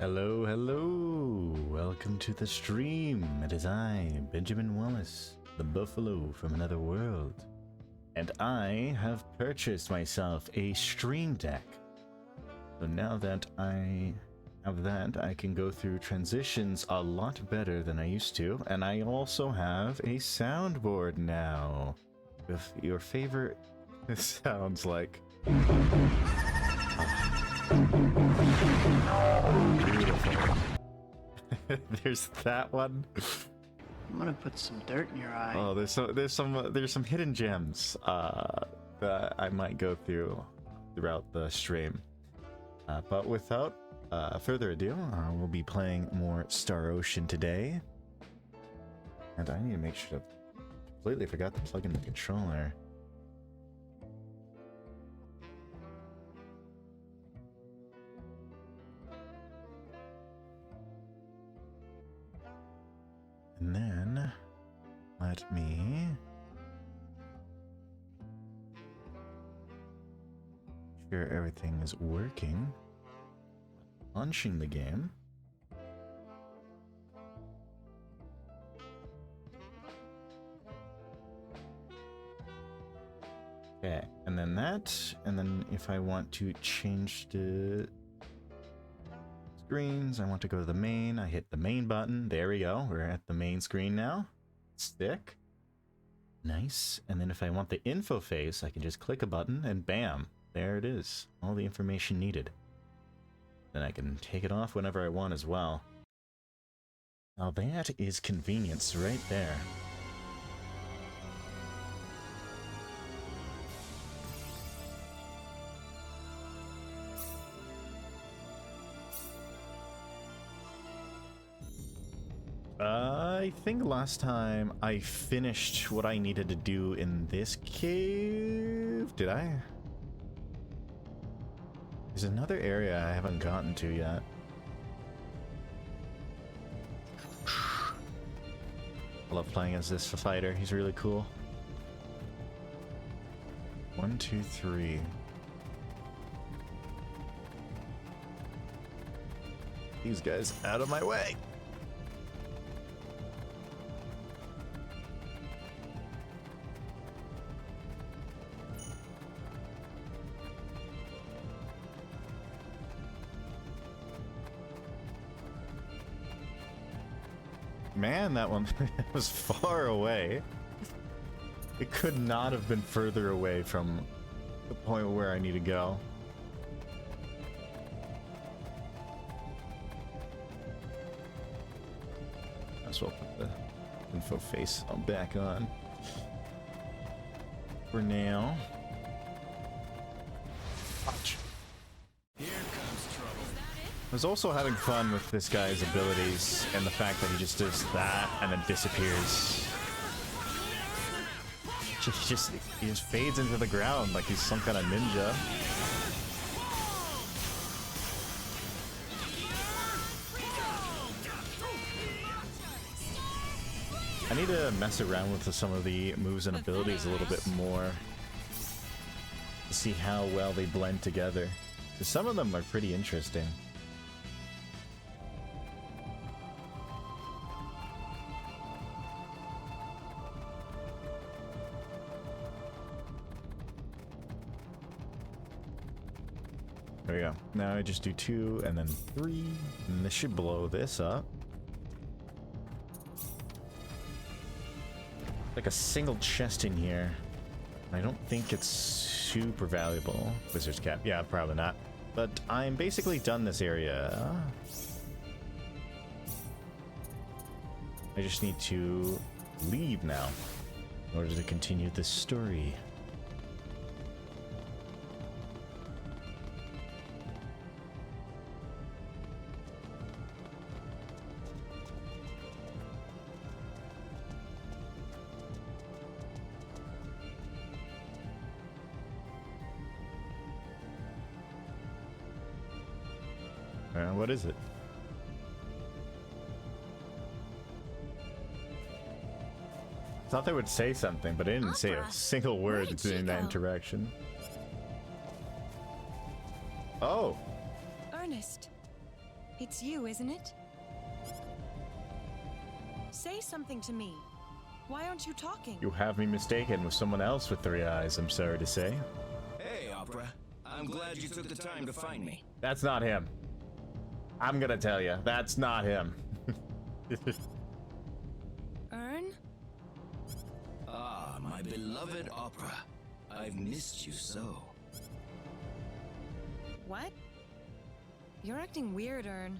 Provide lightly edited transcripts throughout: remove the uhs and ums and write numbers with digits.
Hello, hello. Welcome to the stream. It is I, Benjamin Wallace, the Buffalo from another world. And I have purchased myself a stream deck. So now that I have that, I can go through transitions a lot better than I used to. And I also have a soundboard now. With your favorite sounds like... Beautiful. There's that one. I'm gonna put some dirt in your eye. Oh, there's some hidden gems that I might go throughout the stream. But without further ado, we'll be playing more Star Ocean today. And I need to make sure to completely forgot to plug in the controller. And then, let me sure everything is working. Launching the game. Okay, and then that, and then if I want to change the screens, I want to go to the main, I hit the main button. There we go, we're at the main screen now. Stick. Nice. And then if I want the info face, I can just click a button and bam, there it is. All the information needed. Then I can take it off whenever I want as well. Now that is convenience right there. I think last time I finished what I needed to do in this cave. Did I? There's another area I haven't gotten to yet. I love playing as this fighter. He's really cool. 1, 2, 3. These guys out of my way. Man, that one was far away. It could not have been further away from the point where I need to go. Might as well put the info face back on for now. Watch. I was also having fun with this guy's abilities and the fact that he just does that and then disappears. He just fades into the ground like he's some kind of ninja. I need to mess around with some of the moves and abilities a little bit more to see how well they blend together. Because some of them are pretty interesting. There we go. Now I just do 2 and then 3, and this should blow this up. Like a single chest in here. I don't think it's super valuable. Wizard's cap. Yeah, probably not. But I'm basically done this area. I just need to leave now in order to continue this story. What is it? I thought they would say something, but they didn't say a single word during that interaction. Oh! Ernest, It's you, isn't it? Say something to me. Why aren't you talking? You have me mistaken with someone else with 3 eyes, I'm sorry to say. Hey, Opera. I'm glad you took the time to find me. That's not him. I'm gonna tell you, that's not him. Ern? Ah, my beloved Opera. I've missed you so. What? You're acting weird, Ern.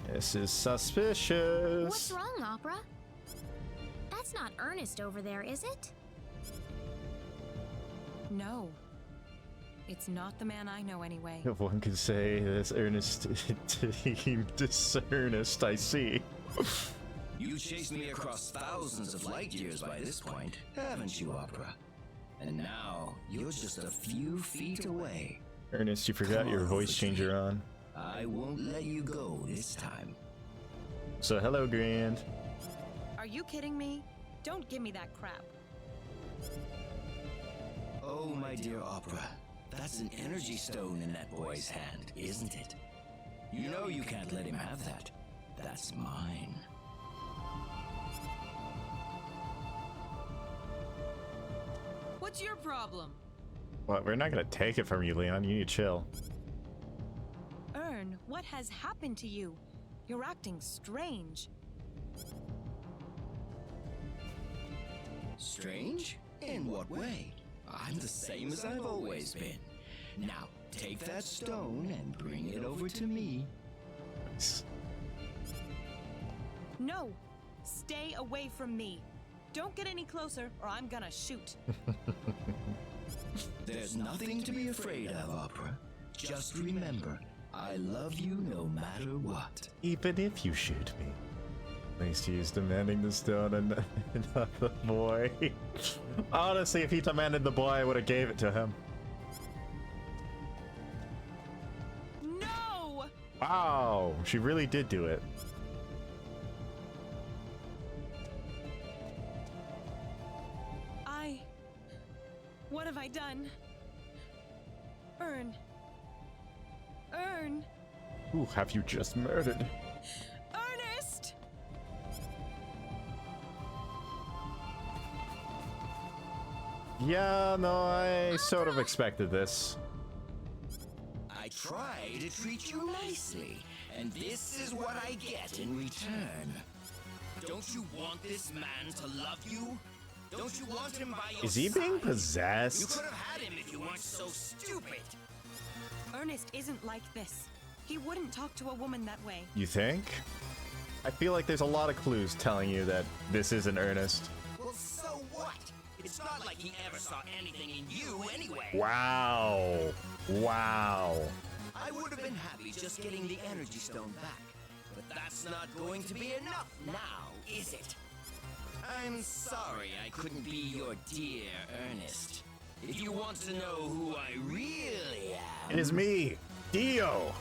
This is suspicious. What's wrong, Opera? That's not Ernest over there, is it? No. It's not the man I know anyway. If one could say this Ernest team discernest, I see. You chased me across thousands of light years by this point, haven't you, Opera? And now, you're just a few feet away. Ernest, you forgot your voice changer on. I won't let you go this time. So hello, Grand. Are you kidding me? Don't give me that crap. Oh, my dear Opera. That's an energy stone in that boy's hand, isn't it? You know you can't let him have that. That's mine. What's your problem? Well, we're not gonna take it from you, Leon. You need to chill. Ern, what has happened to you? You're acting strange. Strange? In what way? I'm the same as I've always been. Now, take that stone and bring it over to me. No! Stay away from me. Don't get any closer or I'm gonna shoot. There's nothing to be afraid of, Opera. Just remember, I love you no matter what. Even if you shoot me. At least he's demanding the stone and not the boy. Honestly, if he demanded the boy, I would have gave it to him. No! Wow, she really did do it. What have I done? Ern. Ern. Who have you just murdered? Ernest! Yeah, no, I sort of expected this. I try to treat you nicely, and this is what I get in return. Don't you want this man to love you? Don't you want him by your Is he being side? possessed? You could have had him if you weren't so stupid. Ernest isn't like this. He wouldn't talk to a woman that way. You think? I feel like there's a lot of clues telling you that this isn't Ernest. Well, so what? It's not like he ever saw anything in you anyway. Wow. Wow. I would have been happy just getting the energy stone back. But that's not going to be enough now, is it? I'm sorry I couldn't be your dear Ernest. If you want to know who I really am... It is me, Dio.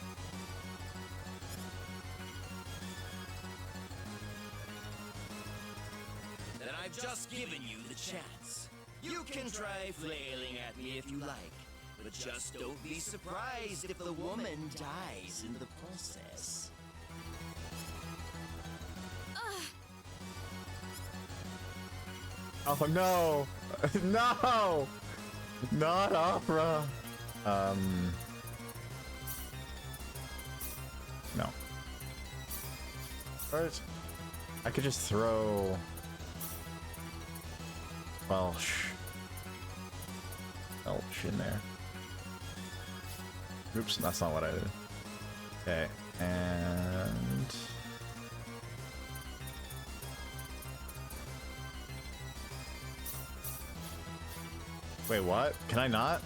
Then I've just given you the chance. You can try flailing at me if you like, but just don't be surprised if the woman dies in the process. Oh no! No! Not opera! No. First, I could just throw Welsh in there. Oops, that's not what I did. Okay, and wait, what? Can I not?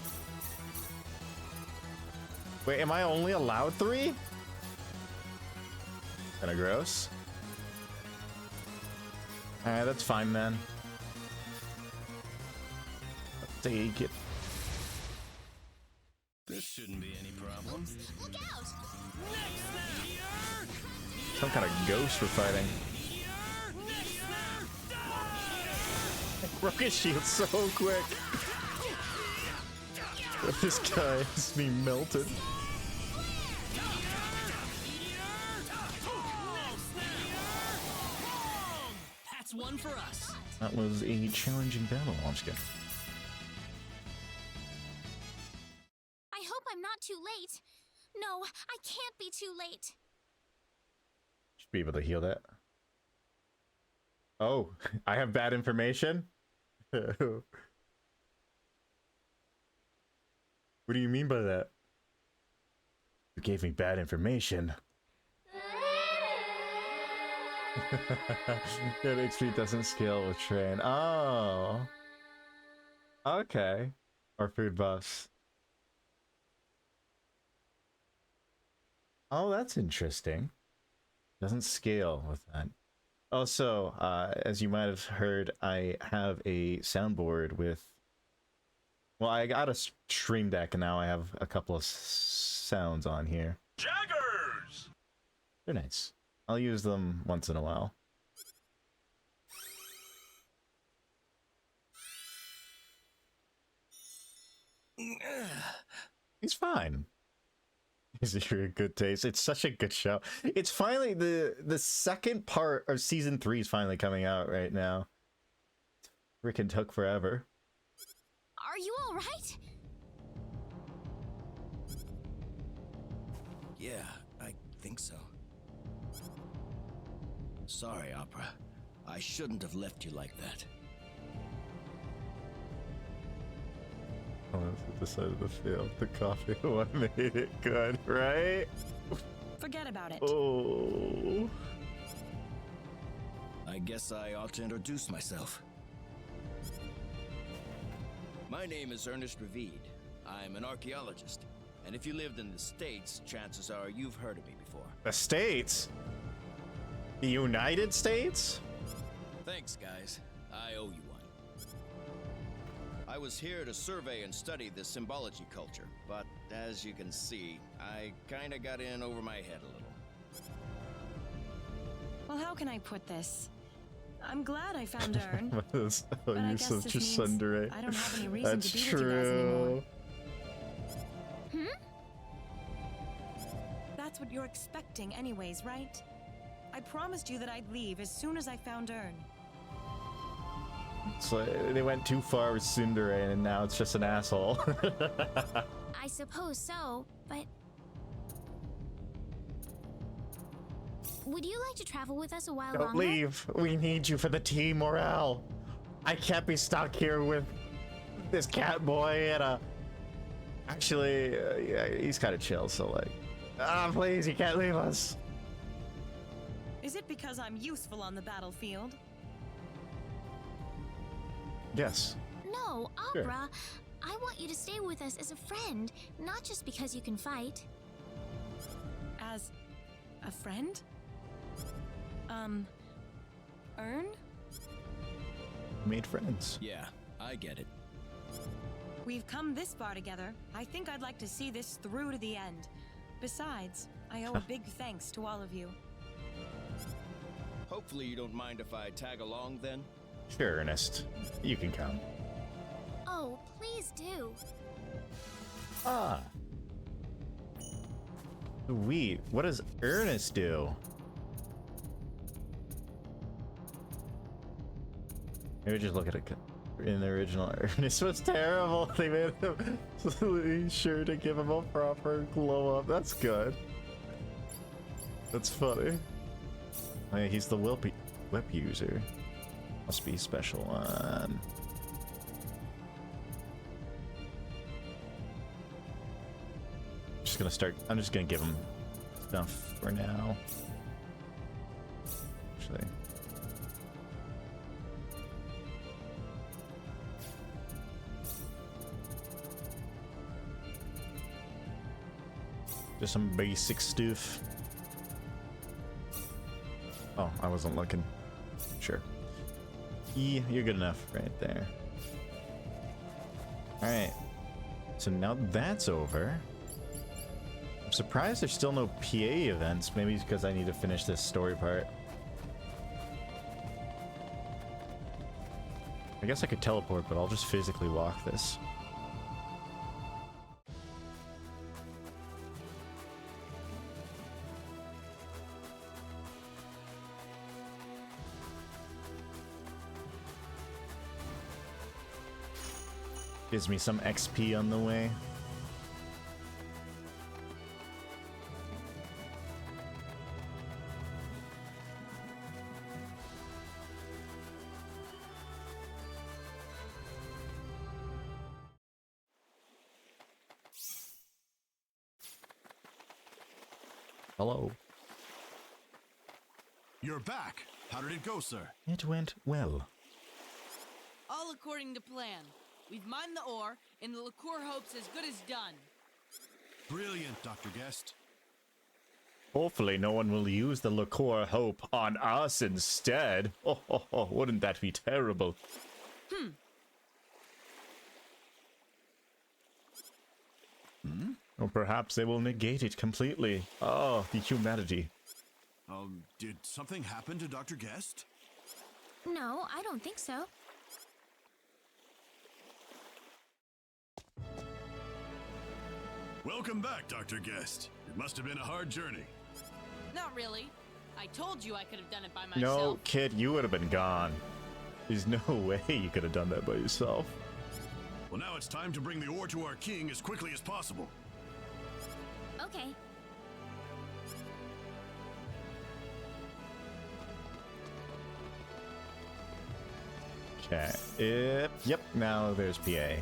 Wait, am I only allowed 3? Kinda gross. Alright, that's fine then. I'll take it. This shouldn't be any problem. Look out! Some kind of ghost we're fighting. Broke his shield so quick. This guy is being melted. That's one for us. That was a challenging battle launch game. I hope I'm not too late. No, I can't be too late. Should be able to heal that. Oh, I have bad information? What do you mean by that? You gave me bad information. That XP doesn't scale with train. Oh. Okay. Or food buffs. Oh, that's interesting. Doesn't scale with that. Also, as you might have heard, I have a soundboard with... Well, I got a stream deck, and now I have a couple of sounds on here. Jaggers! They're nice. I'll use them once in a while. He's fine. Is it your good taste? It's such a good show. It's finally the second part of season 3 is finally coming out right now. Frickin' took forever. Are you all right? Yeah, I think so. Sorry, Opera. I shouldn't have left you like that. Oh, that's the side of the field. The coffee what made it good, right? Forget about it. Oh. I guess I ought to introduce myself. My name is Ernest Ravid. I'm an archaeologist. And if you lived in the States, chances are you've heard of me before. The States? The United States? Thanks, guys. I owe you one. I was here to survey and study the symbology culture, but as you can see, I kinda got in over my head a little. Well, how can I put this? I'm glad I found Ern. Oh, but I you're guess such this a means tsundere. I don't have any reason That's to be with you guys anymore. true. That's what you're expecting anyways, right? I promised you that I'd leave as soon as I found Ern. So they went too far with Tsundere, and now it's just an asshole. I suppose so, but... Would you like to travel with us a while Don't longer? leave. We need you for the team morale. I can't be stuck here with this cat boy and a... Actually, yeah, he's kind of chill, so like... please, you can't leave us. Is it because I'm useful on the battlefield? Yes. No, Sure. Opera. I want you to stay with us as a friend, not just because you can fight. As a friend? Ern? Made friends. Yeah, I get it. We've come this far together. I think I'd like to see this through to the end. Besides, I owe a big thanks to all of you. Hopefully you don't mind if I tag along then? Sure, Ernest. You can come. Oh, please do. Ah. Sweet. What does Ernest do? Maybe just look at it in the original. Ernest was terrible. They made him sure to give him a proper glow up. That's good. That's funny. Oh, yeah, he's the whip user. Must be special one. I'm just gonna give him stuff for now. Actually. Just some basic stuff. Oh, I wasn't looking. Sure. You're good enough right there. Alright. So now that's over. I'm surprised there's still no PA events. Maybe it's because I need to finish this story part. I guess I could teleport, but I'll just physically walk this. Gives me some XP on the way. Hello. You're back. How did it go, sir? It went well. All according to plan. We've mined the ore, and the liqueur hope's as good as done. Brilliant, Dr. Guest. Hopefully no one will use the liqueur hope on us instead. Oh, wouldn't that be terrible? Or perhaps they will negate it completely. Oh, the humanity. Did something happen to Dr. Guest? No, I don't think so. Welcome back, Dr. Guest. It must have been a hard journey. Not really. I told you I could have done it by No, myself. kid, you would have been gone. There's no way you could have done that by yourself. Well, now it's time to bring the ore to our king as quickly as possible. Okay. Okay. Yep, now there's PA.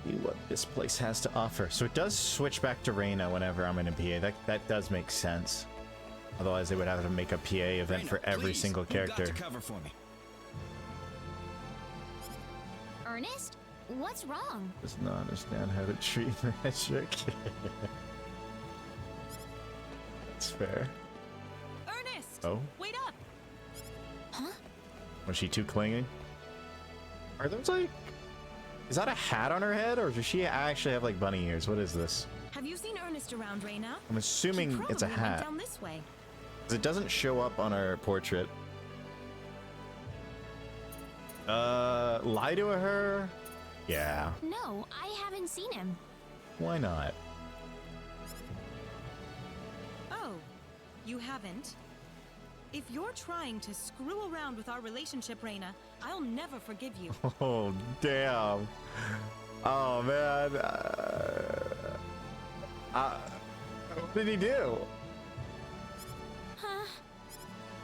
See what this place has to offer. So it does switch back to Reina whenever I'm in a PA. That does make sense. Otherwise, they would have to make a PA event Reina, for every please, single you've character. got to cover for me. Ernest? What's wrong? Does not understand how to treat magic. That's fair. Ernest! Oh, Wait up! was she too clingy? Are those like... Is that a hat on her head, or does she actually have like bunny ears? What is this? Have you seen Ernest around, Reina? I'm assuming it's a He probably went hat. down this way. 'Cause it doesn't show up on our portrait. Lie to her? Yeah, No, I haven't seen him. why not? Oh, you haven't? If you're trying to screw around with our relationship, Reina, I'll never forgive you. Oh, damn. Oh, man. What did he do? Huh?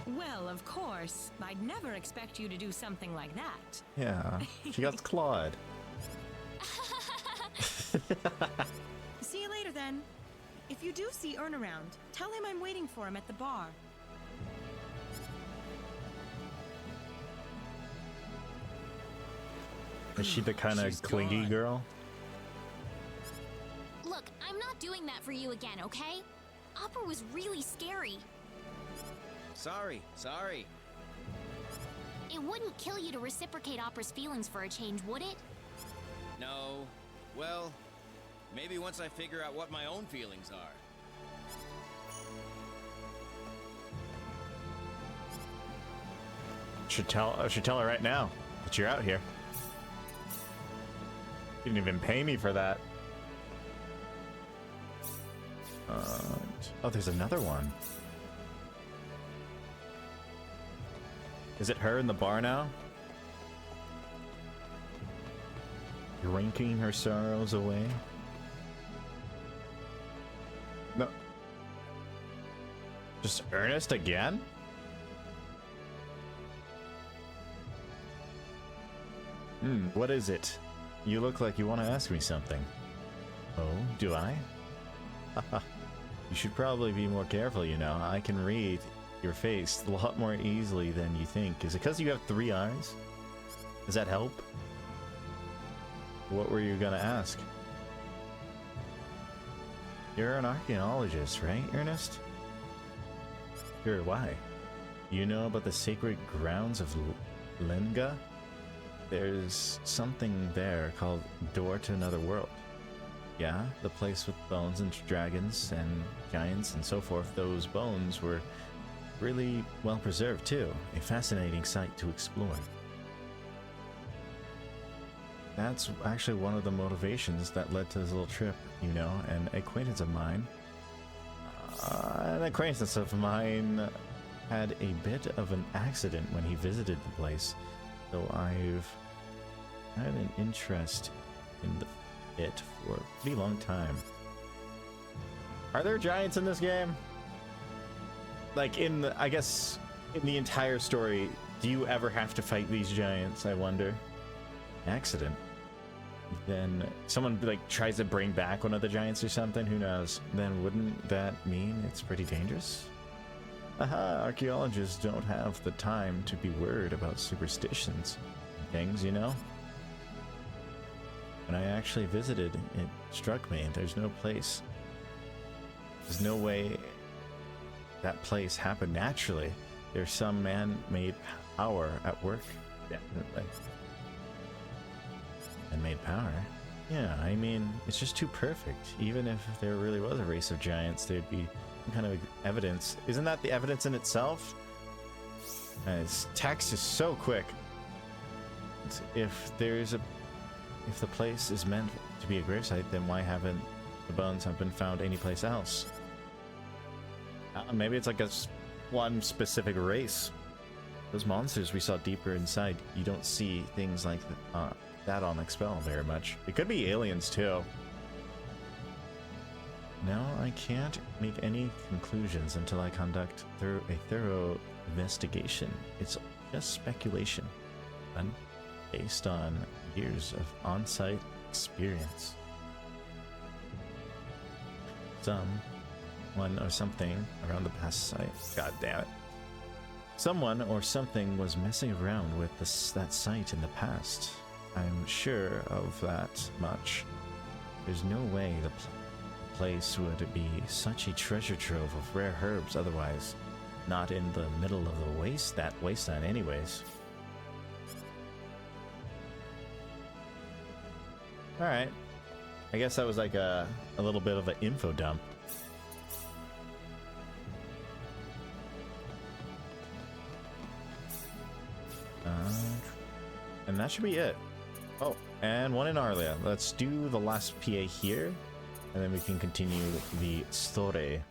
Well, of course. I'd never expect you to do something like that. Yeah, she got clawed. See you later, then. If you do see Ern around, tell him I'm waiting for him at the bar. Is she the kind of She's clingy gone. girl? Look, I'm not doing that for you again, okay? Opera was really scary. Sorry. It wouldn't kill you to reciprocate Opera's feelings for a change, would it? No. Well, maybe once I figure out what my own feelings are. I should tell her right now that you're out here. You didn't even pay me for that. Oh, there's another one. Is it her in the bar now? Drinking her sorrows away? No. Just Ernest again? What is it? You look like you want to ask me something. Oh, do I? You should probably be more careful, you know. I can read your face a lot more easily than you think. Is it because you have 3 eyes? Does that help? What were you gonna ask? You're an archaeologist, right, Ernest? Sure, why? You know about the sacred grounds of Lenga? There's something there called Door to Another World. Yeah, the place with bones and dragons and giants and so forth. Those bones were really well preserved too. A fascinating site to explore. That's actually one of the motivations that led to this little trip, you know. An acquaintance of mine had a bit of an accident when he visited the place. So I've I had an interest in it for a pretty long time. Are there giants in this game? Like in the, I guess, in the entire story, do you ever have to fight these giants, I wonder? Accident. Then someone like tries to bring back one of the giants or something, who knows? Then wouldn't that mean it's pretty dangerous? Aha, archaeologists don't have the time to be worried about superstitions and things, you know? When I actually visited, it struck me there's no way that place happened naturally. There's some man-made power at work, definitely. Man-made power? Yeah, I mean, it's just too perfect. Even if there really was a race of giants, there'd be some kind of evidence. Isn't that the evidence in itself? Its text is so quick. If the place is meant to be a gravesite, then why haven't the bones have been found anyplace else? Maybe it's like one specific race. Those monsters we saw deeper inside, you don't see things like that on Expel very much. It could be aliens too. No, I can't make any conclusions until I conduct a thorough investigation. It's just speculation, done based on years of on-site experience. Someone or something around the past site. God damn it. Someone or something was messing around with that site in the past. I'm sure of that much. There's no way the place would be such a treasure trove of rare herbs otherwise. Not in the middle of the wasteland anyways. Alright. I guess that was like a little bit of an info dump. And that should be it. Oh, and one in Arlia. Let's do the last PA here, and then we can continue the story.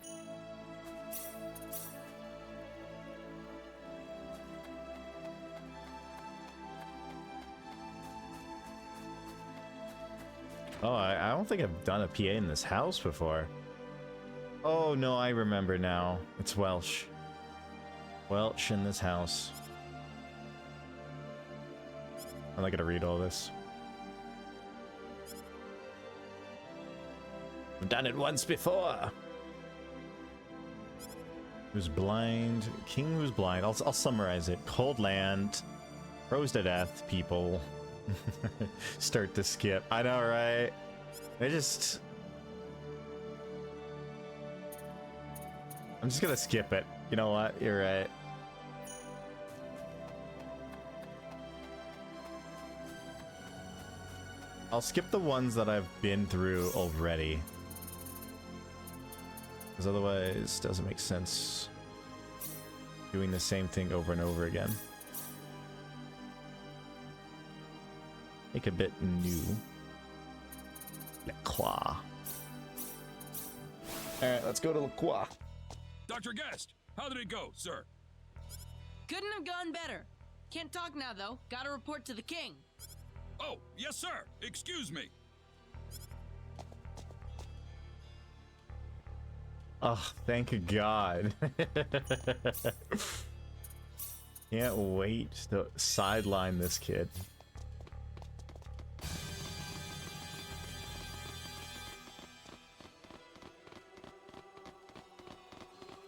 Oh, I don't think I've done a PA in this house before. Oh no, I remember now. It's Welsh. Welsh in this house. I'm not gonna read all this. I've done it once before. Who's blind? King who's blind. I'll summarize it. Cold land. Froze to death. People. Start to skip. I know, right? I'm just gonna skip it. You know what? You're right. I'll skip the ones that I've been through already. Because otherwise it doesn't make sense doing the same thing over and over again. Make a bit new. La Croix. Alright, let's go to La Croix. Dr. Guest, how did it go, sir? Couldn't have gone better. Can't talk now, though. Gotta report to the king. Oh, yes, sir. Excuse me. Oh, thank God. Can't wait to sideline this kid.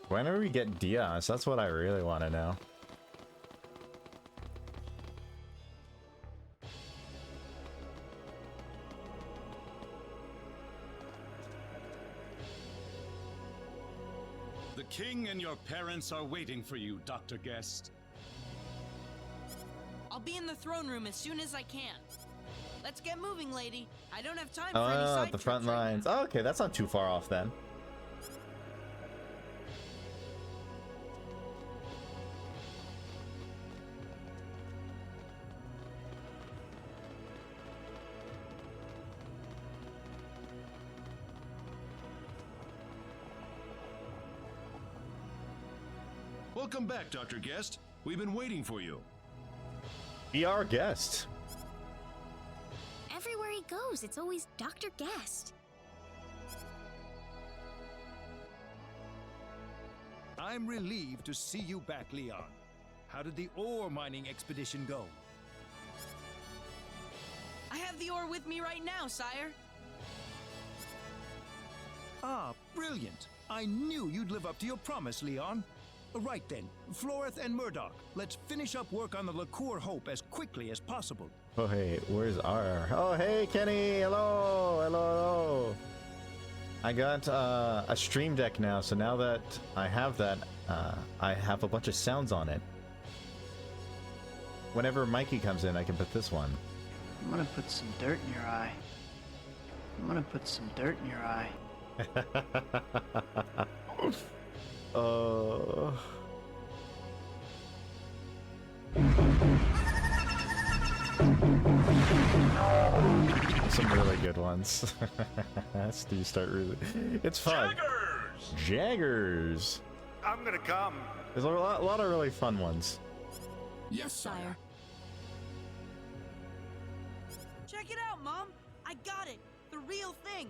When do we get Diaz? That's what I really want to know. The king and your parents are waiting for you, Dr. Guest. I'll be in the throne room as soon as I can. Let's get moving, lady. I don't have time for any side The front trips right lines. now. Oh, okay, that's not too far off then. Welcome back, Dr. Guest. We've been waiting for you. Be our guest. goes, it's always Dr. Guest. I'm relieved to see you back, Leon. How did the ore mining expedition go? I have the ore with me right now, sire. Ah, brilliant. I knew you'd live up to your promise, Leon. Right then, Floreth and Murdoch, let's finish up work on the Liqueur Hope as quickly as possible. Oh, hey, where's R? Oh, hey, Kenny. Hello. Hello, hello. I got a stream deck now, so now that I have that, I have a bunch of sounds on it. Whenever Mikey comes in, I can put this one. I'm gonna put some dirt in your eye. I'm gonna put some dirt in your eye. Some really good ones. Do you start really? It's fun. Jaggers! I'm gonna come. There's a lot of really fun ones. Yes, sire. Check it out, Mom. I got it. The real thing.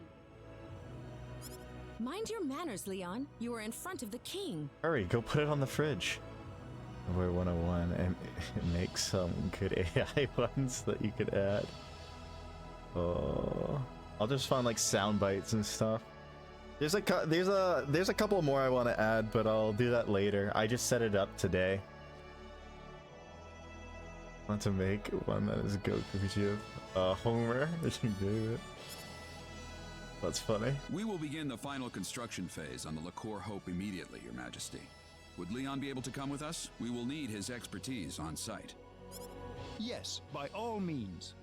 Mind your manners, Leon. You are in front of the king. Hurry, go put it on the fridge. We're 101 and make some good AI ones that you could add. Oh, I'll just find like sound bites and stuff. There's a couple more I want to add, but I'll do that later. I just set it up today. Want to make one that is Goku Homer. David. That's funny. We will begin the final construction phase on the Liqueur Hope immediately, Your Majesty. Would Leon be able to come with us? We will need his expertise on site. Yes, by all means.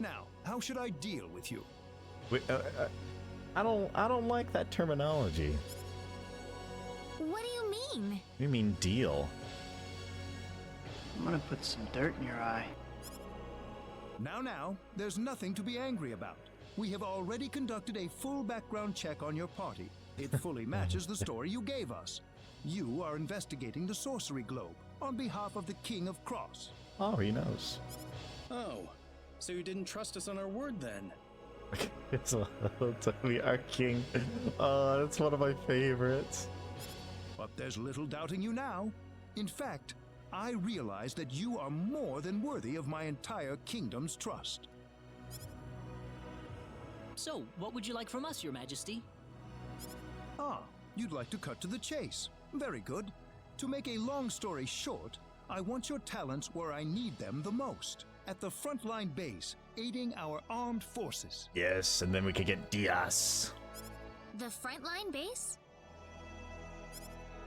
Now, how should I deal with you? Wait, I don't like that terminology. What do you mean? What do you mean deal? I'm gonna put some dirt in your eye. Now, there's nothing to be angry about. We have already conducted a full background check on your party. It fully matches the story you gave us. You are investigating the sorcery globe on behalf of the King of Cross. Oh, he knows. Oh, so you didn't trust us on our word then? It's totally our king. Oh, that's one of my favorites. But there's little doubting you now. In fact, I realize that you are more than worthy of my entire kingdom's trust. So, what would you like from us, Your Majesty? Ah, you'd like to cut to the chase. Very good. To make a long story short, I want your talents where I need them the most. At the frontline base, aiding our armed forces. Yes, and then we could get Diaz. The frontline base?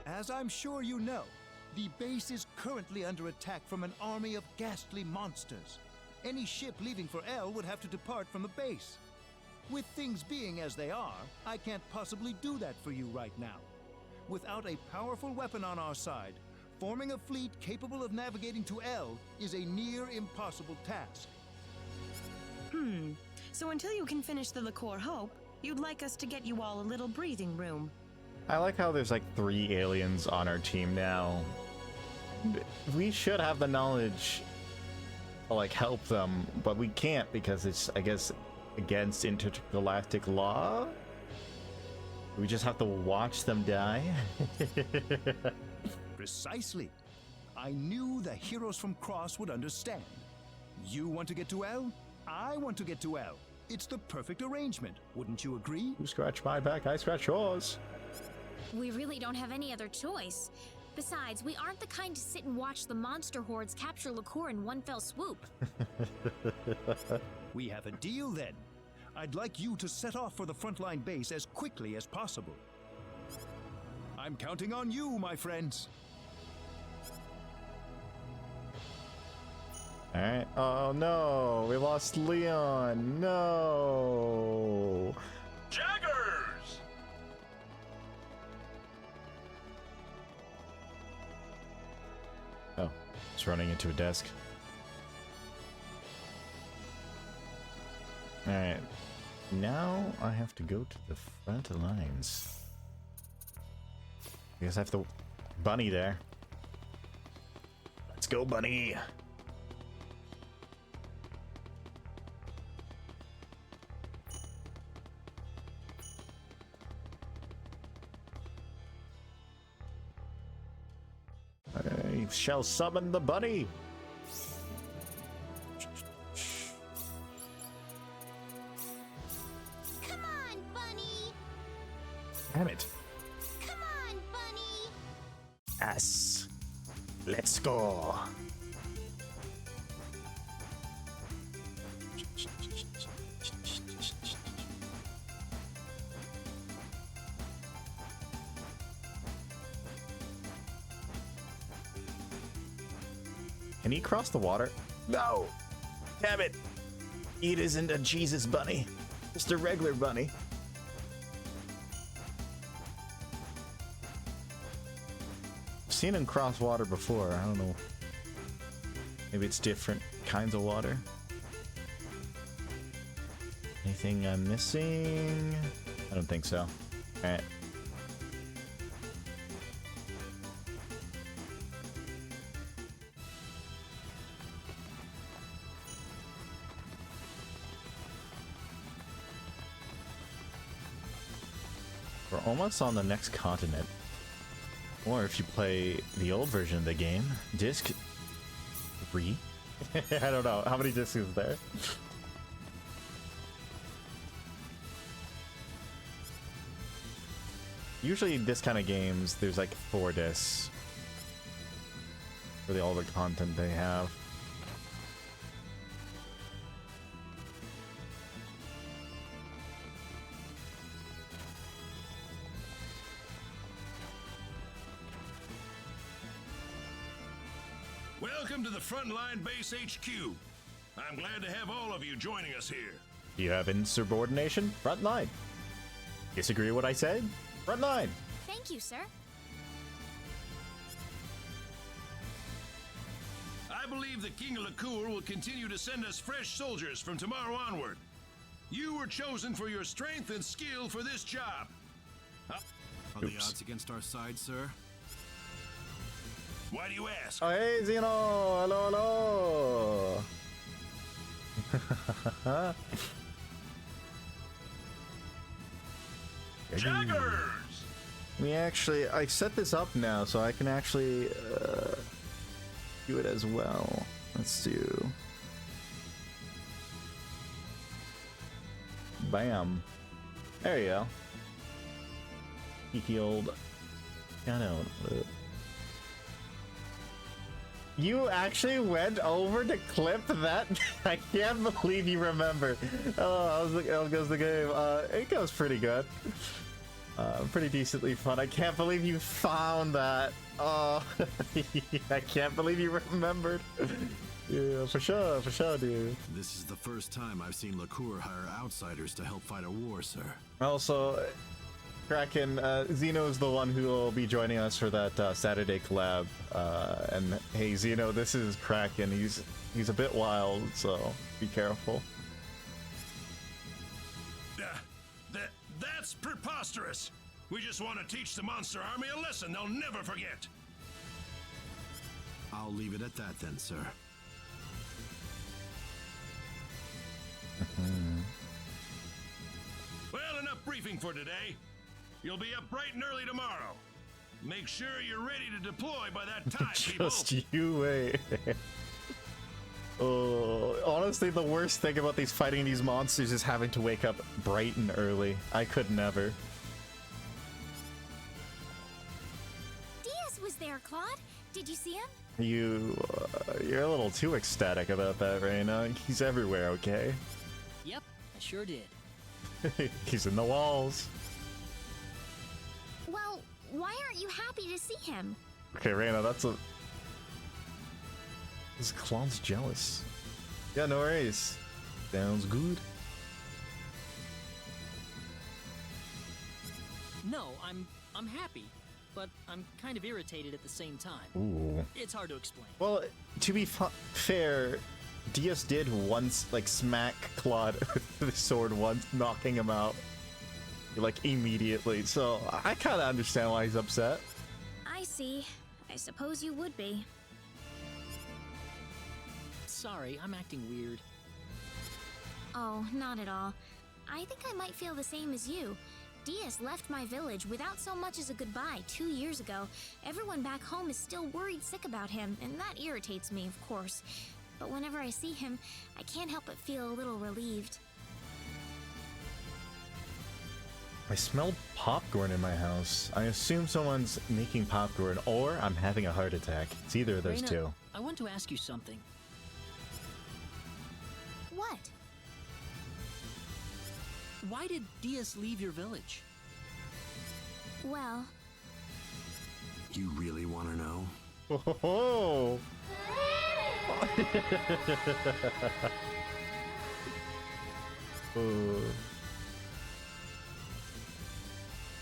As I'm sure you know, the base is currently under attack from an army of ghastly monsters. Any ship leaving for L would have to depart from the base. With things being as they are, I can't possibly do that for you right now. Without a powerful weapon on our side, forming a fleet capable of navigating to L is a near impossible task. So until you can finish the Liqueur Hope, you'd like us to get you all a little breathing room. I like how there's like 3 aliens on our team now. We should have the knowledge to like help them, but we can't because it's, I guess, against intergalactic law. We just have to watch them die. Precisely. I knew the heroes from Cross would understand. You want to get to L? I want to get to L. It's the perfect arrangement, wouldn't you agree? You scratch my back, I scratch yours. We really don't have any other choice. Besides, we aren't the kind to sit and watch the monster hordes capture Liqueur in one fell swoop. We have a deal then. I'd like you to set off for the frontline base as quickly as possible. I'm counting on you, my friends. Alright. Oh no, we lost Leon. No. Jaggers! Oh, it's running into a desk. Alright. Now I have to go to the front lines. I guess I have to bunny there. Let's go, bunny. I shall summon the bunny. Come on, bunny! Damn it. Come on, bunny! Yes. Let's go. Can he cross the water? No! Damn it! It isn't a Jesus bunny. Just a regular bunny. I've seen him cross water before. I don't know. Maybe it's different kinds of water. Anything I'm missing? I don't think so. Alright. We're almost on the next continent. Or if you play the old version of the game, disc 3? I don't know. How many discs is there? Usually this kind of games, there's like 4 discs for all the content they have. Welcome to the Frontline Base HQ. I'm glad to have all of you joining us here. Do you have insubordination? Frontline. Disagree with what I said? Frontline. Thank you, sir. I believe the King of Lacour will continue to send us fresh soldiers from tomorrow onward. You were chosen for your strength and skill for this job. Are the odds against our side, sir? Why do you ask? Oh, hey, Zeno! Hello, hello! Jaggers! I set this up now, so I can actually do it as well. Let's do... Bam. There you go. Geeky old... Cannon. You actually went over to clip that? I can't believe you remember. Oh, how goes the game? It goes pretty good. Pretty decently fun. I can't believe you found that. Oh, I can't believe you remembered. Yeah, for sure, dude. This is the first time I've seen Lacour hire outsiders to help fight a war, sir. Also, Kraken, Zeno's the one who will be joining us for that Saturday collab. And hey, Zeno, this is Kraken. He's a bit wild, so be careful. That's preposterous. We just want to teach the monster army a lesson they'll never forget. I'll leave it at that then, sir. Well, enough briefing for today. You'll be up bright and early tomorrow. Make sure you're ready to deploy by that time, Just you wait. Oh, honestly, the worst thing about fighting these monsters is having to wake up bright and early. I could never. Diaz was there, Claude. Did you see him? You're a little too ecstatic about that right now. He's everywhere, okay? Yep, I sure did. He's in the walls. Well, why aren't you happy to see him? Okay, Reina, this clown's jealous. Yeah, no worries. Sounds good. No, I'm happy, but I'm kind of irritated at the same time. Ooh. It's hard to explain. Well, to be fair, Diaz did once, smack Claude with the sword once, knocking him out, immediately. So I kind of understand why he's upset. I see. I suppose you would be. Sorry, I'm acting weird. Oh, not at all. I think I might feel the same as you. Diaz left my village without so much as a goodbye 2 years ago. Everyone back home is still worried sick about him, and that irritates me, of course. But whenever I see him, I can't help but feel a little relieved. I smell popcorn in my house. I assume someone's making popcorn, or I'm having a heart attack. It's either of those Reina, two. I want to ask you something. What? Why did Diaz leave your village? Well... You really want to know? Oh!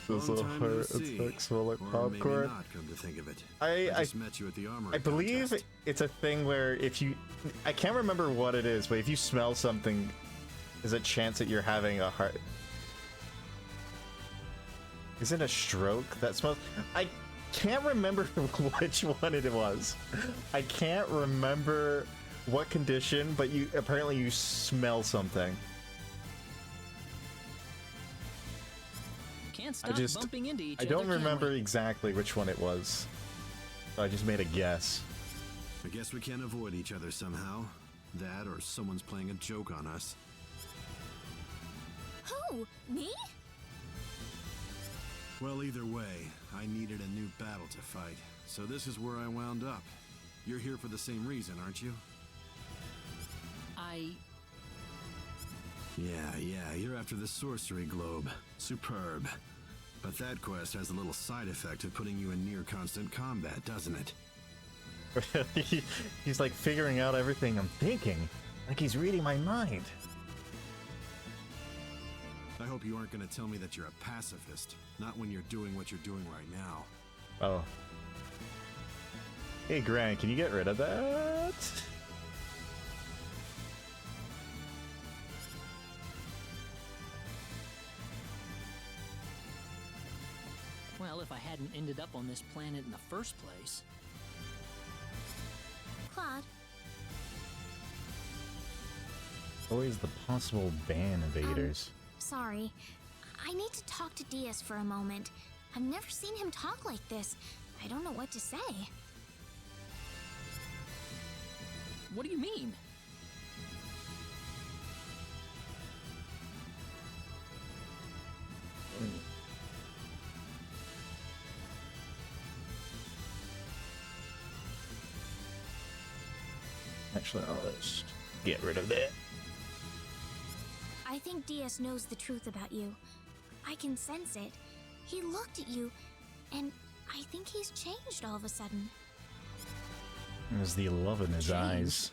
There's a heart attack smell like popcorn. Maybe not, come to think of it. I just met you at the armory I believe contest. it's a thing where if you... I can't remember what it is, but if you smell something, there's a chance that you're having a heart... Is it a stroke that smells? I can't remember which one it was. I can't remember what condition, but you apparently you smell something. Can't stop bumping into each I other, don't can remember we? exactly which one it was. So I just made a guess. I guess we can't avoid each other somehow. That or someone's playing a joke on us. Who? Me? Well, either way, I needed a new battle to fight, so this is where I wound up. You're here for the same reason, aren't you? Yeah, you're after the sorcery globe. Superb. But that quest has a little side effect of putting you in near constant combat, doesn't it? He's like figuring out everything I'm thinking. Like he's reading my mind. I hope you aren't going to tell me that you're a pacifist. Not when you're doing what you're doing right now. Oh. Hey, Grant, can you get rid of that? Well, if I hadn't ended up on this planet in the first place. Claude. Always the possible ban evaders. Sorry. I need to talk to Diaz for a moment. I've never seen him talk like this. I don't know what to say. What do you mean? Actually, I'll just get rid of that. I think Diaz knows the truth about you. I can sense it. He looked at you, and I think he's changed all of a sudden. There's the love in his eyes.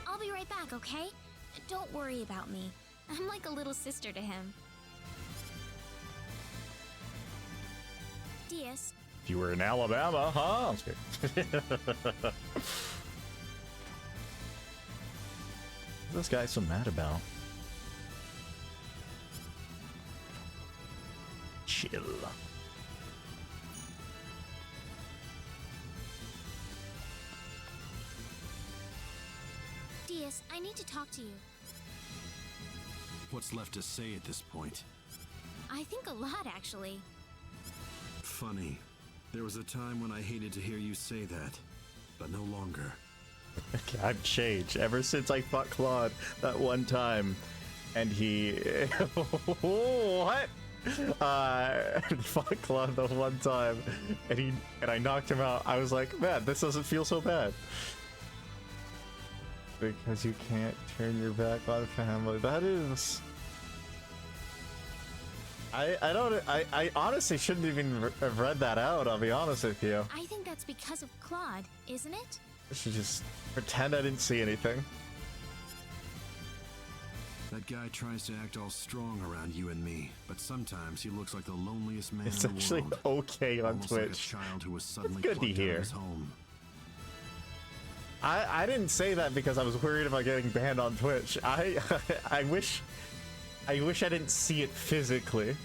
I'll be right back, okay? Don't worry about me. I'm like a little sister to him. Diaz. If you were in Alabama, huh? I'm scared. What's this guy so mad about? Chill. Diaz, I need to talk to you. What's left to say at this point? I think a lot, actually. Funny. There was a time when I hated to hear you say that, but no longer. I've changed ever since I fought Claude that one time, and he what? Fought Claude the one time, and I knocked him out. I was like, man, this doesn't feel so bad. Because you can't turn your back on family. That is. I honestly shouldn't even have read that out. I'll be honest with you. I think that's because of Claude, isn't it? I should just pretend I didn't see anything. That guy tries to act all strong around you and me, but sometimes he looks like the loneliest man It's in the actually world. Almost on Almost Twitch. like a child who was suddenly good to plucked out hear. of his home. I didn't say that because I was worried about getting banned on Twitch. I wish I didn't see it physically.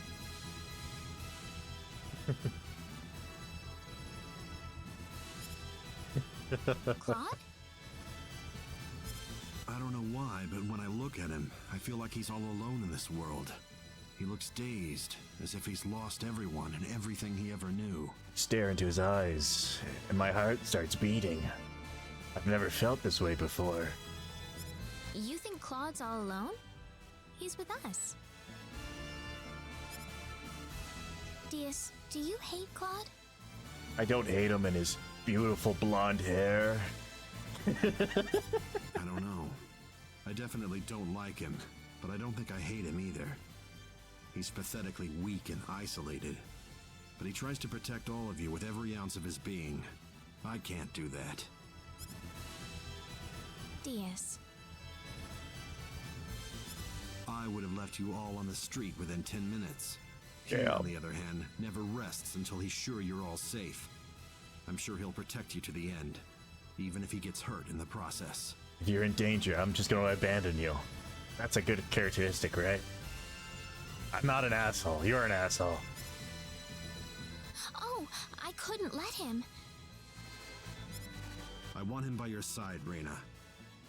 Claude? I don't know why, but when I look at him, I feel like he's all alone in this world. He looks dazed, as if he's lost everyone and everything he ever knew. Stare into his eyes, and my heart starts beating. I've never felt this way before. You think Claude's all alone? He's with us. Diaz, do you hate Claude? I don't hate him and his beautiful blonde hair. I don't know. I definitely don't like him, but I don't think I hate him either. He's pathetically weak and isolated, but he tries to protect all of you with every ounce of his being. I can't do that. Diaz. I would have left you all on the street within 10 minutes. He, Yeah. on the other hand, never rests until he's sure you're all safe. I'm sure he'll protect you to the end, even if he gets hurt in the process. If you're in danger, I'm just gonna abandon you. That's a good characteristic, right? I'm not an asshole. You're an asshole. Oh, I couldn't let him. I want him by your side, Reyna.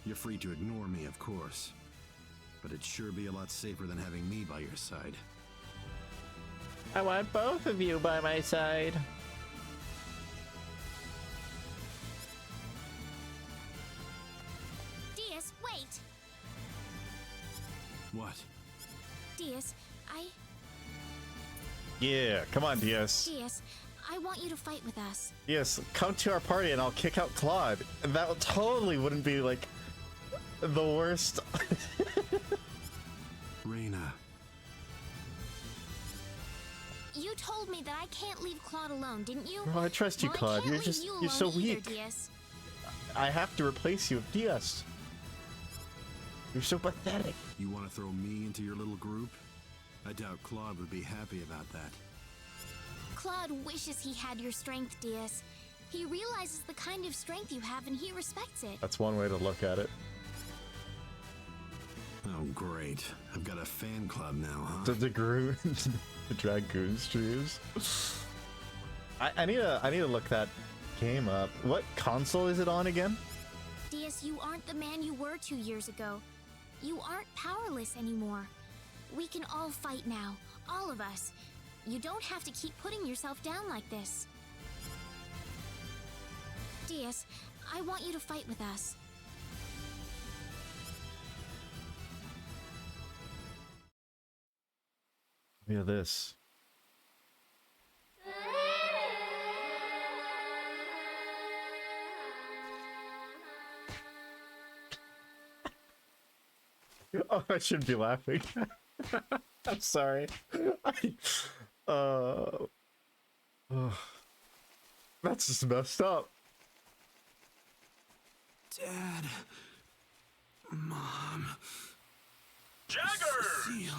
You're free to ignore me, of course. But it'd sure be a lot safer than having me by your side. I want both of you by my side. Diaz, wait! What? Diaz, Yeah, come on, Diaz. Diaz, I want you to fight with us. Yes, come to our party and I'll kick out Claude. And that totally wouldn't be like the worst. Reyna. You told me that I can't leave Claude alone, didn't you? Bro, I trust you, Well, Claude. I can't You're leave just you you're so alone either, weak. Diaz. I have to replace you with Diaz. You're so pathetic. You want to throw me into your little group? I doubt Claude would be happy about that. Claude wishes he had your strength, Diaz. He realizes the kind of strength you have and he respects it. That's one way to look at it. Oh, great. I've got a fan club now, huh? The Dragoon streams. I need to look that game up. What console is it on again? Diaz, you aren't the man you were 2 years ago. You aren't powerless anymore. We can all fight now, all of us. You don't have to keep putting yourself down like this. Diaz, I want you to fight with us. Look at this. Oh, I shouldn't be laughing. I'm sorry. That's just messed up. Dad. Mom. Jagger! Cecile.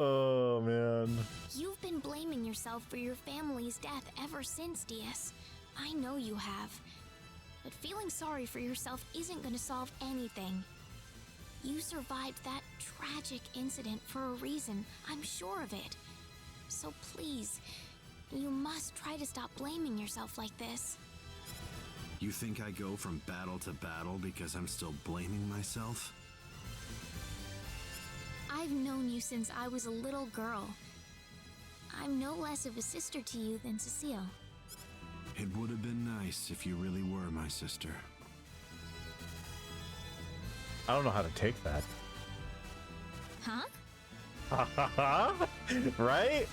Oh, man. You've been blaming yourself for your family's death ever since, Diaz. I know you have. But feeling sorry for yourself isn't going to solve anything. You survived that tragic incident for a reason, I'm sure of it. So please, you must try to stop blaming yourself like this. You think I go from battle to battle because I'm still blaming myself? I've known you since I was a little girl. I'm no less of a sister to you than Cecile. It would have been nice if you really were my sister. I don't know how to take that. Huh? Right?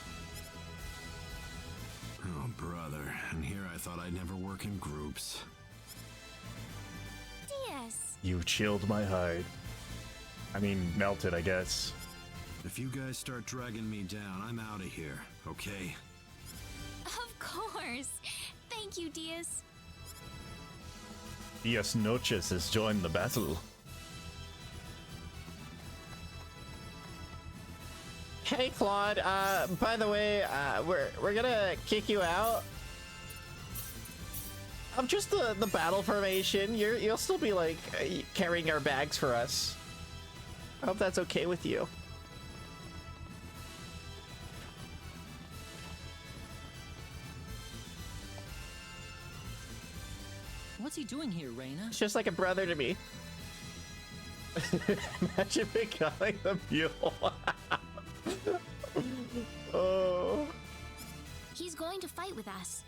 Oh, brother. And here I thought I'd never work in groups. Diaz! You chilled my heart. I mean, melted, I guess. If you guys start dragging me down, I'm out of here, okay? Of course! Thank you, Diaz. Diaz Noches has joined the battle. Hey, Claude. By the way, we're gonna kick you out of just the battle formation. You'll still be like carrying our bags for us. I hope that's okay with you. What's he doing here, Reina? It's just like a brother to me. Imagine becoming the mule. Oh. He's going to fight with us.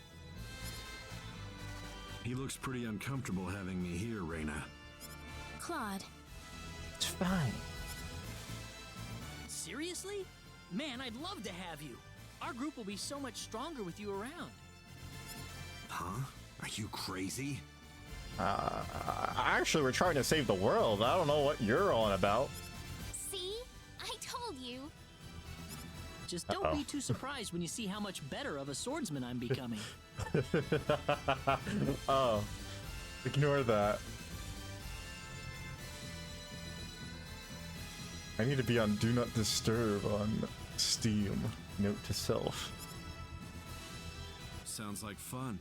He looks pretty uncomfortable having me here, Reina. Claude. It's fine. Seriously? Man, I'd love to have you. Our group will be so much stronger with you around. Huh? Are you crazy? Actually, we're trying to save the world. I don't know what you're on about. See? I told you. Just don't be too surprised when you see how much better of a swordsman I'm becoming. Oh. Ignore that. I need to be on Do Not Disturb on Steam. Note to self. Sounds like fun.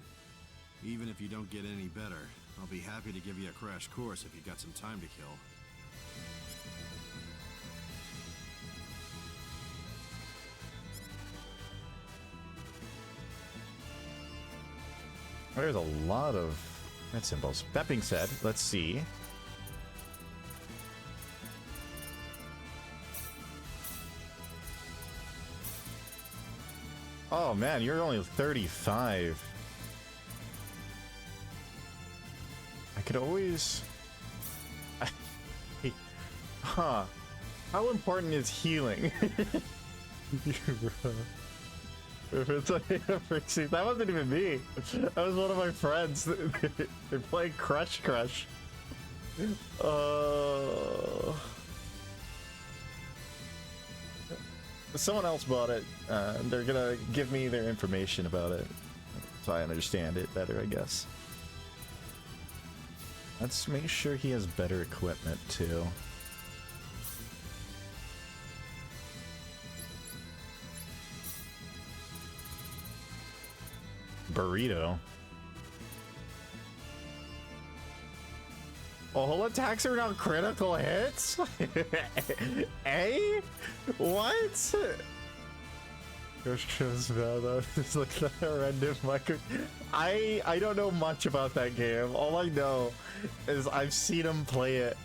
Even if you don't get any better, I'll be happy to give you a crash course if you got some time to kill. There's a lot of red symbols. That being said, let's see. Oh man, you're only 35. I could always... Huh. How important is healing? If it's like that wasn't even me. That was one of my friends. They're playing Crush. Someone else bought it. They're gonna give me their information about it, so I understand it better, I guess. Let's make sure he has better equipment too. Burrito. All attacks are not critical hits? Eh? What? Just like a random micro. I don't know much about that game. All I know is I've seen him play it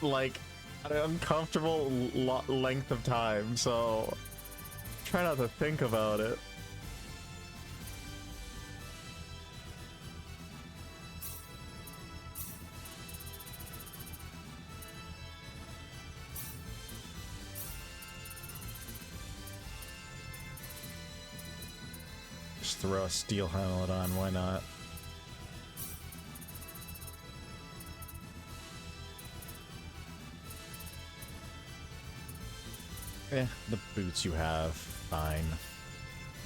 like at an uncomfortable length of time, so try not to think about it. Just throw a steel helmet on, why not? Eh, the boots you have, fine.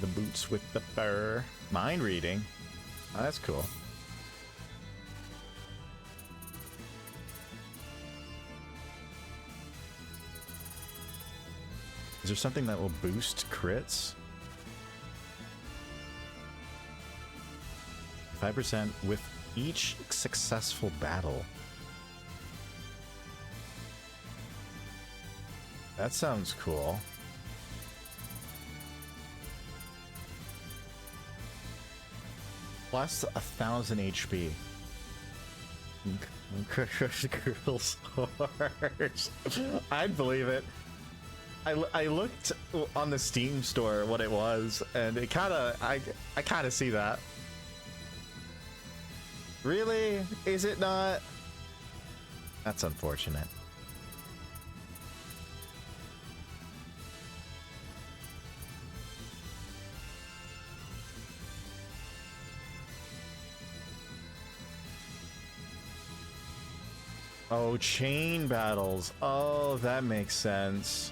The boots with the fur. Mind reading. Oh, that's cool. Is there something that will boost crits? 5% with each successful battle. That sounds cool. Plus 1,000 HP. Girls horse. I'd believe it. I looked on the Steam store what it was, and it I kind of see that. Really? Is it not? That's unfortunate. Oh, chain battles. Oh, that makes sense.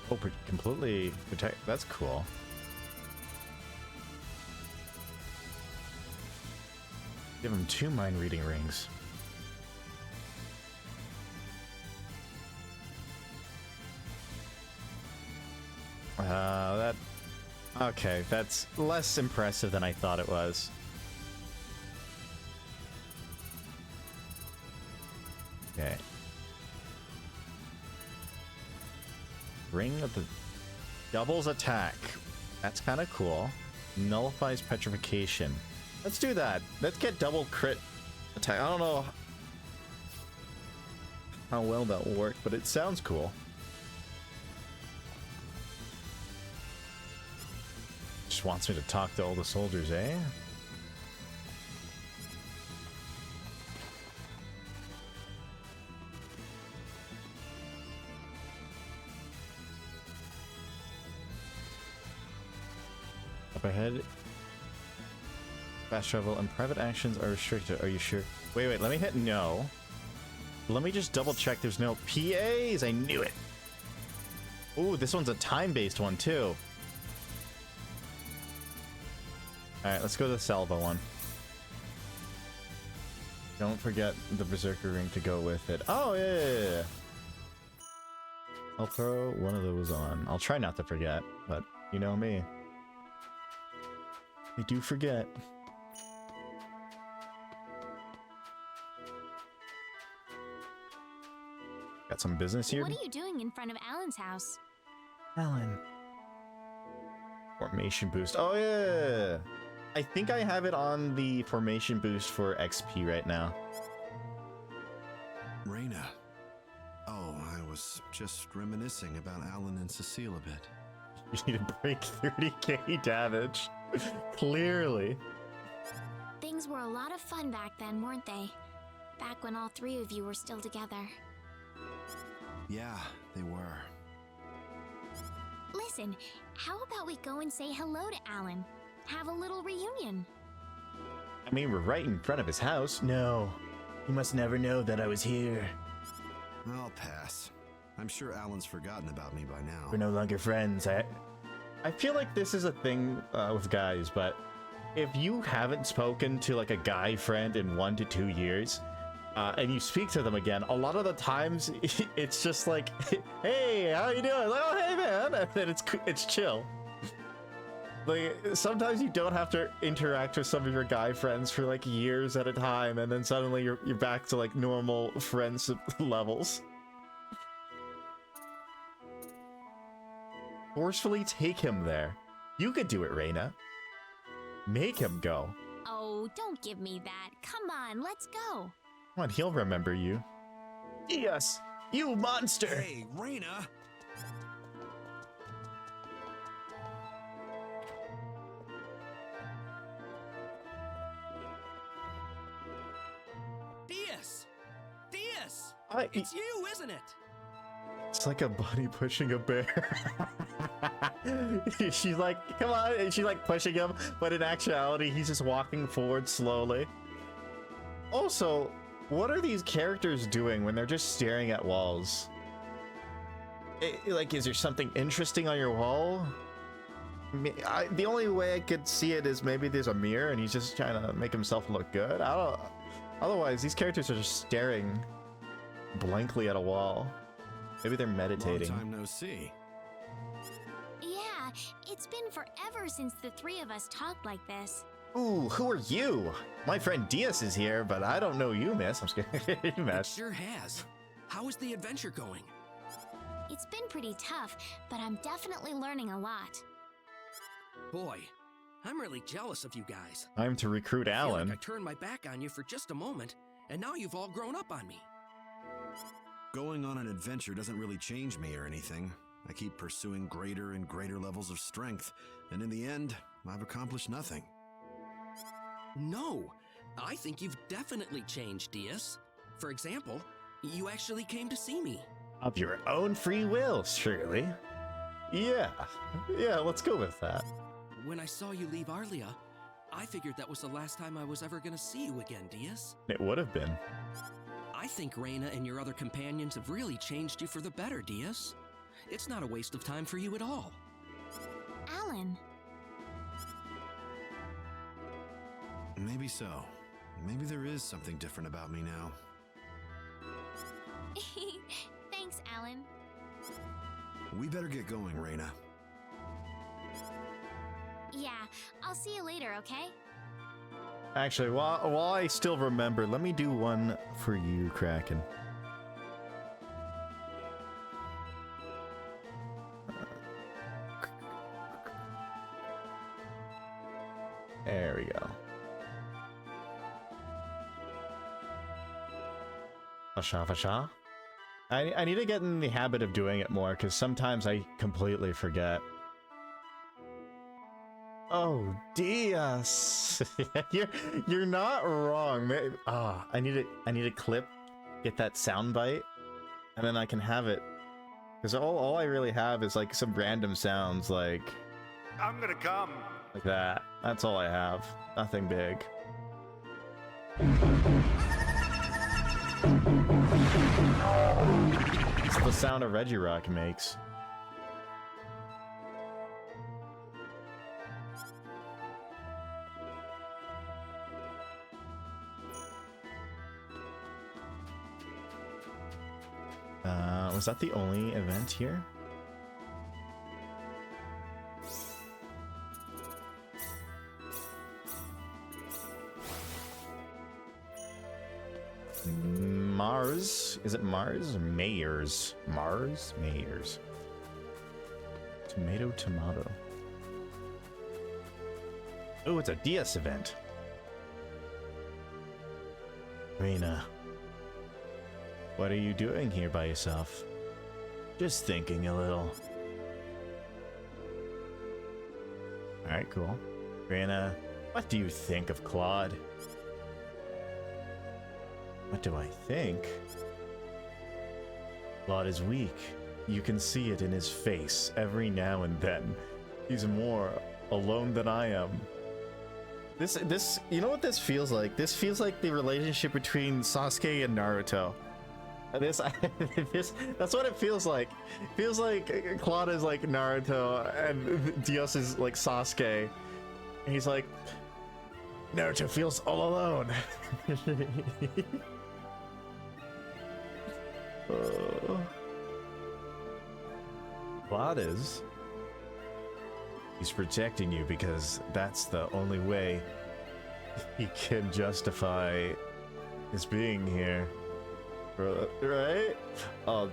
Oh, completely protect. That's cool. Give him 2 mind reading rings. Okay, that's less impressive than I thought it was. Okay. Ring of the doubles attack. That's kind of cool. Nullifies petrification. Let's do that. Let's get double crit attack. I don't know how well that will work, but it sounds cool. Just wants me to talk to all the soldiers, eh? Up ahead. Fast travel and private actions are restricted. Are you sure? Wait, let me hit no. Let me just double check there's no PAs. I knew it. Ooh, this one's a time-based one too. Alright, let's go to the Salva one. Don't forget the Berserker ring to go with it. Oh, yeah. I'll throw one of those on. I'll try not to forget, but you know me. I do forget. Got some business here? What are you doing in front of Alan's house? Alan. Formation boost. Oh, yeah. I think I have it on the formation boost for XP right now. Reyna. Oh, I was just reminiscing about Alan and Cecile a bit. You need to break 30k damage. Clearly. Things were a lot of fun back then, weren't they? Back when all three of you were still together. Yeah, they were. Listen, how about we go and say hello to Alan? Have a little reunion. I mean, we're right in front of his house. No, he must never know that I was here. I'll pass. I'm sure Alan's forgotten about me by now. We're no longer friends. I feel like this is a thing with guys, but if you haven't spoken to like a guy friend in 1 to 2 years, and you speak to them again, a lot of the times it's just like, hey, how you doing? Like, oh, hey, man. And then it's chill. Like, sometimes you don't have to interact with some of your guy friends for like years at a time, and then suddenly you're back to like normal friends levels. Forcefully take him there. You could do it, Reyna. Make him go. Oh, don't give me that. Come on, let's go. Come on, he'll remember you. Yes, you monster! Hey, Reyna! Dias! Dias! It's you, isn't it? It's like a bunny pushing a bear. She's like, come on, and she's like pushing him, but in actuality, he's just walking forward slowly. Also, what are these characters doing when they're just staring at walls? Like, is there something interesting on your wall? The only way I could see it is maybe there's a mirror and he's just trying to make himself look good. I don't. Otherwise, these characters are just staring blankly at a wall. Maybe they're meditating. Long time no see. Yeah, it's been forever since the three of us talked like this. Ooh, who are you? My friend Dias is here, but I don't know you, miss. I'm scared. You miss. It sure has. How is the adventure going? It's been pretty tough, but I'm definitely learning a lot. Boy, I'm really jealous of you guys. Time to recruit I feel Alan. like I turned my back on you for just a moment, and now you've all grown up on me. Going on an adventure doesn't really change me or anything. I keep pursuing greater and greater levels of strength, and in the end, I've accomplished nothing. No, I think you've definitely changed, Dias. For example, you actually came to see me. Of your own free will, surely. Yeah, let's go with that. When I saw you leave Arlia, I figured that was the last time I was ever gonna see you again, Dias. It would have been. I think Reyna and your other companions have really changed you for the better, Dias. It's not a waste of time for you at all. Alan. Maybe so. Maybe there is something different about me now. Thanks, Alan. We better get going, Reyna. Yeah, I'll see you later, okay? Actually, while I still remember, let me do one for you, Kraken. There we go. Fasha, fasha. I need to get in the habit of doing it more, because sometimes I completely forget. Oh, Diaz. you're not wrong. I need a clip, get that sound bite, and then I can have it. Because all I really have is like some random sounds, like I'm gonna come. Like that. That's all I have. Nothing big. It's the sound a Regirock makes. Was that the only event here? Mars? Is it Mars? Mayors. Mars? Mayors. Tomato, tomato. Oh, it's a DS event. Reina, what are you doing here by yourself? Just thinking a little. Alright, cool. Reina, what do you think of Claude? What do I think? Claude is weak. You can see it in his face every now and then. He's more alone than I am. This, you know what this feels like? This feels like the relationship between Sasuke and Naruto. That's what it feels like. It feels like Claude is like Naruto and Dios is like Sasuke. And he's like, Naruto feels all alone. Claude is. He's protecting you because that's the only way he can justify his being here. Right? Oh,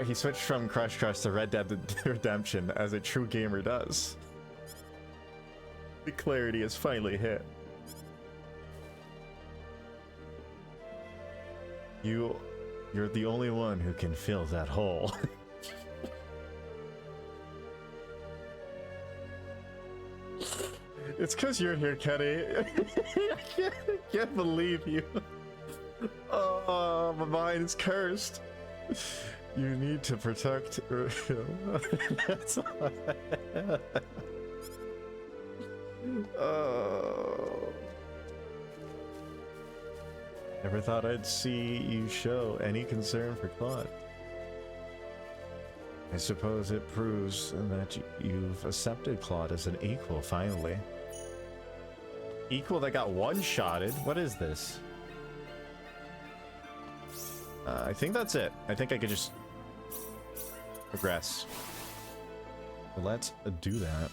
he switched from Crush Crush to Red Dead Redemption as a true gamer does. The clarity has finally hit. You're the only one who can fill that hole. It's because you're here, Kenny. I can't believe you. Oh, my mind is cursed. You need to protect him. That's all. Oh. Never thought I'd see you show any concern for Claude. I suppose it proves that you've accepted Claude as an equal, finally. Equal that got one-shotted? What is this? I think that's it. I think I could just progress. Let's do that.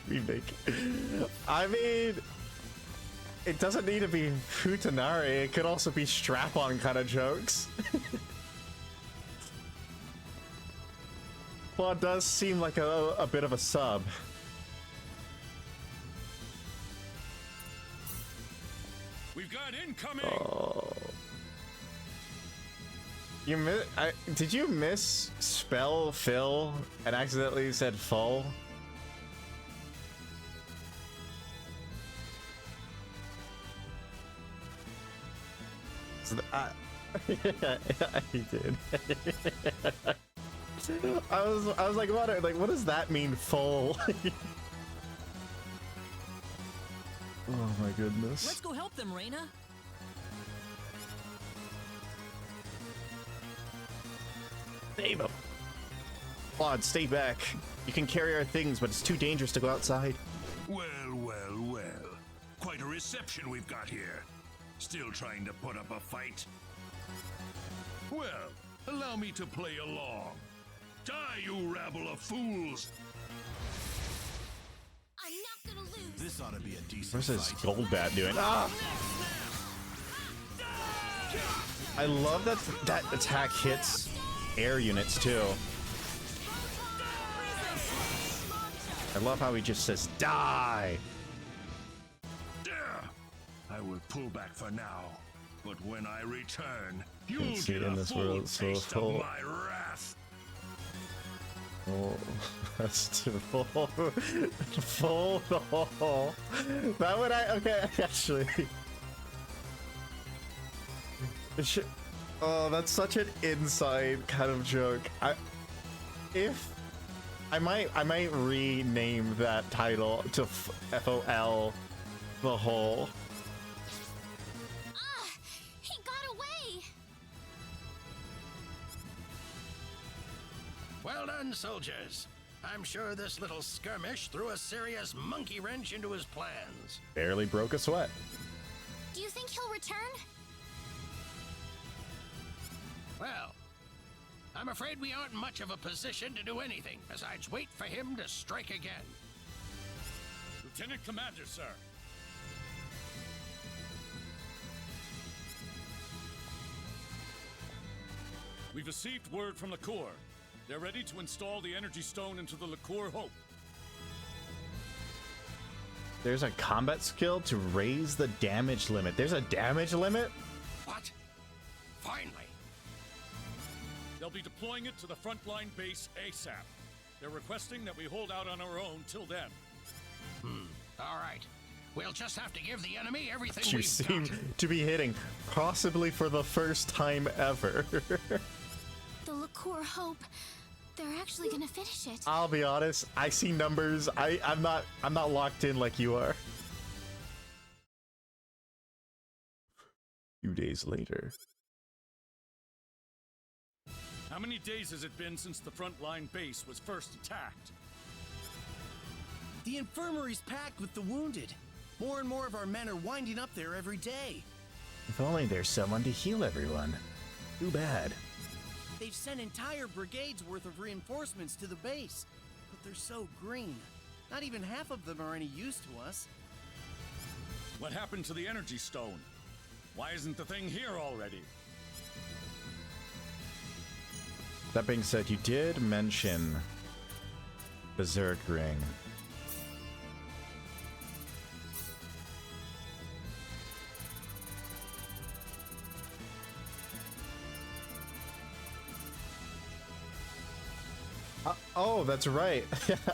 Remake. I mean, it doesn't need to be Futanari. It could also be strap-on kind of jokes. Claude does seem like a bit of a sub. We've got incoming. Oh. Did you miss spell Phil and accidentally said full? So I did. I was like, what does that mean, full? Oh my goodness. Let's go help them, Reina. Save him. Claude, stay back. You can carry our things, but it's too dangerous to go outside. Well, well, well. Quite a reception we've got here. Still trying to put up a fight? Well, allow me to play along. Die, you rabble of fools! I'm not gonna lose. This ought to be a decent What's this fight. gold bat doing? Ah! I love that attack hits air units too. I love how he just says, die! I will pull back for now, but when I return, you'll Can't see get in a this full world so taste full. of my wrath. Oh, that's too full. Full. That would okay, actually. It should, oh, that's such an inside kind of joke. I might rename that title to FOL the whole. He got away! Well done, soldiers. I'm sure this little skirmish threw a serious monkey wrench into his plans. Barely broke a sweat. Do you think he'll return? Well, I'm afraid we aren't much of a position to do anything besides wait for him to strike again. Lieutenant Commander, sir. We've received word from LaCour. They're ready to install the energy stone into the LaCour Hope. There's a combat skill to raise the damage limit. There's a damage limit? What? Finally. They'll be deploying it to the frontline base ASAP. They're requesting that we hold out on our own till then. All right. We'll just have to give the enemy everything You we've seem got. to be hitting, possibly for the first time ever. The LaCour Hope. They're actually gonna finish it. I'll be honest, I see numbers. I'm not locked in like you are. A few days later. How many days has it been since the frontline base was first attacked? The infirmary's packed with the wounded. More and more of our men are winding up there every day. If only there's someone to heal everyone. Too bad. They've sent entire brigades worth of reinforcements to the base, but they're so green. Not even half of them are any use to us. What happened to the energy stone? Why isn't the thing here already? That being said, you did mention Berserk Ring. Oh, that's right.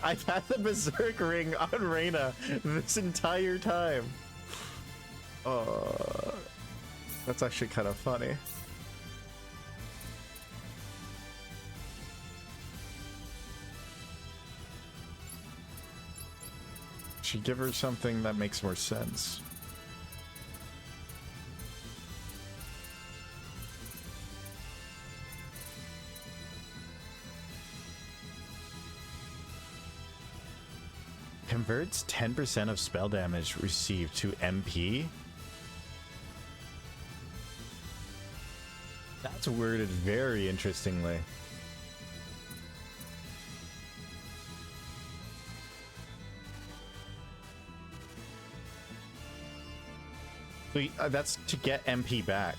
I've had the Berserk Ring on Reyna this entire time. That's actually kind of funny. Should give her something that makes more sense. Converts 10% of spell damage received to MP. That's worded very interestingly. So that's to get MP back.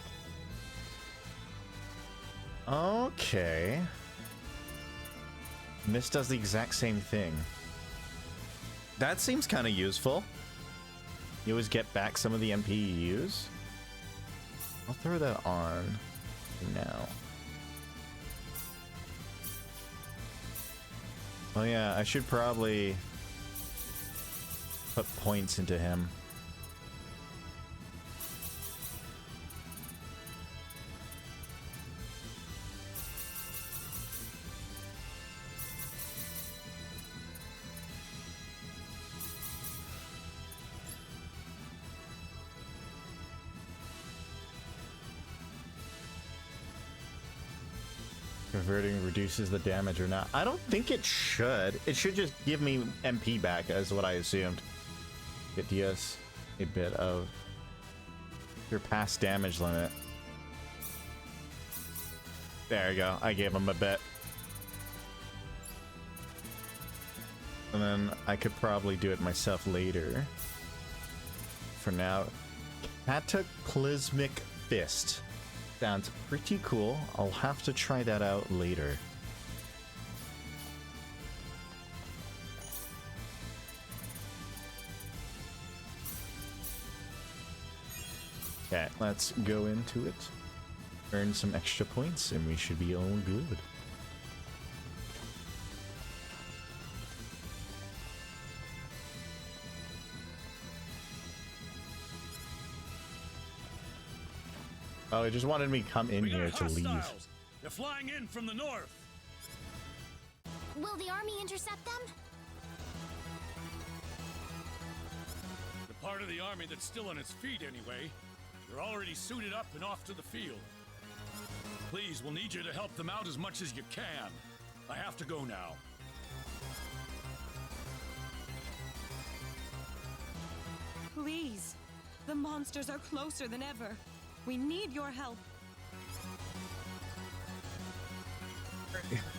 Okay. And this does the exact same thing. That seems kind of useful. You always get back some of the MP you use. I'll throw that on now. Oh yeah, I should probably put points into him. Converting reduces the damage or not? I don't think it should. It should just give me MP back, as what I assumed. Get DS a bit of your past damage limit. There you go. I gave him a bit. And then I could probably do it myself later. For now, Cataclysmic Fist. Sounds pretty cool. I'll have to try that out later. let's go into it. Earn some extra points and we should be all good. Oh, it just wanted me to come in here to leave. They're flying in from the north. Will the army intercept them? The part of the army that's still on its feet anyway. They're already suited up and off to the field. Please, we'll need you to help them out as much as you can. I have to go now. Please. The monsters are closer than ever. We need your help.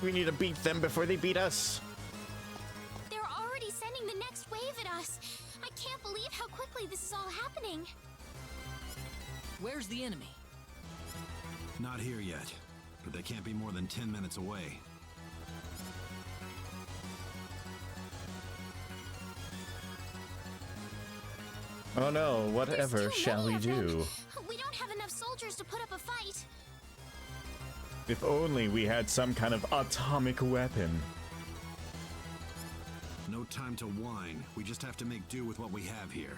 We need to beat them before they beat us. They're already sending the next wave at us. I can't believe how quickly this is all happening. Where's the enemy? Not here yet, but they can't be more than 10 minutes away. Oh no, whatever shall we do? We don't have enough soldiers to put up a fight. If only we had some kind of atomic weapon. No time to whine. We just have to make do with what we have here.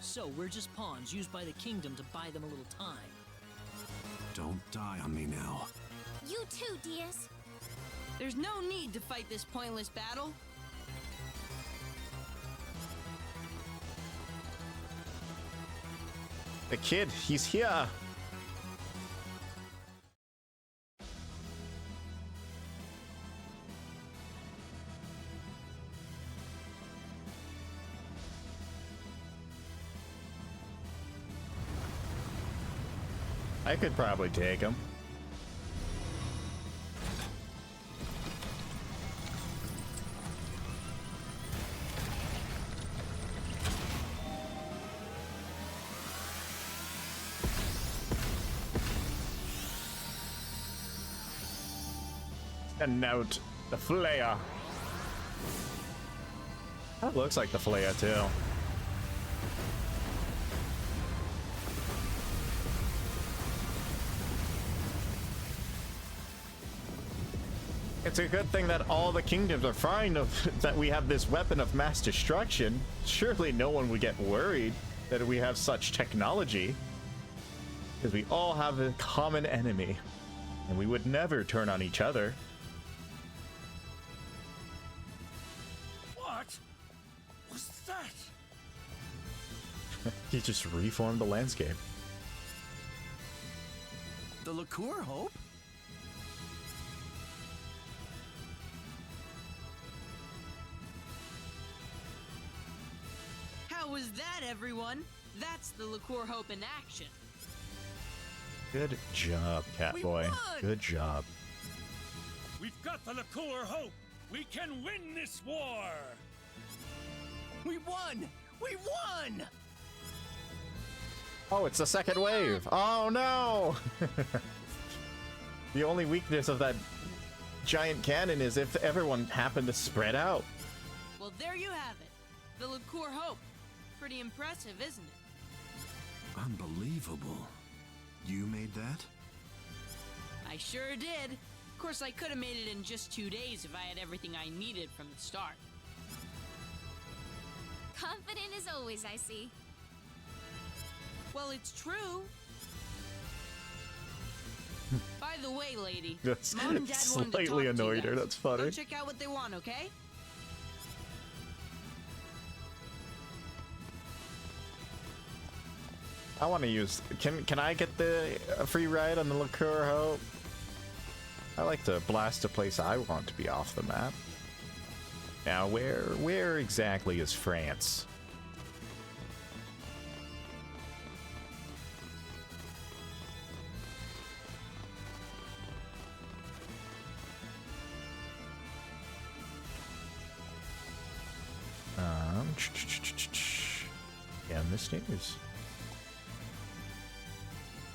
So we're just pawns used by the kingdom to buy them a little time. Don't die on me now. You too, Diaz. There's no need to fight this pointless battle. The kid, he's here. I could probably take him. And out the flare. That looks like the flare too. It's a good thing that all the kingdoms are fine that we have this weapon of mass destruction. Surely no one would get worried that we have such technology. Because we all have a common enemy. And we would never turn on each other. What was that? He just reformed the landscape. The liqueur, Hope? How was that, everyone? That's the Liqueur Hope in action. Good job, Catboy. Good job. We've got the Liqueur Hope. We can win this war. We won! We won! Oh, it's the second wave. Oh no! The only weakness of that giant cannon is if everyone happened to spread out. Well, there you have it. The Liqueur Hope. Pretty impressive, isn't it? Unbelievable. You made that? I sure did. Of course, I could have made it in just 2 days if I had everything I needed from the start. Confident as always, I see. Well, it's true. By the way, lady, That's Mom and Dad wanted to slightly talk to you annoyed her. guys. That's funny. Go check out what they want, okay? I want to use. Can I get the free ride on the Liqueur Hope? I like to blast a place I want to be off the map. Now, where exactly is France? Down the stairs.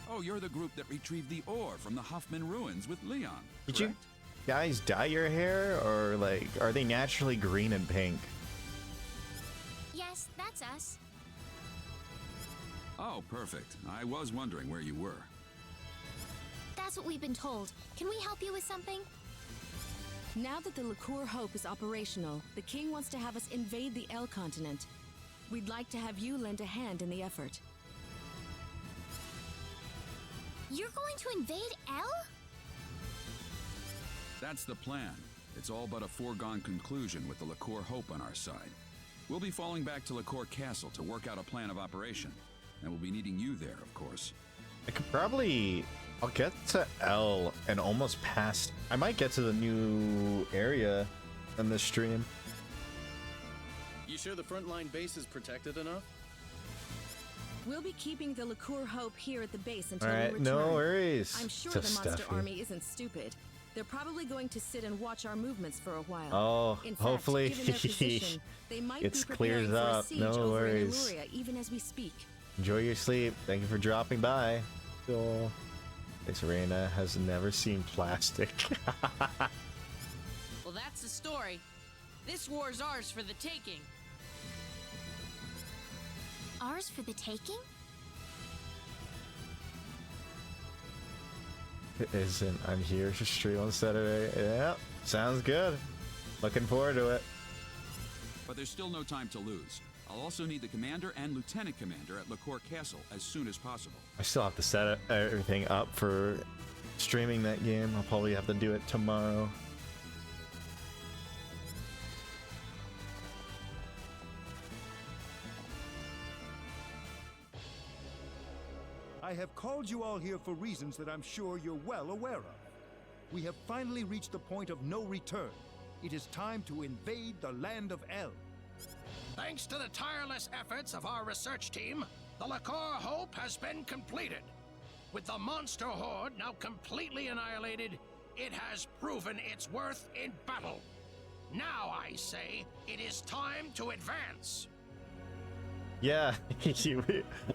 Oh, you're the group that retrieved the ore from the Hoffman ruins with Leon. Did you guys dye your hair, or like, are they naturally green and pink? Yes, that's us. Oh, perfect. I was wondering where you were. That's what we've been told. Can we help you with something? Now that the Liqueur Hope is operational, the king wants to have us invade the El continent. We'd like to have you lend a hand in the effort. You're going to invade El? That's the plan. It's all but a foregone conclusion with the Liqueur Hope on our side. We'll be falling back to Liqueur Castle to work out a plan of operation. And we'll be needing you there, of course. I could probably... I'll get to L and almost past... I might get to the new area in this stream. You sure the frontline base is protected enough? We'll be keeping the Liqueur Hope here at the base until All right, we return. no worries. I'm sure to the monster Steffi. army isn't stupid. They're probably going to sit and watch our movements for a while. Oh, In fact, hopefully given their position, they might it's be preparing cleared for a up. siege No over in worries. Illyria, even as we speak. Enjoy your sleep. Thank you for dropping by. Cool. This arena has never seen plastic. Well, that's the story. This war's ours for the taking. Ours for the taking? Isn't I'm here to stream on Saturday? Yeah, sounds good. Looking forward to it. But there's still no time to lose. I'll also need the commander and lieutenant commander at Liqueur Castle as soon as possible. I still have to set everything up for streaming that game. I'll probably have to do it tomorrow. I have called you all here for reasons that I'm sure you're well aware of. We have finally reached the point of no return. It is time to invade the land of El. Thanks to the tireless efforts of our research team, the Liqueur Hope has been completed. With the monster horde now completely annihilated, it has proven its worth in battle. Now, I say, it is time to advance. Yeah,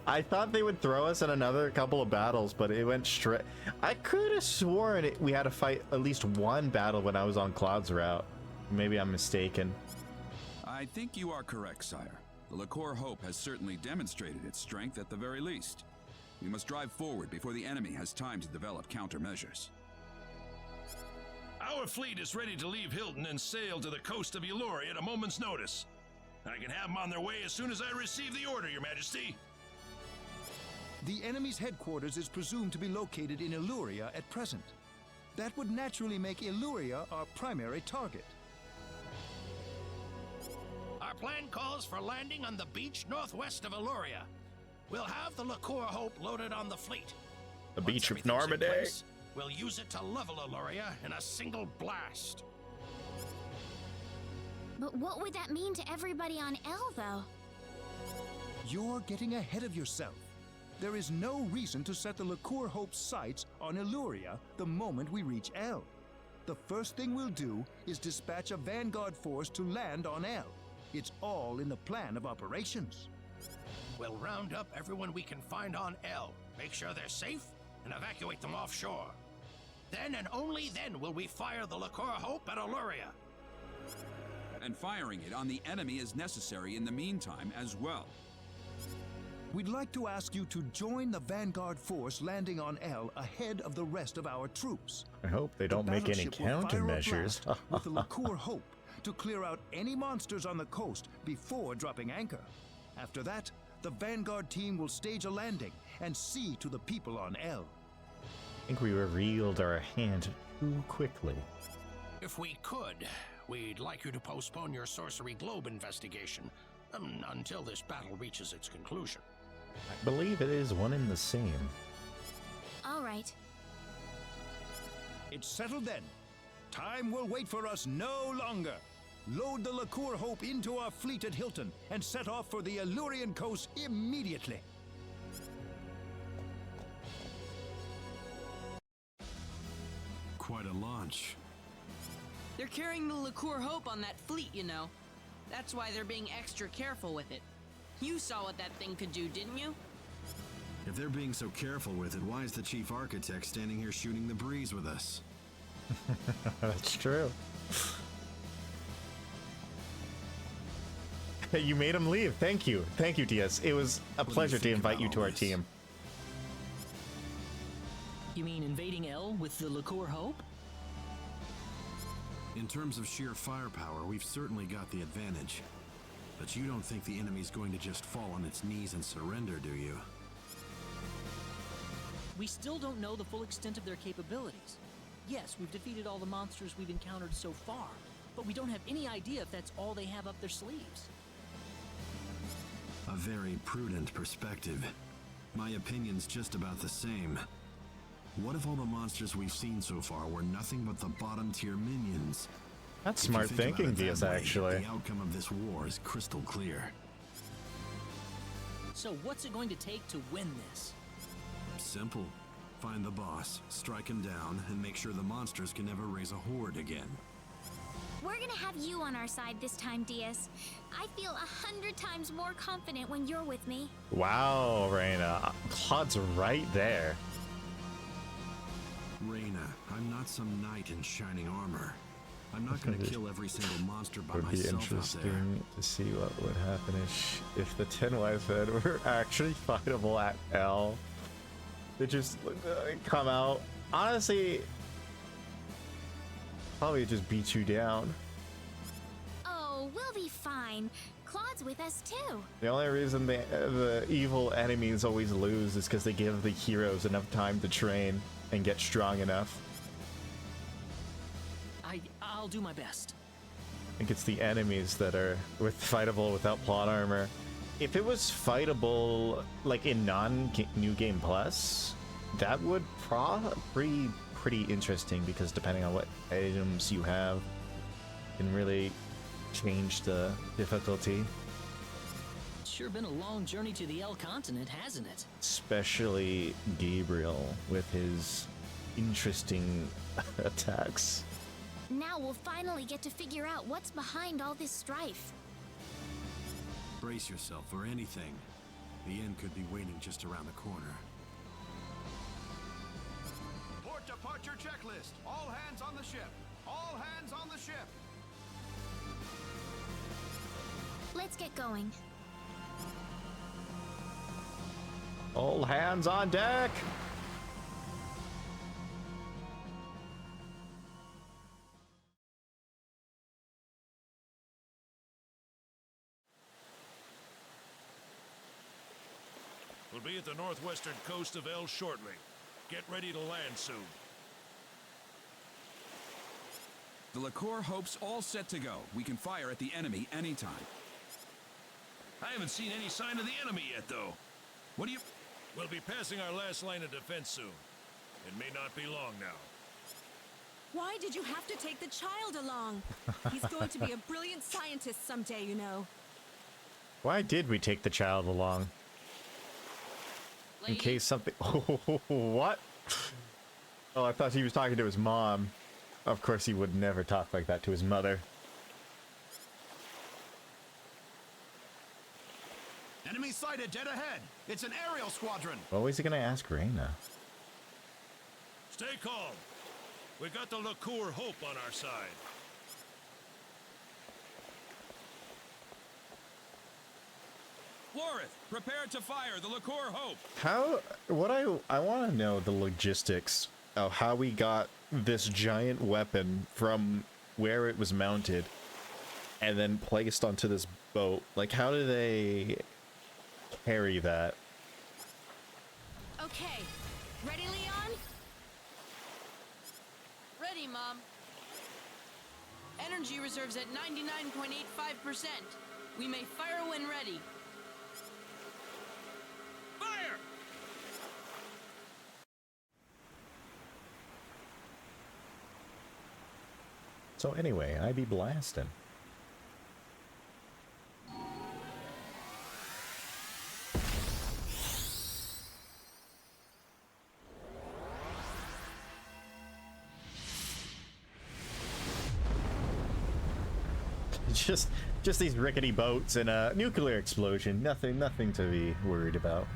I thought they would throw us in another couple of battles, but it went straight. I could have sworn we had to fight at least one battle when I was on Cloud's route. Maybe I'm mistaken. I think you are correct, sire. The Liqueur Hope has certainly demonstrated its strength at the very least. We must drive forward before the enemy has time to develop countermeasures. Our fleet is ready to leave Hilton and sail to the coast of Illyria at a moment's notice. I can have them on their way as soon as I receive the order, Your Majesty. The enemy's headquarters is presumed to be located in Illyria at present. That would naturally make Illyria our primary target. Our plan calls for landing on the beach northwest of Illyria. We'll have the Liqueur Hope loaded on the fleet. The Once beach of everything's in Normandy. place, we'll use it to level Illyria in a single blast. But what would that mean to everybody on El, though? You're getting ahead of yourself. There is no reason to set the Liqueur Hope's sights on Illyria the moment we reach El. The first thing we'll do is dispatch a vanguard force to land on El. It's all in the plan of operations. We'll round up everyone we can find on El, make sure they're safe, and evacuate them offshore. Then and only then will we fire the Liqueur Hope at Illyria. And firing it on the enemy is necessary in the meantime as well. We'd like to ask you to join the vanguard force landing on El ahead of the rest of our troops. I hope they don't make any Battleship will fire a countermeasures. blast with the Liqueur Hope to clear out any monsters on the coast before dropping anchor. After that, the vanguard team will stage a landing and see to the people on El. I think we revealed our hand too quickly. If we could, we'd like you to postpone your Sorcery Globe investigation until this battle reaches its conclusion. I believe it is one and the same. All right. It's settled then. Time will wait for us no longer. Load the Liqueur Hope into our fleet at Hilton and set off for the Illyrian coast immediately. Quite a launch. They're carrying the Liqueur Hope on that fleet, you know. That's why they're being extra careful with it. You saw what that thing could do, didn't you? If they're being so careful with it, why is the chief architect standing here shooting the breeze with us? That's true. Hey, you made him leave. Thank you. Thank you, DS. It was a pleasure to invite you to our team. You mean invading L with the Liqueur Hope? In terms of sheer firepower, we've certainly got the advantage. But you don't think the enemy's going to just fall on its knees and surrender, do you? We still don't know the full extent of their capabilities. Yes, we've defeated all the monsters we've encountered so far, but we don't have any idea if that's all they have up their sleeves. A very prudent perspective. My opinion's just about the same. What if all the monsters we've seen so far were nothing but the bottom-tier minions? That's smart thinking, DS, actually. The outcome of this war is crystal clear. So what's it going to take to win this? Simple. Find the boss, strike him down, and make sure the monsters can never raise a horde again. We're gonna have you on our side this time, Diaz. I feel 100 times more confident when you're with me. Wow, Reina. Claude's right there. Reina, I'm not some knight in shining armor. I'm not gonna kill every single monster by myself out there. It would be interesting to see what would happen if the 10 wise head were actually fightable at L. They just come out. Honestly, probably just beat you down. Oh, we'll be fine. Claude's with us too. The only reason the evil enemies always lose is because they give the heroes enough time to train and get strong enough. I'll do my best. I think it's the enemies that are fightable without plot armor. If it was fightable like in non-New Game Plus, that would probably be pretty interesting, because depending on what items you have can really change the difficulty. It's sure been a long journey to the L continent, hasn't it? Especially Gabriel with his interesting attacks. Now we'll finally get to figure out what's behind all this strife. Brace yourself for anything. The end could be waiting just around the corner. Port departure checklist. All hands on the ship. All hands on the ship. Let's get going. All hands on deck! We'll be at the northwestern coast of El shortly. Get ready to land soon. The Liqueur Hope's all set to go. We can fire at the enemy anytime. I haven't seen any sign of the enemy yet, though. What do you... We'll be passing our last line of defense soon. It may not be long now. Why did you have to take the child along? He's going to be a brilliant scientist someday, you know. Why did we take the child along? In case something... What? Oh, I thought he was talking to his mom. Of course he would never talk like that to his mother. Enemy sighted dead ahead. It's an aerial squadron. What was he gonna ask Reina? Stay calm. We got the Liqueur Hope on our side. Lorith, prepare to fire the Liqueur Hope. I want to know the logistics of how we got this giant weapon from where it was mounted and then placed onto this boat. Like, how do they carry that? Okay, ready, Leon? Ready, Mom. Energy reserves at 99.85%. We may fire when ready. Fire! So anyway, I be blasting. Just these rickety boats and a nuclear explosion. Nothing to be worried about.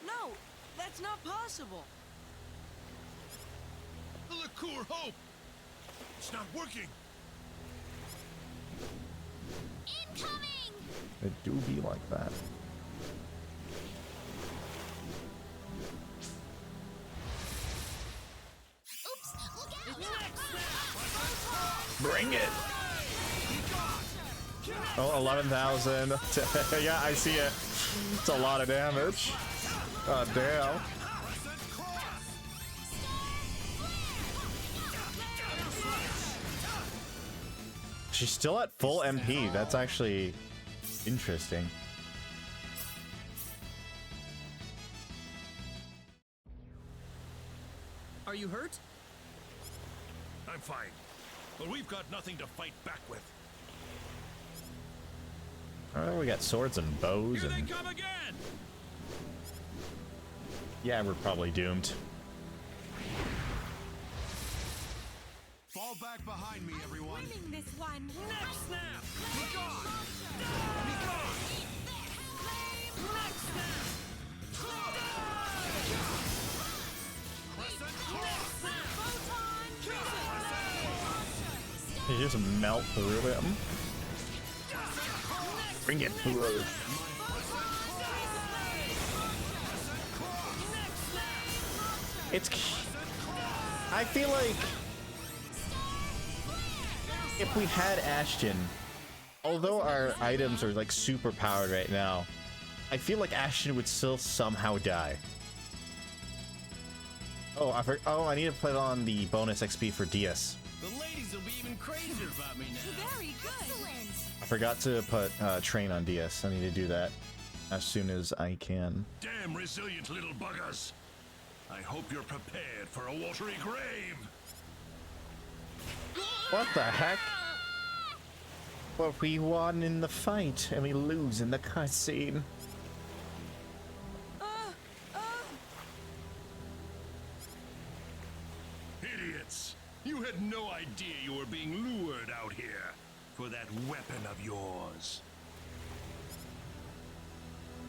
No, That's not possible. The Liqueur Hope! It's not working! Incoming! It do be like that. Oops, look out! Bring it! Oh, 11,000. Yeah, I see it. It's a lot of damage. God damn. She's still at full MP. That's actually interesting. Are you hurt? I'm fine. But we've got nothing to fight back with. Oh, we got swords and bows Here and... they come again! Yeah, we're probably doomed. Fall back behind me, everyone. Winning this one. Next snap! Be gone! Be gone! Next snap! You just melt through him. Bring it through. It's... I feel like... if we had Ashton, although our items are like super powered right now, I feel like Ashton would still somehow die. Oh, I need to put on the bonus XP for DS. The ladies will be even crazier about me now. Very good. Excellent. I forgot to put train on DS. I need to do that as soon as I can. Damn resilient little buggers! I hope you're prepared for a watery grave! What the heck? But we won in the fight and we lose in the cutscene. Idiots! You had no idea you were being lured out here for that weapon of yours.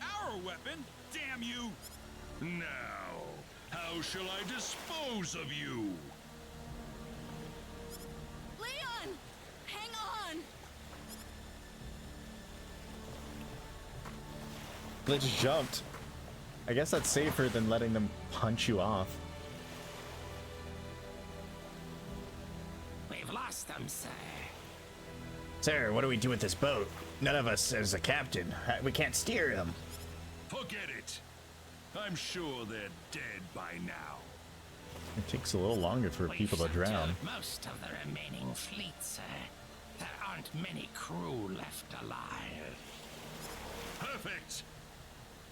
Our weapon? Damn you! Now, how shall I dispose of you? Leon! Hang on! They just jumped. I guess that's safer than letting them punch you off. We've lost them, sir. Sir, what do we do with this boat? None of us is a captain. We can't steer him. Forget it. I'm sure they're dead by now. It takes a little longer for people to drown. Most of the remaining fleet, sir. There aren't many crew left alive. Perfect.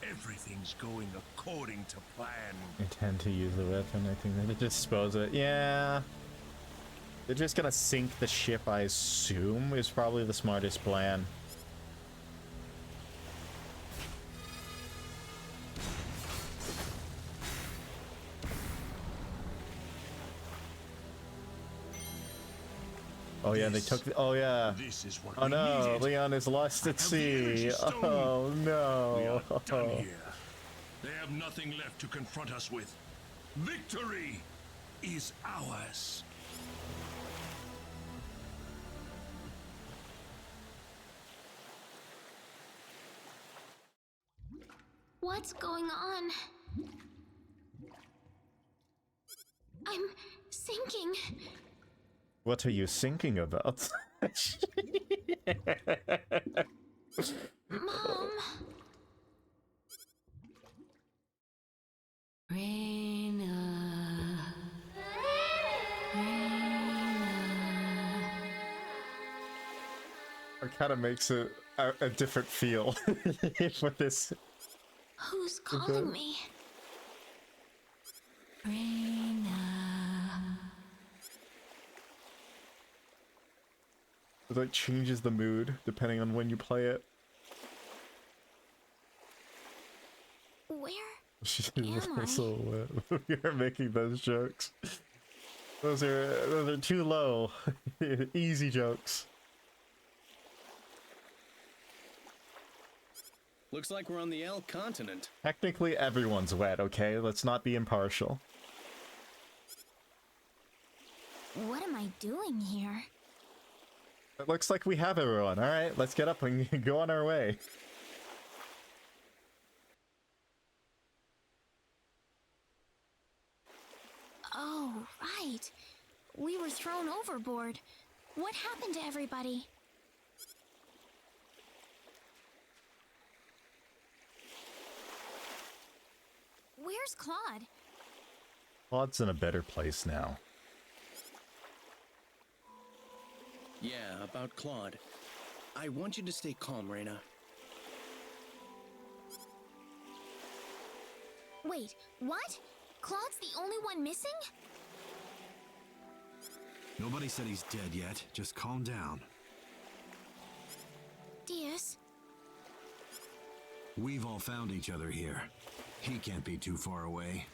Everything's going according to plan. Intend to use the weapon. I think they dispose of it. Yeah. They're just gonna sink the ship, I assume, is probably the smartest plan. Oh yeah, they took the, oh yeah. This is what oh no, needed. Leon is lost at sea. Oh We no. are done here. They have nothing left to confront us with. Victory is ours. What's going on? I'm sinking. What are you thinking about? Mom. Reina. It kind of makes it a different feel for this. Who's calling me? Reina. It like changes the mood depending on when you play it. Where? So we are making those jokes. Those are too low. Easy jokes. Looks like we're on the L continent. Technically, everyone's wet, okay? Let's not be impartial. What am I doing here? It looks like we have everyone. Alright, let's get up and go on our way. Oh, right. We were thrown overboard. What happened to everybody? Where's Claude? Claude's in a better place now. Yeah, about Claude. I want you to stay calm, Reyna. Wait, what? Claude's the only one missing? Nobody said he's dead yet. Just calm down. Diaz? We've all found each other here. He can't be too far away.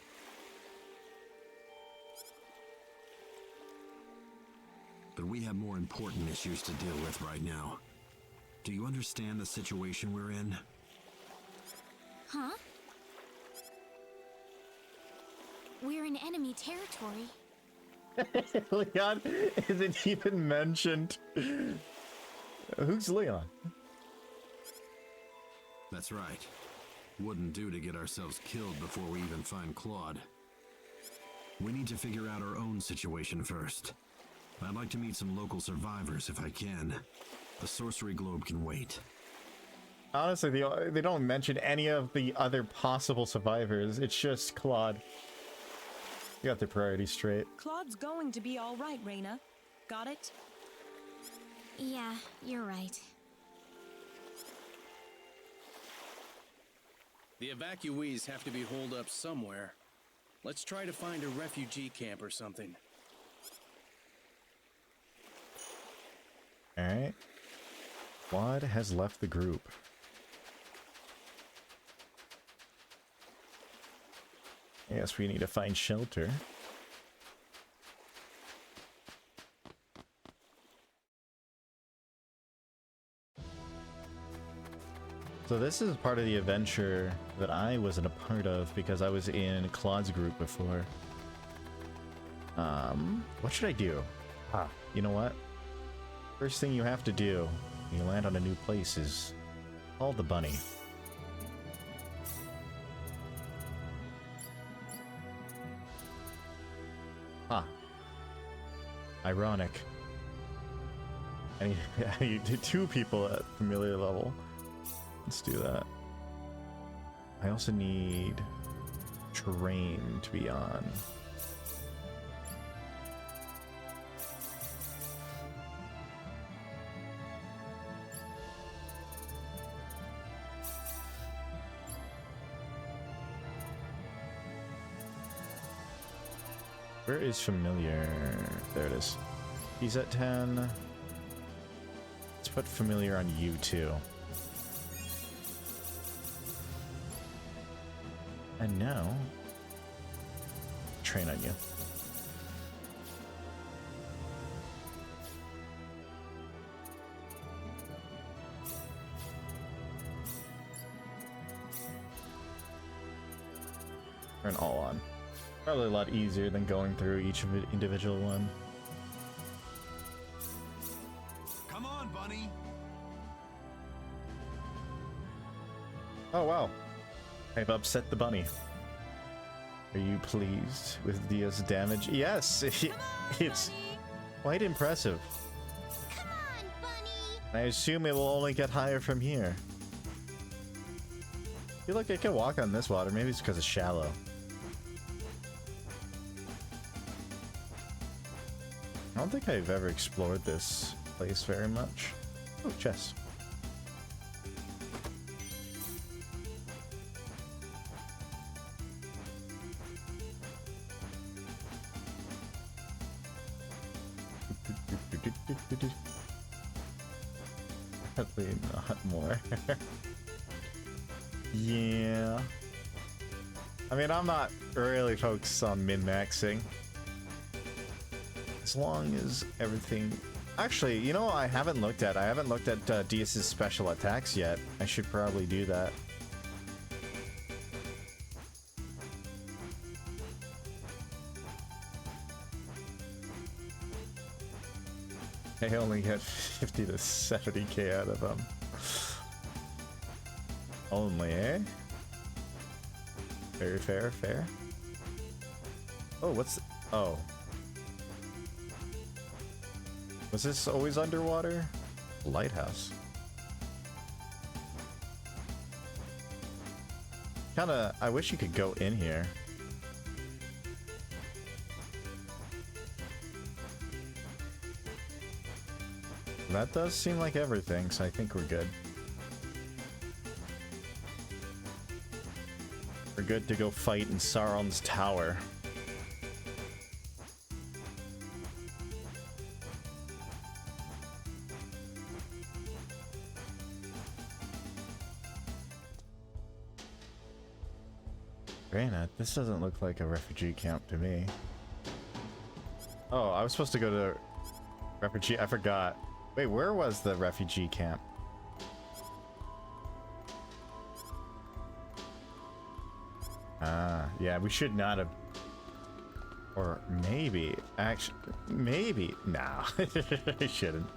But we have more important issues to deal with right now. Do you understand the situation we're in? Huh? We're in enemy territory. Leon isn't even mentioned. Who's Leon? That's right. Wouldn't do to get ourselves killed before we even find Claude. We need to figure out our own situation first. I'd like to meet some local survivors if I can. The sorcery globe can wait. Honestly, they don't mention any of the other possible survivors. It's just Claude. You got the priorities straight. Claude's going to be all right, Reyna. Got it? Yeah, you're right. The evacuees have to be holed up somewhere. Let's try to find a refugee camp or something. Alright. Claude has left the group. I guess we need to find shelter. So this is part of the adventure that I wasn't a part of because I was in Claude's group before. What should I do? You know what? First thing you have to do when you land on a new place is call the bunny. Ironic. I need two people at familiar level. Let's do that. I also need terrain to be on. Where is familiar? There it is. He's at 10. Let's put familiar on you too. And now, train on you. Turn all on. Probably a lot easier than going through each individual one. Come on, bunny. Oh wow. I've upset the bunny. Are you pleased with Diaz's damage? Yes, it's quite impressive. Come on, bunny. I assume it will only get higher from here. I feel like I can walk on this water. Maybe it's because it's shallow. I don't think I've ever explored this place very much. Oh, chest. Probably not more. Yeah. I mean, I'm not really focused on min-maxing. As long as everything... Actually, you know what I haven't looked at? I haven't looked at Diaz's special attacks yet. I should probably do that. I only get 50 to 70k out of them. Only, eh? Very fair, fair. Oh, what's... Oh. Was this always underwater? Lighthouse. Kinda... I wish you could go in here. That does seem like everything, so I think we're good. We're good to go fight in Sauron's tower. Granite, this doesn't look like a refugee camp to me. Oh, I was supposed to go to refugee. I forgot. Wait, where was the refugee camp? Ah, yeah, we should not have. Or maybe, actually, maybe. Nah, I shouldn't.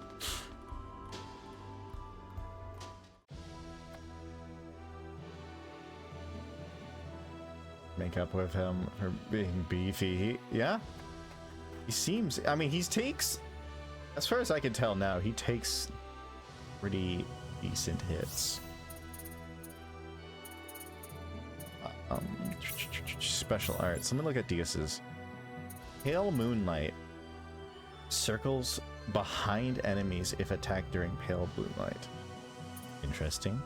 Make up with him for being beefy. Yeah? He seems, I mean, he takes, as far as I can tell now, he takes pretty decent hits. Special arts. Let me look at Dias's. Pale Moonlight. Circles behind enemies if attacked during pale moonlight. Interesting.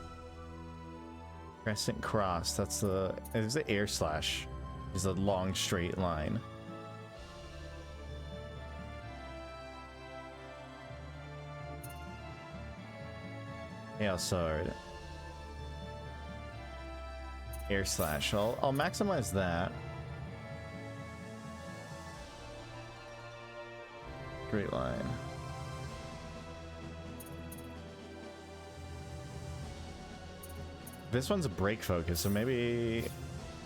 Crescent Cross. That's the... It's the air slash. Is a long straight line. Hail Sword. Air slash. I'll maximize that. Straight line. This one's a break focus, so maybe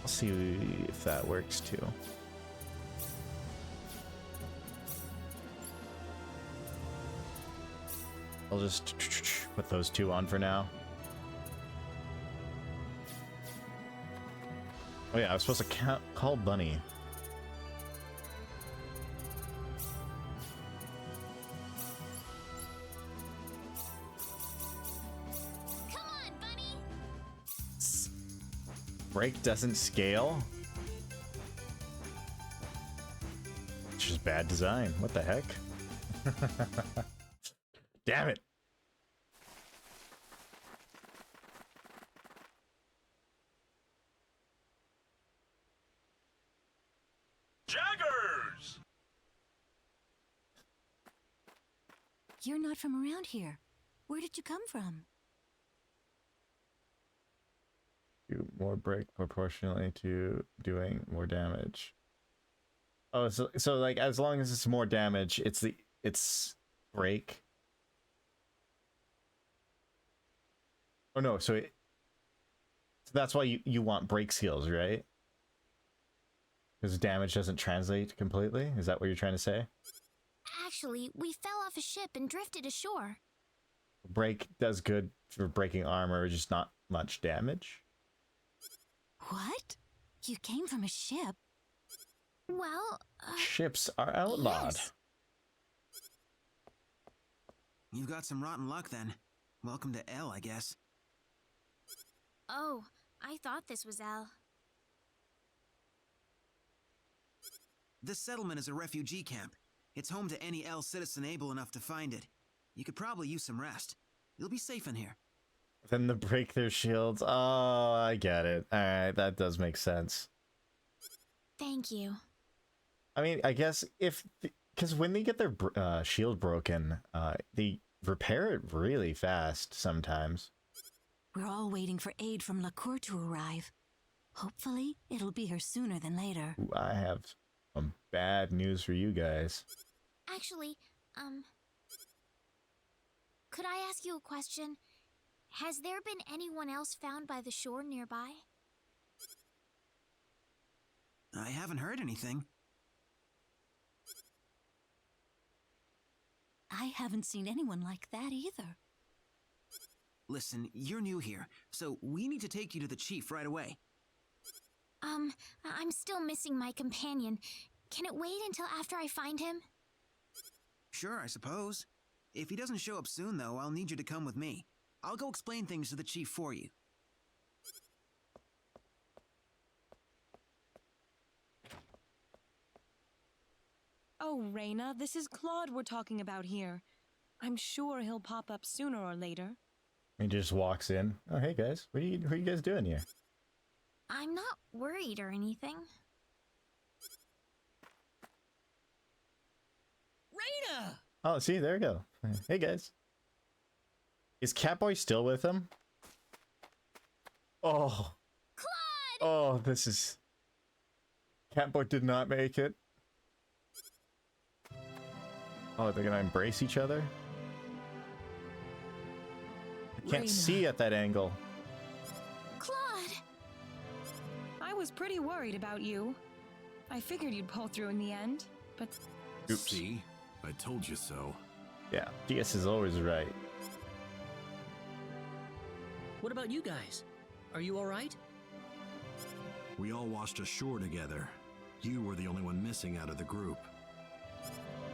I'll see if that works too. I'll just put those two on for now. Oh yeah, I was supposed to call Bunny. Come on, Bunny. Break doesn't scale? It's just bad design. What the heck? Damn it. Jaggers! You're not from around here. Where did you come from? Do more break proportionally to doing more damage. Oh, so like as long as it's more damage, it's break. Oh no, so that's why you want break skills, right? Because damage doesn't translate completely? Is that what you're trying to say? Actually, we fell off a ship and drifted ashore. Break does good for breaking armor, just not much damage. What? You came from a ship? Well, Ships are outlawed. Yes. You've got some rotten luck then. Welcome to L, I guess. Oh, I thought this was L. This settlement is a refugee camp. It's home to any L citizen able enough to find it. You could probably use some rest. You'll be safe in here. Then to break their shields. Oh, I get it. Alright, that does make sense. Thank you. I mean, I guess if... Because when they get their shield broken, they repair it really fast sometimes. We're all waiting for aid from LaCour to arrive. Hopefully, it'll be here sooner than later. Ooh, I have some bad news for you guys. Actually, could I ask you a question? Has there been anyone else found by the shore nearby? I haven't heard anything. I haven't seen anyone like that either. Listen, you're new here, so we need to take you to the chief right away. I'm still missing my companion. Can it wait until after I find him? Sure, I suppose. If he doesn't show up soon, though, I'll need you to come with me. I'll go explain things to the chief for you. Oh, Reyna, this is Claude we're talking about here. I'm sure he'll pop up sooner or later. He just walks in. Oh, hey guys, what are you guys doing here? I'm not worried or anything. Reyna! Oh, see, there we go. Hey guys. Is Catboy still with him? Oh. Claude! Oh, this is... Catboy did not make it. Oh, they're gonna embrace each other? I can't see at that angle. Claude! I was pretty worried about you. I figured you'd pull through in the end, but... Oops. See? I told you so. Yeah, DS is always right. What about you guys? Are you alright? We all washed ashore together. You were the only one missing out of the group.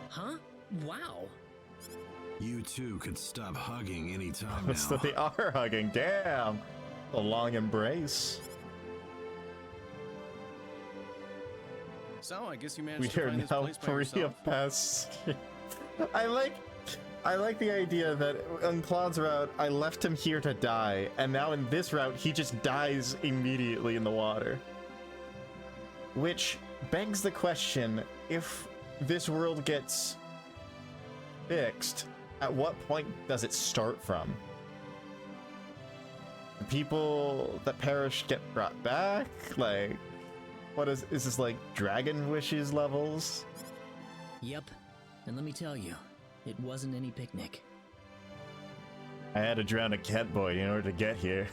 Huh? Wow. You two could stop hugging any time now. So they are hugging, damn! A long embrace. So, I guess you managed We to are find this now place by free yourself. of pests. I like the idea that on Claude's route, I left him here to die, and now in this route, he just dies immediately in the water. Which begs the question, if this world gets fixed, at what point does it start from? The people that perish get brought back? Like, what is this like Dragon Wishes levels? Yep. And let me tell you, it wasn't any picnic. I had to drown a cat boy in order to get here.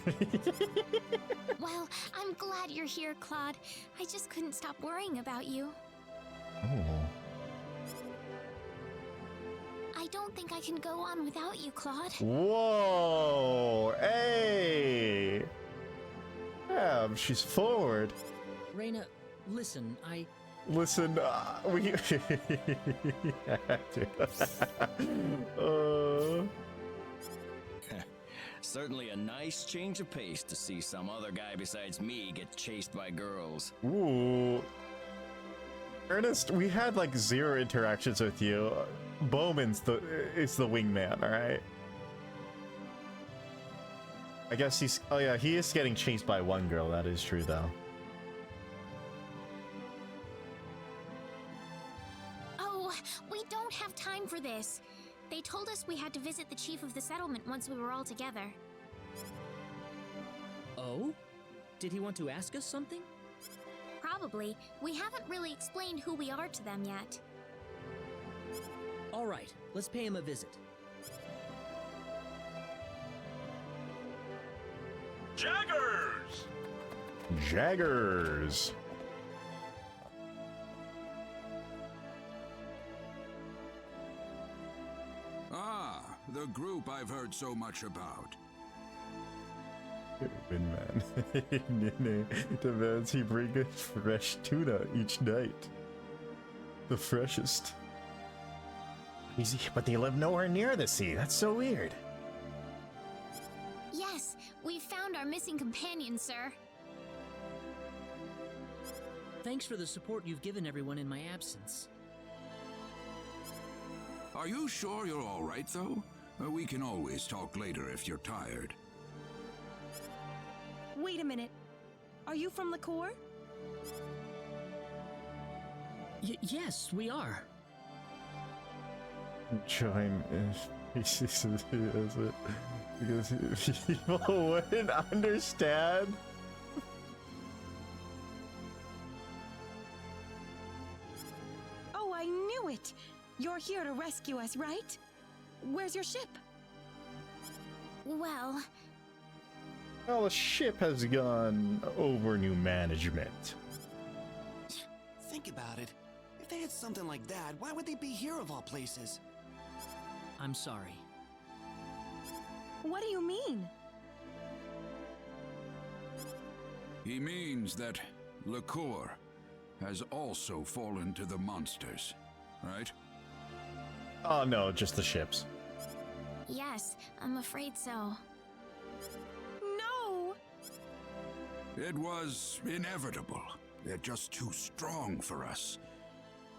Well, I'm glad you're here, Claude. I just couldn't stop worrying about you. Oh. I don't think I can go on without you, Claude. Whoa! Hey! Damn, she's forward. Reyna, listen, Listen, we... Certainly a nice change of pace to see some other guy besides me get chased by girls. Ooh. Ernest, we had like 0 interactions with you. Bowman's is the wingman, alright? I guess he's... Oh yeah, he is getting chased by one girl, that is true though. Oh, we don't have time for this. They told us we had to visit the chief of the settlement once we were all together. Oh? Did he want to ask us something? Probably. We haven't really explained who we are to them yet. All right, let's pay him a visit. Jaggers! Jaggers! Ah, the group I've heard so much about. Good man. Demands he bring fresh tuna each night. The freshest. Easy, but they live nowhere near the sea. That's so weird. Yes, we've found our missing companion, sir. Thanks for the support you've given everyone in my absence. Are you sure you're all right, though? We can always talk later if you're tired. Wait a minute. Are you from Liqueur? Yes, we are. Join if he sees it because people wouldn't understand. Oh, I knew it! You're here to rescue us, right? Where's your ship? Well... Well, the ship has gone over new management. Think about it. If they had something like that, why would they be here of all places? I'm sorry. What do you mean? He means that Liqueur has also fallen to the monsters, right? Oh no, just the ships. Yes, I'm afraid so. No! It was inevitable. They're just too strong for us.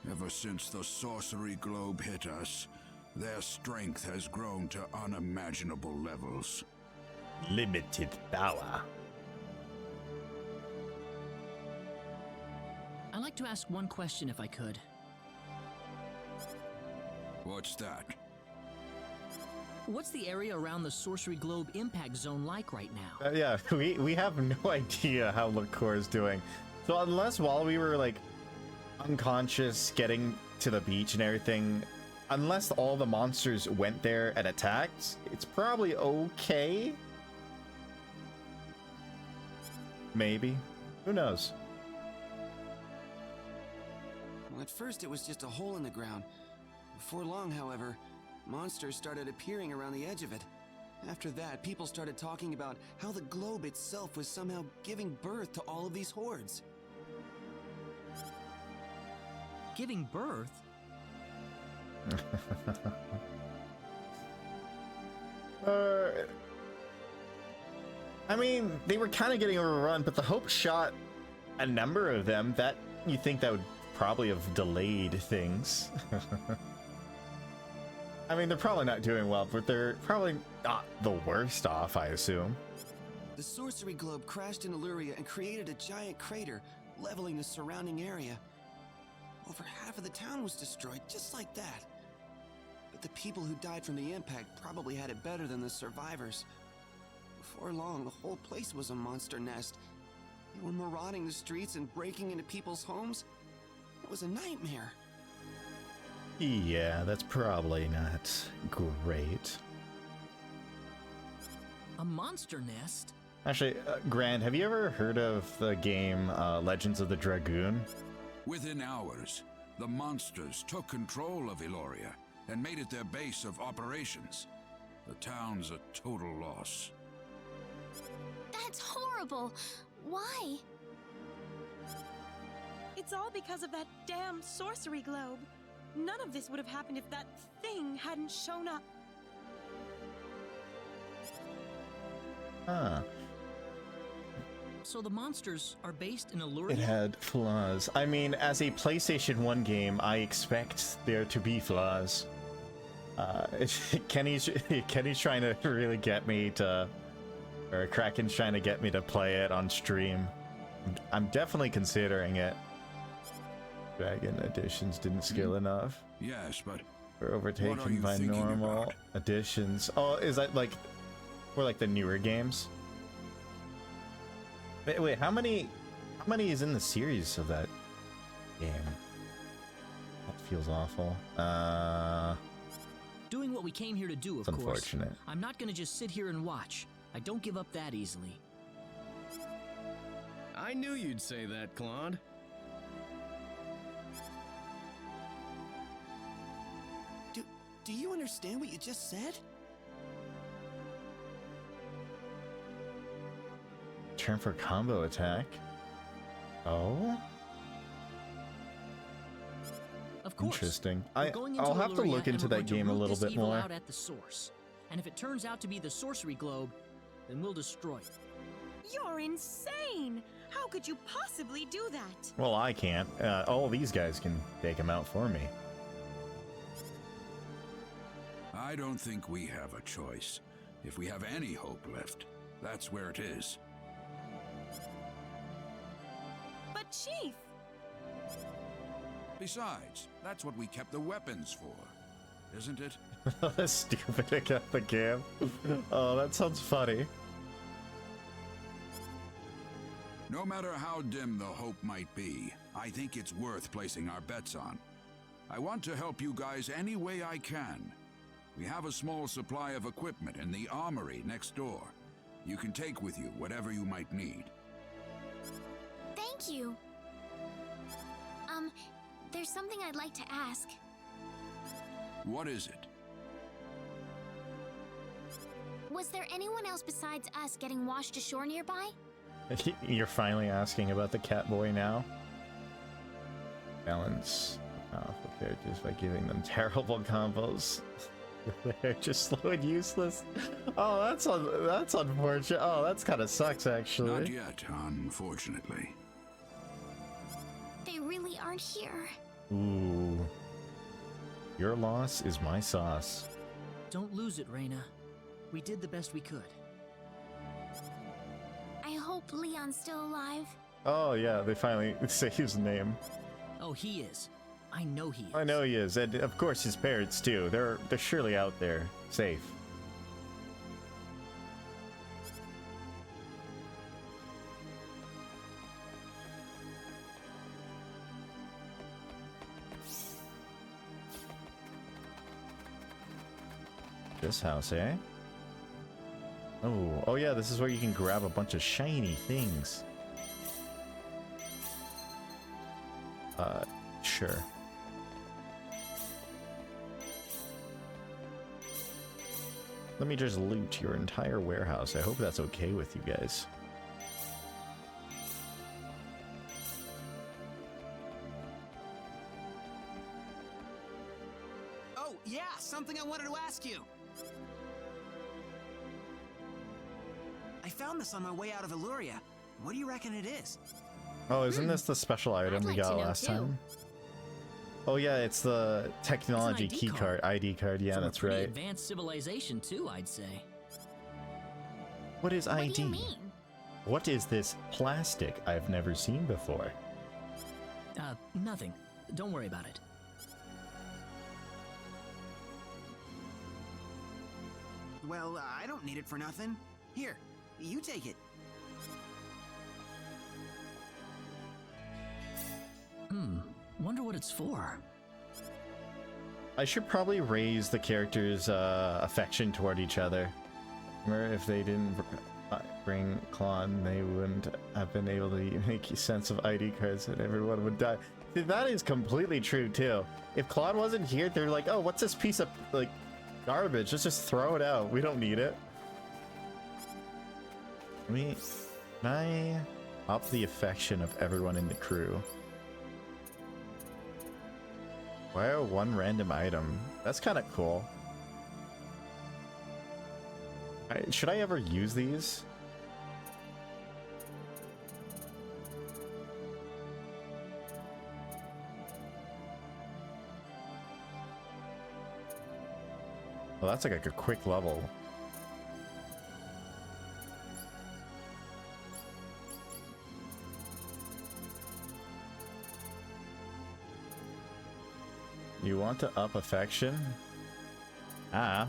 Ever since the sorcery globe hit us, their strength has grown to unimaginable levels. Limited power. I'd like to ask one question if I could. What's that? What's the area around the sorcery globe impact zone like right now? Yeah, we have no idea how Liqueur is doing. So unless while we were like unconscious getting to the beach and everything, unless all the monsters went there and attacked, it's probably okay. Maybe. Who knows? Well, at first it was just a hole in the ground. Before long, however, monsters started appearing around the edge of it. After that, people started talking about how the globe itself was somehow giving birth to all of these hordes. Giving birth? I mean, they were kind of getting overrun, but the Hope shot a number of them. That you think that would probably have delayed things. I mean, they're probably not doing well, but they're probably not the worst off, I assume. The sorcery globe crashed in Illyria and created a giant crater, leveling the surrounding area. Over half of the town was destroyed, just like that. But the people who died from the impact probably had it better than the survivors. Before long, the whole place was a monster nest. They were marauding the streets and breaking into people's homes. It was a nightmare. Yeah, that's probably not great. A monster nest? Actually, Grant, have you ever heard of the game Legends of the Dragoon? Within hours, the monsters took control of Illyria and made it their base of operations. The town's a total loss. That's horrible. Why? It's all because of that damn sorcery globe. None of this would have happened if that thing hadn't shown up. Huh. So the monsters are based in Illyria? It had flaws. I mean, as a PlayStation 1 game, I expect there to be flaws. Kenny's trying to really get me to, or Kraken's trying to get me to play it on stream. I'm definitely considering it. Dragon editions didn't scale enough. Yes, but we're overtaken what are you by thinking normal about? editions. Oh, is that like, or like the newer games? Wait, how many is in the series of that game? That feels awful. Doing what we came here to do, of It's course. unfortunate. I'm not gonna just sit here and watch. I don't give up that easily. I knew you'd say that, Claude. Do you understand what you just said? Turn for combo attack. Oh? Of course. Interesting. We're going into I'll have to Illyria look and into we're that going to game a root little this bit evil more. out at the source. And if it turns out to be the sorcery globe, then we'll destroy it. You're insane! How could you possibly do that? Well, I can't. All these guys can take him out for me. I don't think we have a choice. If we have any hope left, that's where it is. But Chief! Besides, that's what we kept the weapons for, isn't it? That's stupid. I got the game. Oh, that sounds funny. No matter how dim the hope might be, I think it's worth placing our bets on. I want to help you guys any way I can. We have a small supply of equipment in the armory next door. You can take with you whatever you might need. Thank you. There's something I'd like to ask. What is it? Was there anyone else besides us getting washed ashore nearby? You're finally asking about the cat boy now? Balance powerful characters by giving them terrible combos. They're just slow and useless. Oh, that's unfortunate. Oh, that's kind of sucks, actually. Not yet, unfortunately. They really aren't here. Ooh. Your loss is my sauce. Don't lose it, Reina. We did the best we could. I hope Leon's still alive. Oh yeah, they finally say his name. Oh, he is. I know he is. I know he is, and of course his parents too. They're surely out there, safe. This house, eh? Oh yeah, this is where you can grab a bunch of shiny things. Sure. Let me just loot your entire warehouse. I hope that's okay with you guys. Oh, yeah, something I wanted to ask you. I found this on my way out of Illuria. What do you reckon it is? Oh, isn't this the special item we got last time? Oh yeah, it's the technology key card, ID card. Yeah, that's right. Advanced civilization too, I'd say. What is ID? What do you mean? What is this plastic I've never seen before? Nothing. Don't worry about it. Well, I don't need it for nothing. Here, you take it. Wonder what it's for. I should probably raise the characters' affection toward each other. Remember, if they didn't bring Claude, they wouldn't have been able to make sense of ID cards and everyone would die. See, that is completely true, too. If Claude wasn't here, they're like, oh, what's this piece of, like, garbage? Let's just throw it out. We don't need it. Can I up the affection of everyone in the crew? Why one random item? That's kind of cool. Should I ever use these? Well, that's like a quick level. You want to up affection? Ah.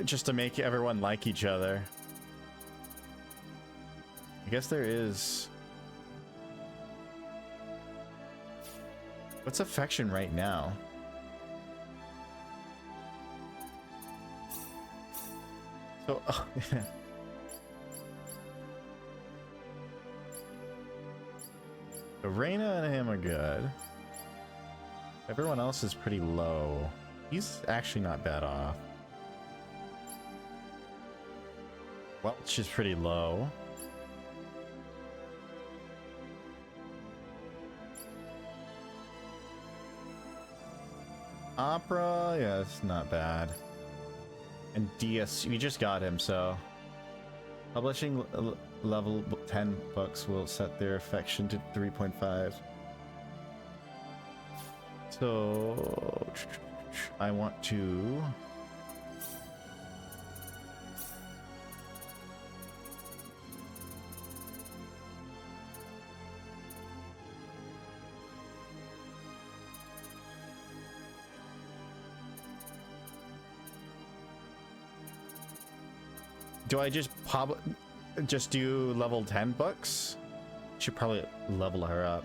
Just to make everyone like each other. I guess there is... What's affection right now? So, oh, yeah. So Reina and him are good. Everyone else is pretty low. He's actually not bad off. Welch is pretty low. Opera, yeah, it's not bad. And DS, we just got him, so... Publishing level 10 books will set their affection to 3.5. So... I want to... Do I just do level 10 books? Should probably level her up.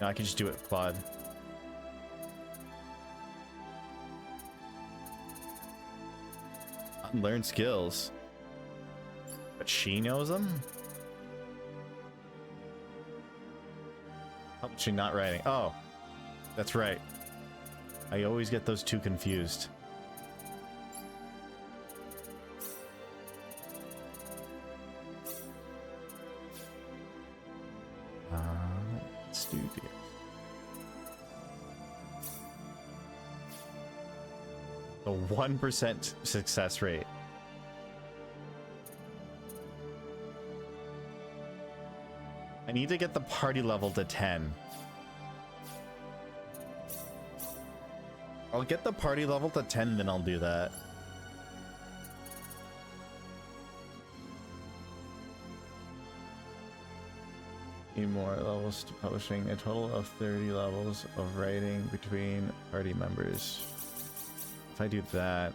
No, I can just do it with Claude. Learn skills. But she knows them? Publishing, not writing. Oh, that's right. I always get those two confused. Let's do this. A 1% success rate. I need to get the party level to 10. I'll get the party level to 10, then I'll do that. Need more levels to publishing. A total of 30 levels of writing between party members. If I do that,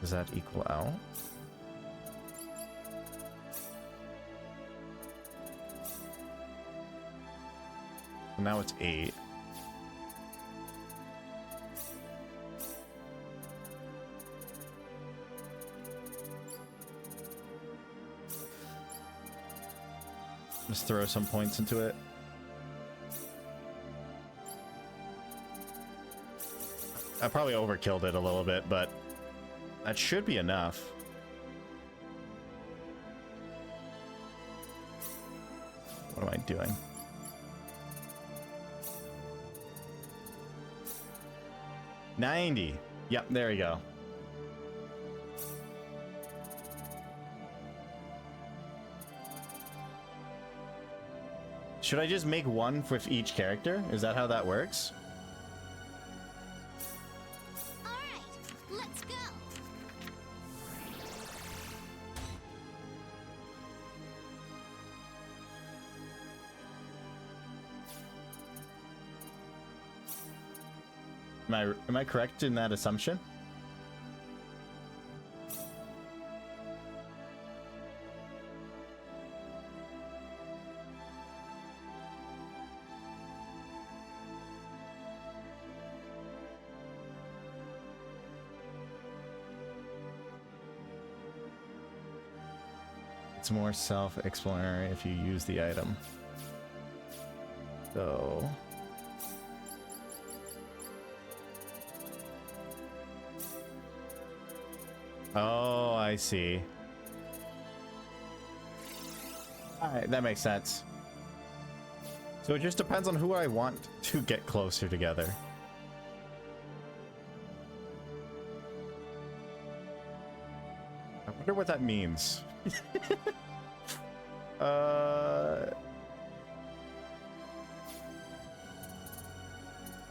does that equal out? Now it's 8. Just throw some points into it. I probably overkilled it a little bit, but that should be enough. What am I doing? $90. Yep, there we go. Should I just make one for each character? Is that how that works? All right, let's go. Am I correct in that assumption? It's more self-explanatory if you use the item. So... oh, I see. Alright, that makes sense. So it just depends on who I want to get closer together. I wonder what that means. There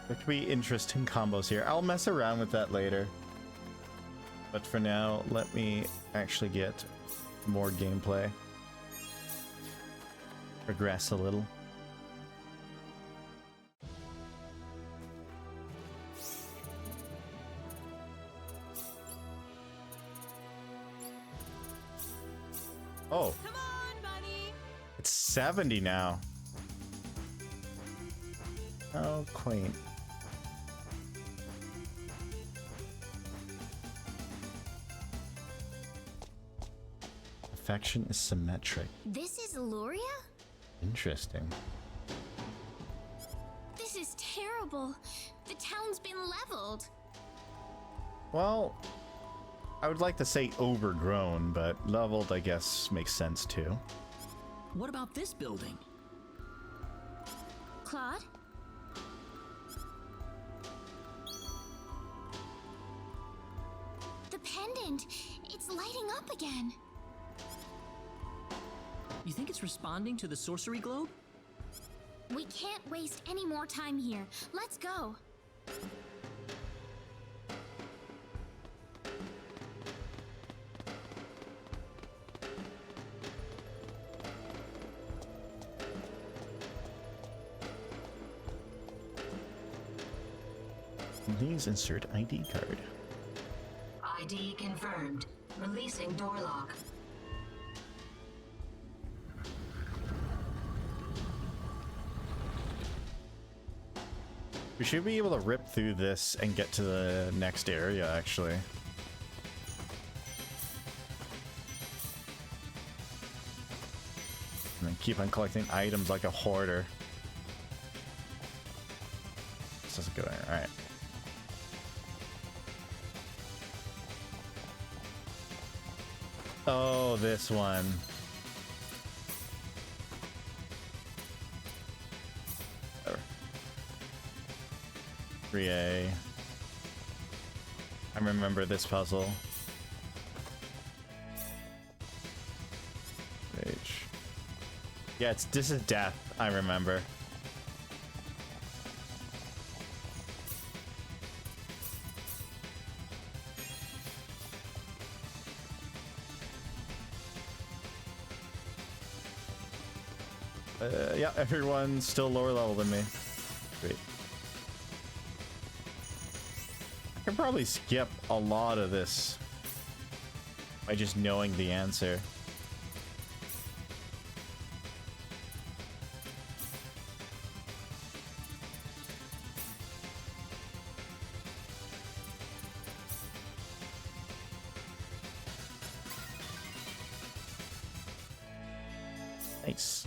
could be interesting combos here. I'll mess around with that later. But for now, let me actually get more gameplay. Progress a little. Oh. Come on, buddy. It's 70 now. Oh, quaint. Affection is symmetric. This is Luria? Interesting. This is terrible. The town's been leveled. Well, I would like to say overgrown, but leveled, I guess, makes sense too. What about this building? Claude? The pendant. It's lighting up again. You think it's responding to the sorcery globe? We can't waste any more time here. Let's go. Please insert ID card. ID confirmed. Releasing door lock. We should be able to rip through this and get to the next area, actually. And then keep on collecting items like a hoarder. This doesn't go in. Alright. Oh, this one. 3A. I remember this puzzle. H. Yeah, this is death, I remember. Yeah, everyone's still lower level than me. Great. I can probably skip a lot of this by just knowing the answer. Nice.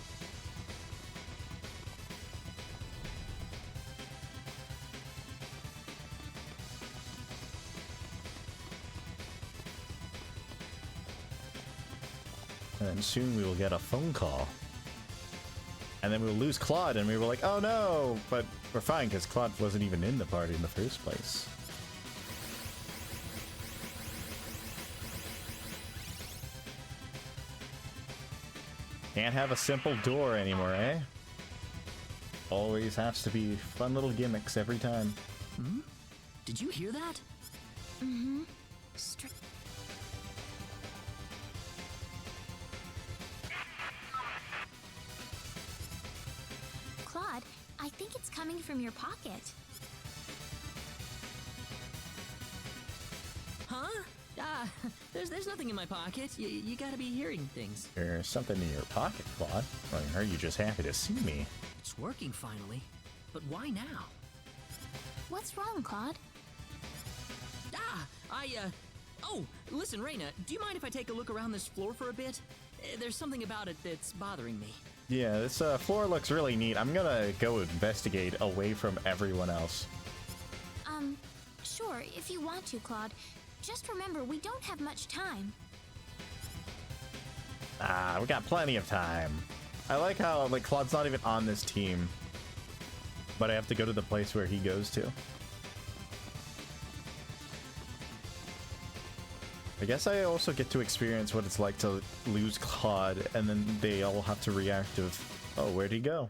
And then soon we will get a phone call. And then we'll lose Claude, and we were like, oh no! But we're fine, because Claude wasn't even in the party in the first place. Can't have a simple door anymore, eh? Always has to be fun little gimmicks every time. Hmm? Did you hear that? Mm-hmm. Claude, I think it's coming from your pocket. Huh? There's nothing in my pocket. You gotta be hearing things. There's something in your pocket, Claude. Well, are you just happy to see me? It's working finally. But why now? What's wrong, Claude? Oh, listen, Reina, do you mind if I take a look around this floor for a bit? There's something about it that's bothering me. Yeah, this floor looks really neat. I'm gonna go investigate away from everyone else. Sure, if you want to, Claude. Just remember, we don't have much time. We got plenty of time. I like how, like, Claude's not even on this team. But I have to go to the place where he goes to. I guess I also get to experience what it's like to lose Claude, and then they all have to react of, oh, where'd he go?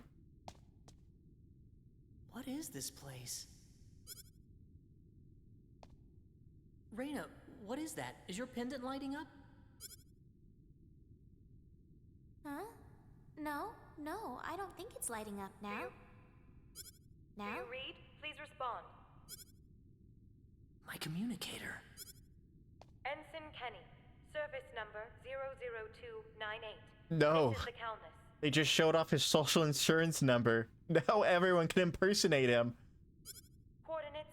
What is this place? Reina, what is that? Is your pendant lighting up? Huh? No, I don't think it's lighting up now. Now? Do you read? Please respond. My communicator. Ensign Kenny, service number 00298. No. This is the Calnus. They just showed off his social insurance number. Now everyone can impersonate him. Coordinates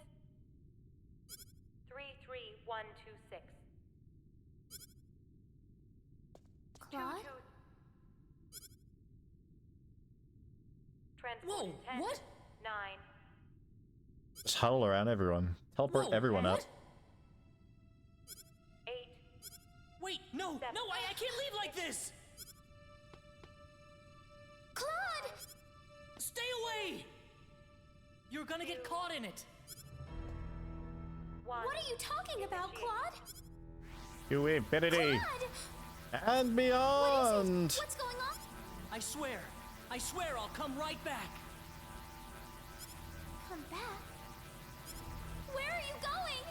33126. Claude? Transport 10, what? 9. Just huddle around everyone. Teleport everyone up. 8. Wait, no, I can't leave like this! Claude! Stay away! You're gonna get caught in it. What are you talking about, Claude? To infinity and beyond. What's going on? I swear I'll come right back. Come back? Where are you going?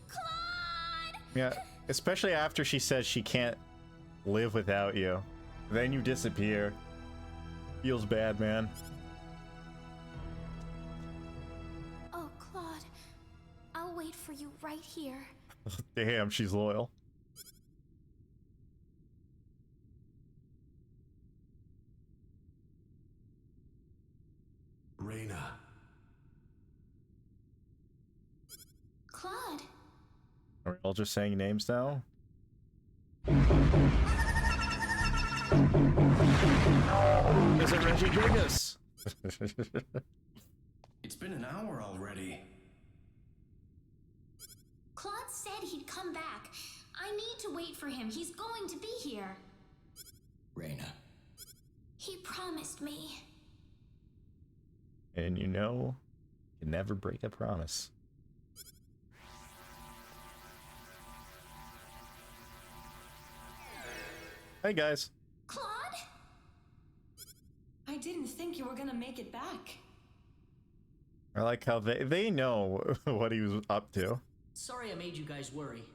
Claude! Yeah, especially after she says she can't live without you. Then you disappear. Feels bad, man. Oh, Claude. I'll wait for you right here. Damn, she's loyal. Reina. Claude. Are we all just saying names now? Is it Reggie Gigas? It's been an hour already. Claude said he'd come back. I need to wait for him. He's going to be here. Reyna. He promised me. And you know, you never break a promise. Hey guys. Claude? I didn't think you were gonna make it back. I like how they know what he was up to. Sorry I made you guys worry.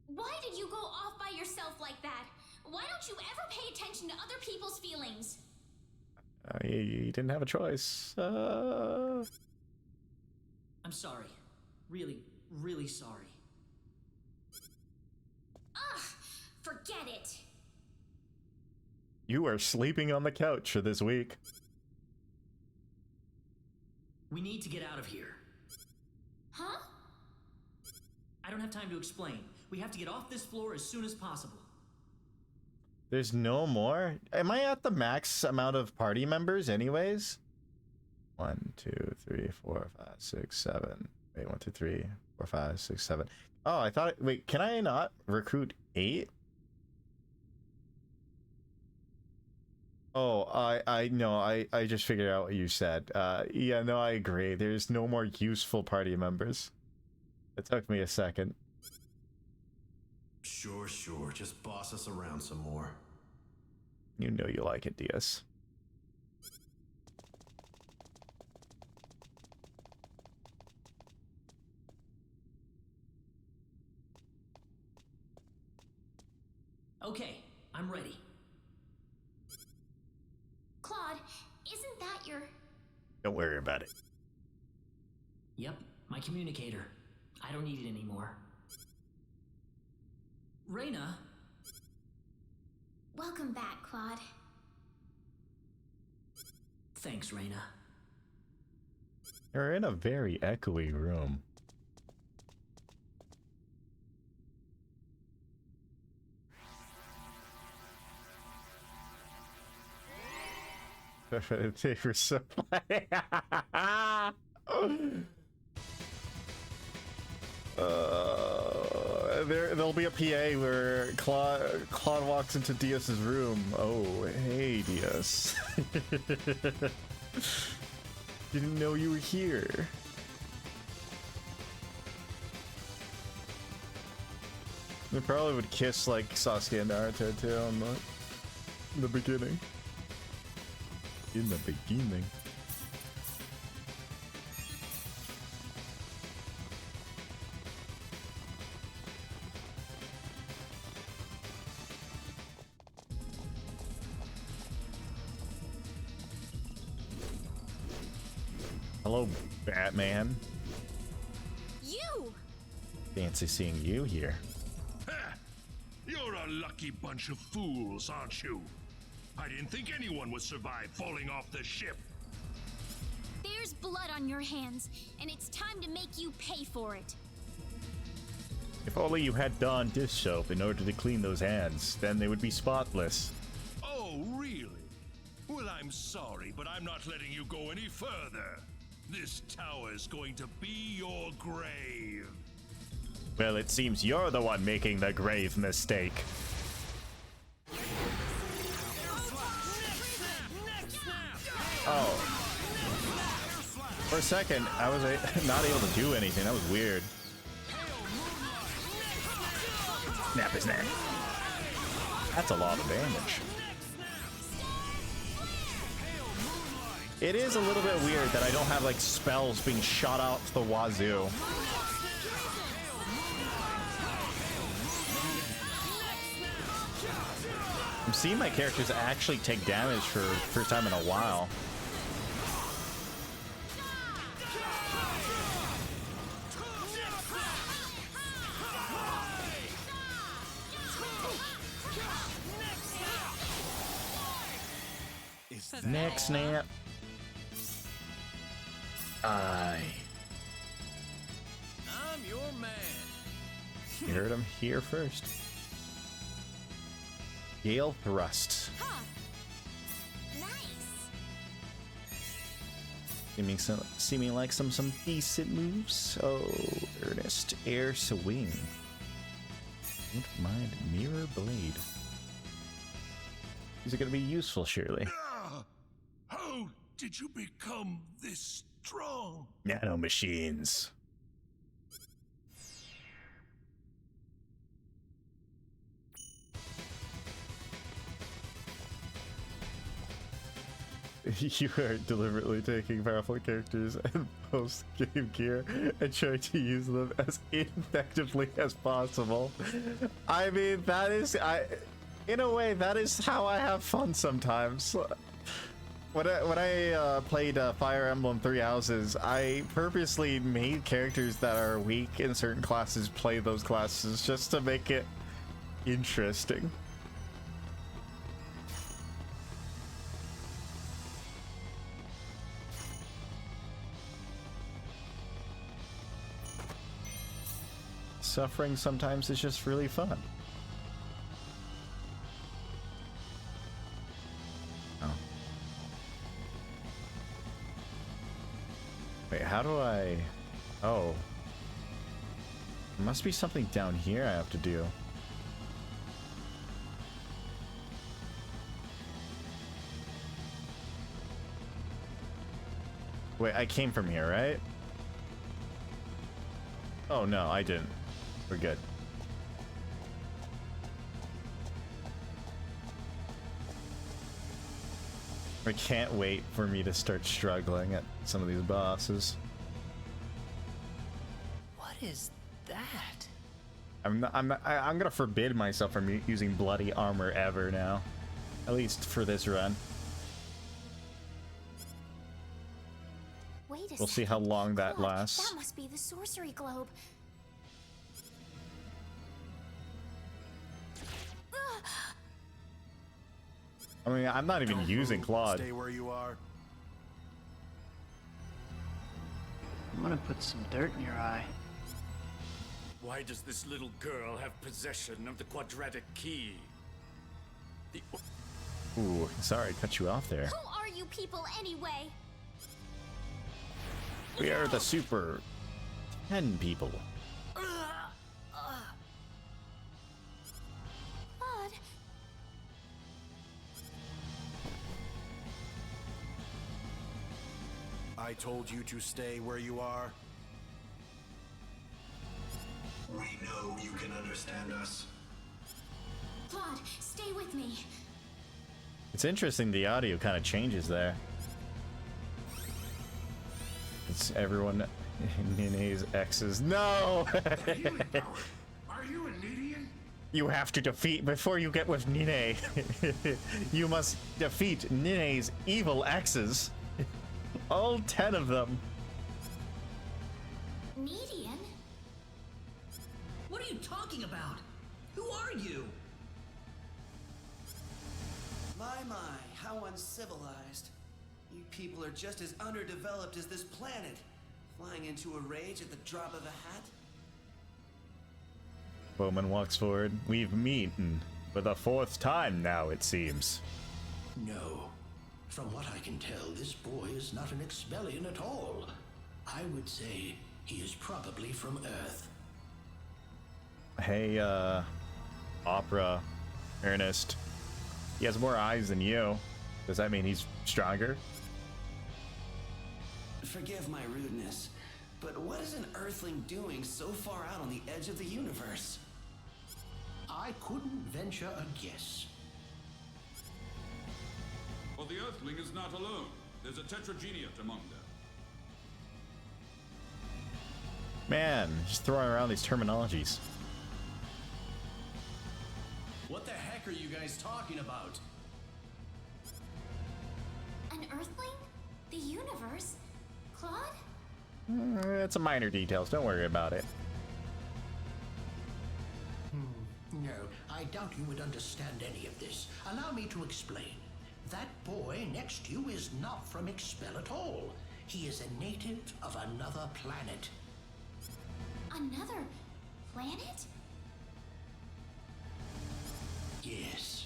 Why did you go off by yourself like that? Why don't you ever pay attention to other people's feelings? You didn't have a choice. I'm sorry. Really, really sorry. Ugh, forget it. You are sleeping on the couch for this week. We need to get out of here. Huh? I don't have time to explain. We have to get off this floor as soon as possible. There's no more? Am I at the max amount of party members anyways? 1, 2, 3, 4, 5, 6, 7. Wait, 1, 2, 3, 4, 5, 6, 7. Oh, I thought wait, can I not recruit 8? Oh, I just figured out what you said. Yeah, no, I agree. There's no more useful party members. It took me a second. Sure. Just boss us around some more. You know you like it, Diaz. Okay, I'm ready. Claude, isn't that your... Don't worry about it. Yep, my communicator. I don't need it anymore. Reyna? Welcome back, Claude. Thanks, Reyna. You're in a very echoey room. They were so funny. There'll be a PA where Claude walks into Diaz's room. Oh, hey, Diaz. Didn't know you were here. They probably would kiss like Sasuke and Naruto too in the beginning. In the beginning. Hello, Batman. You! Fancy seeing you here. You're a lucky bunch of fools, aren't you? I didn't think anyone would survive falling off the ship. There's blood on your hands, and it's time to make you pay for it. If only you had Dawn dish soap in order to clean those hands, then they would be spotless. Oh, really? Well, I'm sorry, but I'm not letting you go any further. This tower's going to be your grave. Well, it seems you're the one making the grave mistake. Oh. For a second, I was not able to do anything. That was weird. Snap his neck. That's a lot of damage. It is a little bit weird that I don't have like spells being shot out the wazoo. I'm seeing my characters actually take damage for the first time in a while. Neck snap. Aye. I'm your man. You heard him here first. Gale thrust. Seeming like some decent moves. Oh, Ernest air swing. Don't mind Mirror Blade. These are gonna be useful, surely. How did you become this strong? Nano machines. You are deliberately taking powerful characters and post-game gear and trying to use them as ineffectively as possible. I mean, that is, in a way, that is how I have fun sometimes. When I played Fire Emblem Three Houses, I purposely made characters that are weak in certain classes play those classes just to make it interesting. Suffering sometimes is just really fun. Oh. Wait, how do I... Oh. There must be something down here I have to do. Wait, I came from here, right? Oh no, I didn't. We're good. I can't wait for me to start struggling at some of these bosses. What is that? I'm gonna forbid myself from using bloody armor ever now. At least for this run. Wait a We'll see how long that lasts. That must be the sorcery globe. I mean, I'm not even using Claude. Stay where you are. I'm gonna put some dirt in your eye. Why does this little girl have possession of the quadratic key? Ooh, sorry, I cut you off there. Who are you people anyway? We are the Super 10 people. Claude. I told you to stay where you are. We know you can understand us. Claude, stay with me. It's interesting the audio kind of changes there. It's everyone Nine's exes. No! Are you an idiot? You have to defeat before you get with Nine. You must defeat Nine's evil exes. All 10 of them. Median? What are you talking about? Who are you? My, how uncivilized. You people are just as underdeveloped as this planet. Flying into a rage at the drop of a hat? Bowman walks forward. We've meeting for the 4th time now, it seems. No. From what I can tell, this boy is not an Expellion at all. I would say he is probably from Earth. Hey, Opera, Ernest. He has more eyes than you. Does that mean he's stronger? Forgive my rudeness, but what is an Earthling doing so far out on the edge of the universe? I couldn't venture a guess. Well, the Earthling is not alone. There's a Tetrageniate among them. Man, just throwing around these terminologies. What the heck are you guys talking about? An Earthling? The universe? Claude? It's a minor details. Don't worry about it. No, I doubt you would understand any of this. Allow me to explain. That boy next to you is not from Expel at all. He is a native of another planet. Another planet? Yes.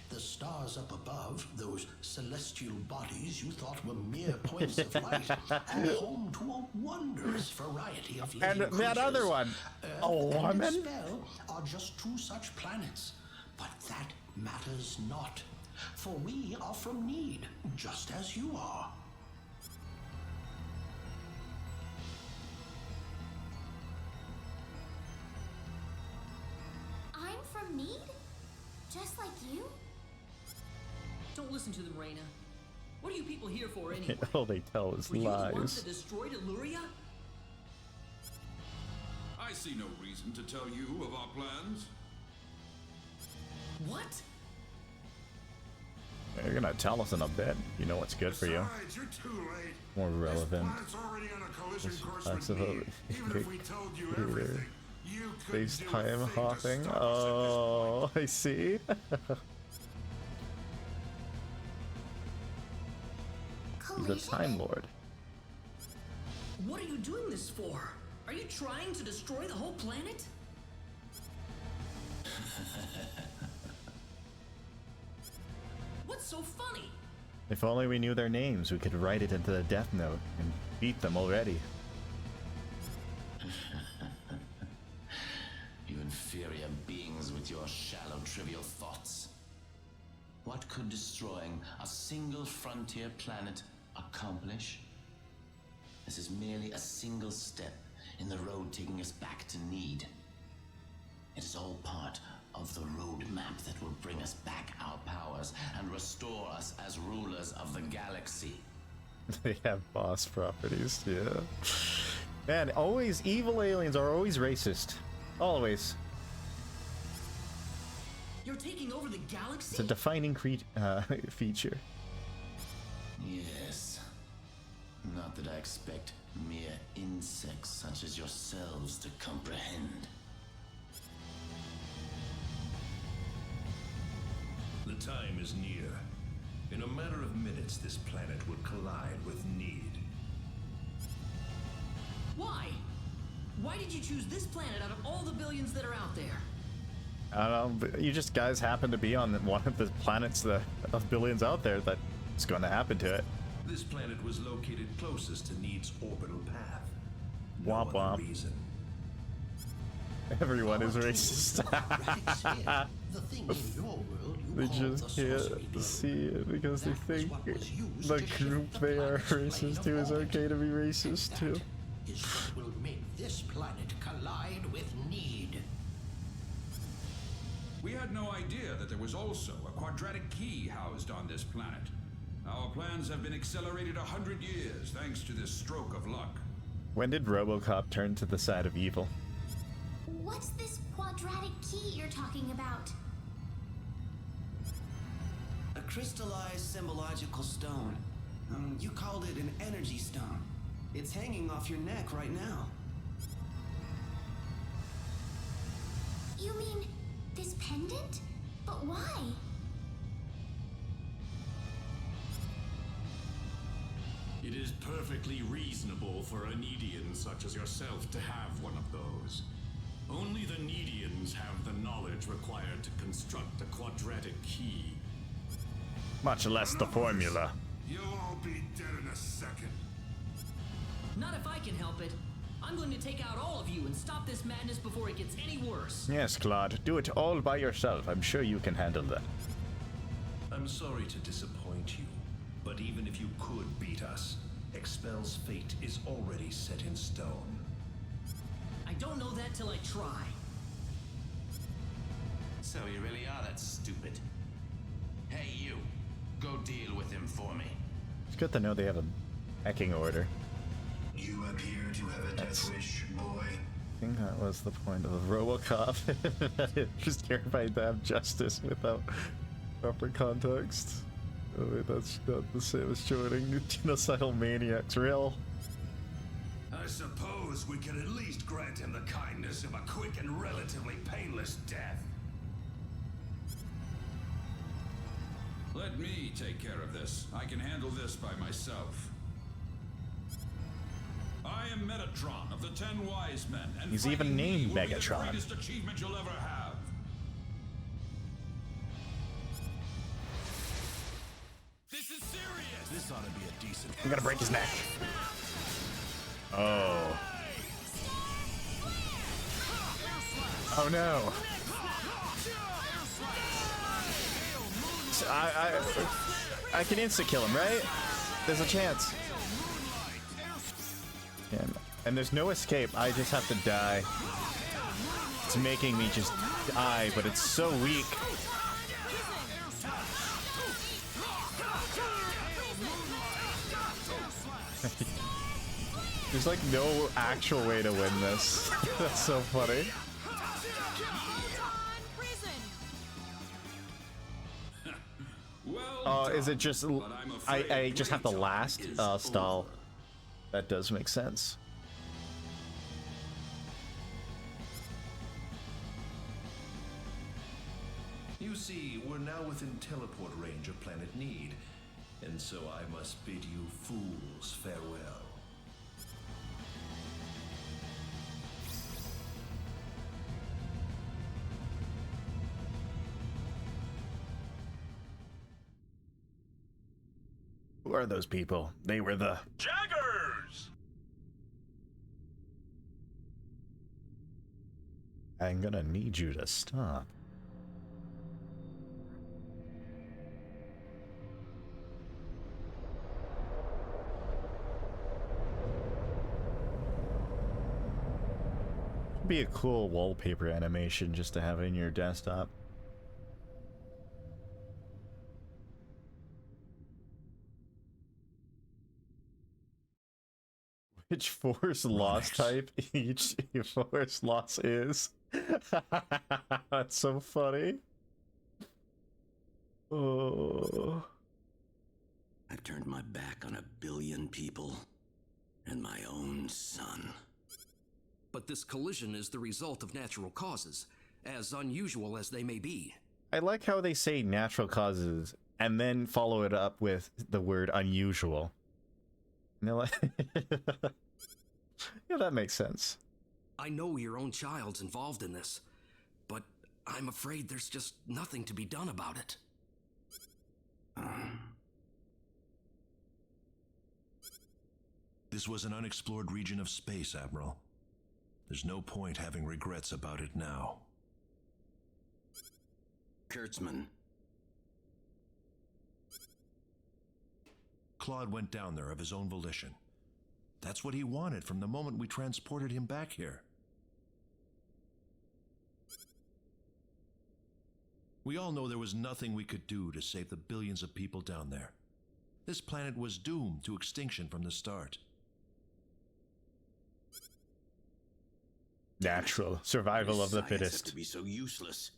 The stars stars up above, those celestial bodies you thought were mere points of light, are home to a wondrous variety of living And creatures. that other one, Earth a and woman? Dispel are just two such planets. But that matters not, for we are from Need, just as you are. I'm from Need? Just like you? Don't listen to them, Reyna. What are you people here for anyway? All they tell is Were you the ones lies. that destroyed Illyria? I see no reason to tell you of our plans. What? You're gonna tell us in a bit. You know what's good for you. Besides, you're too late. More relevant. Planet's already on a collision course That's with about Need. Even if we told you everything, you couldn't do a FaceTime thing to hopping. stop us Oh, I see. The Time Lord. What are you doing this for? Are you trying to destroy the whole planet? What's so funny? If only we knew their names, we could write it into the Death Note and beat them already. You inferior beings with your shallow, trivial thoughts. What could destroying a single frontier planet accomplish? This is merely a single step in the road taking us back to Need. It is all part of the roadmap that will bring us back our powers and restore us as rulers of the galaxy. They have boss properties, yeah. Man, always evil aliens are always racist. Always. You're taking over the galaxy? It's a defining feature. Yes. Not that I expect mere insects such as yourselves to comprehend. The time is near. In a matter of minutes, this planet will collide with Need. Why? Why did you choose this planet out of all the billions that are out there? I don't know, but you just guys happen to be on one of the planets of billions out there that's going to happen to it. This planet was located closest to Need's orbital path. Womp womp. Reason. Everyone is racist. The thing in your world you They call just the can't sorcery globe. see it because they think what was used the to shape group the they are planet's plane racist of to is orbit. okay to be racist too. Is what will make this planet collide with Need. We had no idea that there was also a quadratic key housed on this planet. Our plans have been accelerated 100 years thanks to this stroke of luck. When did RoboCop turn to the side of evil? What's this quadratic key you're talking about? A crystallized symbological stone. You called it an energy stone. It's hanging off your neck right now. You mean this pendant? But why? It is perfectly reasonable for a Needian such as yourself to have one of those. Only the Needians have the knowledge required to construct a quadratic key. Much less the formula. You'll all be dead in a second. Not if I can help it. I'm going to take out all of you and stop this madness before it gets any worse. Yes, Claude, do it all by yourself. I'm sure you can handle that. I'm sorry to disappoint you, but even if you could beat us, Expel's fate is already set in stone. I don't know that till I try. So you really are that stupid. Hey, you. Go deal with him for me. It's good to know they have a pecking order. You appear to have a death wish, boy. I think that was the point of RoboCop. Just terrified to have justice without proper context. Oh, wait, that's not the same as joining genocidal maniacs. Real. I suppose we can at least grant him the kindness of a quick and relatively painless death. Let me take care of this. I can handle this by myself. I am Metatron of the 10 Wise Men, and He's fighting even named me will be Megatron. the greatest achievement you'll ever have. decent. I'm gonna break his neck. Oh. Oh no. So I can insta-kill him, right? There's a chance. And there's no escape. I just have to die. It's making me just die, but it's so weak. There's like no actual way to win this. That's so funny. Oh, is it just I just have to last stall? That does make sense. You see, we're now within teleport range of Planet Need, and so I must bid you fools farewell. Who are those people? They were the Jaggers! I'm gonna need you to stop. Be a cool wallpaper animation just to have in your desktop. Which force loss type each force loss is? That's so funny. Oh. I've turned my back on 1 billion people and my own son. But this collision is the result of natural causes, as unusual as they may be. I like how they say natural causes and then follow it up with the word unusual. And they're like, yeah, that makes sense. I know your own child's involved in this, but I'm afraid there's just nothing to be done about it. This was an unexplored region of space, Admiral. There's no point having regrets about it now. Kurtzman. Claude went down there of his own volition. That's what he wanted from the moment we transported him back here. We all know there was nothing we could do to save the billions of people down there. This planet was doomed to extinction from the start. Natural survival of the fittest. To be so useless.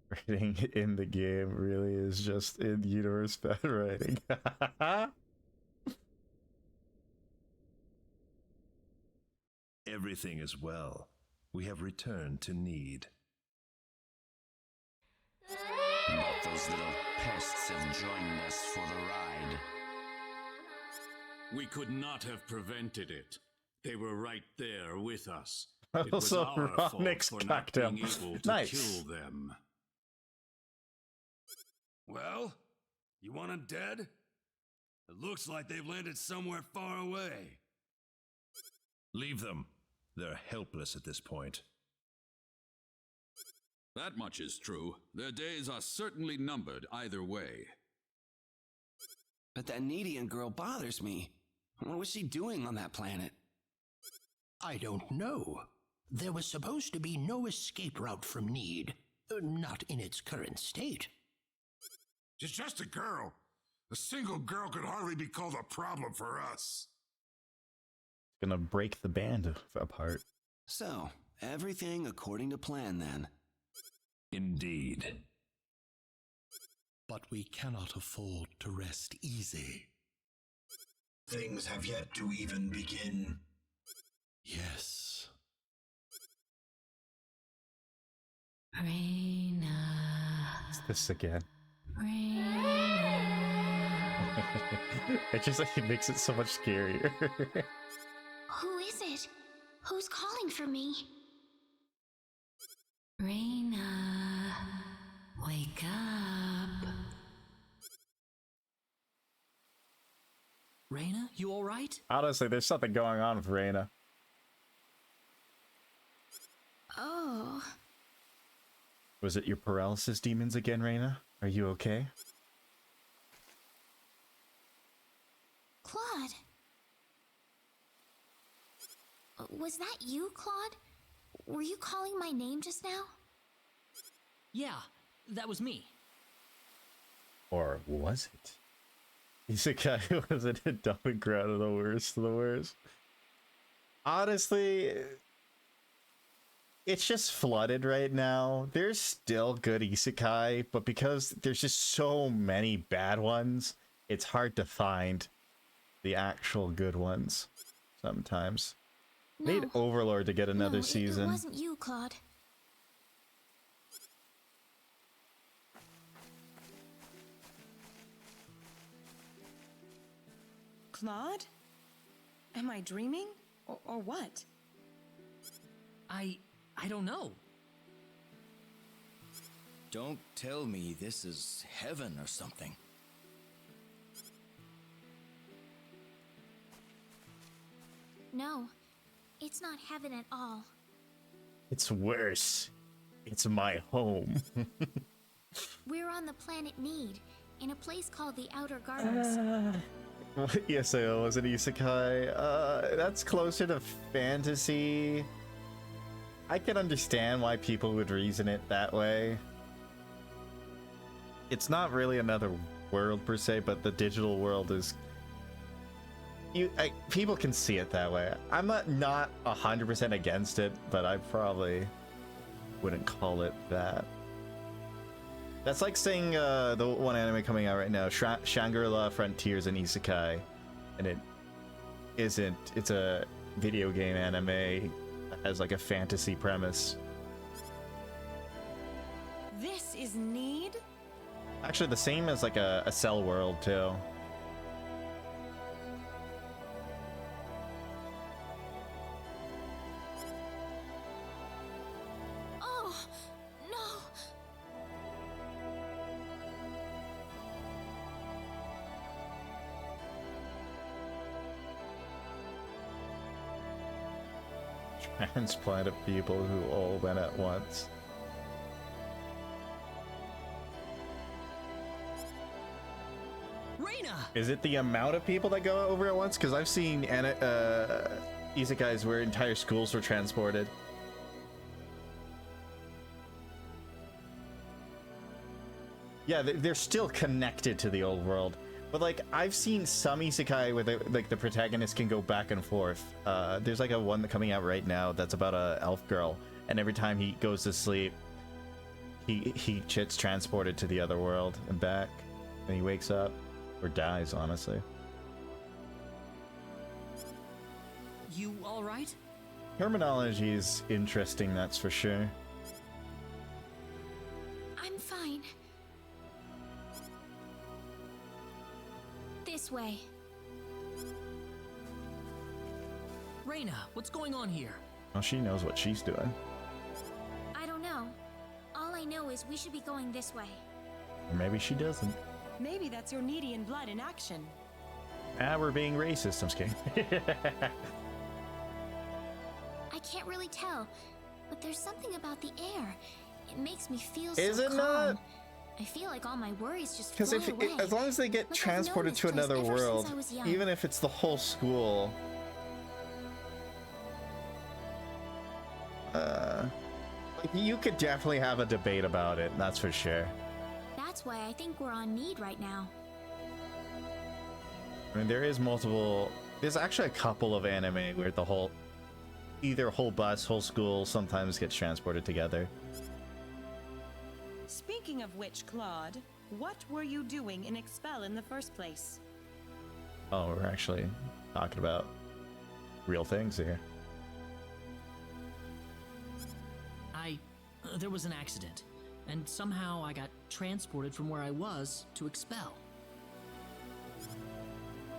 Writing in the game really is just in-universe bad writing. Everything is well. We have returned to Need. But those little pests have joined us for the ride. We could not have prevented it. They were right there with us. It was our fault for not being able to kill them. Well, you want them dead? It looks like they've landed somewhere far away. Leave them. They're helpless at this point. That much is true. Their days are certainly numbered either way. But that Needian girl bothers me. What was she doing on that planet? I don't know. There was supposed to be no escape route from Need. Not in its current state. She's just a girl. A single girl could hardly be called a problem for us. Gonna break the band apart. So, everything according to plan then. Indeed. But we cannot afford to rest easy. Things have yet to even begin. Yes. Reina. It's this again. Reina. It just like it makes it so much scarier. Who is it? Who's calling for me? Reina, wake up. Reina, you alright? Honestly, there's something going on with Reina. Oh. Was it your paralysis demons again, Reina? Are you okay? Claude. Was that you, Claude? Were you calling my name just now? Yeah, that was me. Or was it? Isekai was in a dumping ground of the worst of the worst. Honestly, it's just flooded right now. There's still good isekai, but because there's just so many bad ones, it's hard to find the actual good ones sometimes. No. Need Overlord to get another season. It wasn't you, Claude. Claude? Am I dreaming? Or what? I don't know. Don't tell me this is heaven or something. No, it's not heaven at all. It's worse. It's my home. We're on the planet Need, in a place called the Outer Gardens. Yes, I was an isekai. That's closer to fantasy. I can understand why people would reason it that way. It's not really another world per se, but the digital world is... people can see it that way. I'm not 100% against it, but I probably wouldn't call it that. That's like saying the one anime coming out right now, Shangri-La Frontiers and Isekai, and it isn't. It's a video game anime that has like a fantasy premise. This is Need? Actually, the same as like a Cell World too. Transplant of people who all went at once. Reina! Is it the amount of people that go over at once? Because I've seen isekais where entire schools were transported. Yeah, they're still connected to the old world. But like, I've seen some isekai where the protagonist can go back and forth. There's like a one coming out right now that's about a elf girl, and every time he goes to sleep, he gets transported to the other world and back, and he wakes up or dies. Honestly, You all right? terminology is interesting, that's for sure. I'm fine. This way. Reina, what's going on here? Well, she knows what she's doing. I don't know. All I know is we should be going this way. Or maybe she doesn't. Maybe that's your Needian blood in action. Ah, we're being racist, I'm scared. I can't really tell, but there's something about the air. It makes me feel Is so it calm. not? I feel like all my worries just Because float away. as long as they get Like I've transported known to this place another ever since world, I was young. even if it's the whole school, you could definitely have a debate about it. That's for sure. That's why I think we're on Need right now. I mean, there's actually a couple of anime where either whole bus, whole school sometimes gets transported together. Speaking of which, Claude, what were you doing in Expel in the first place? Oh, we're actually talking about real things here. There was an accident, and somehow I got transported from where I was to Expel.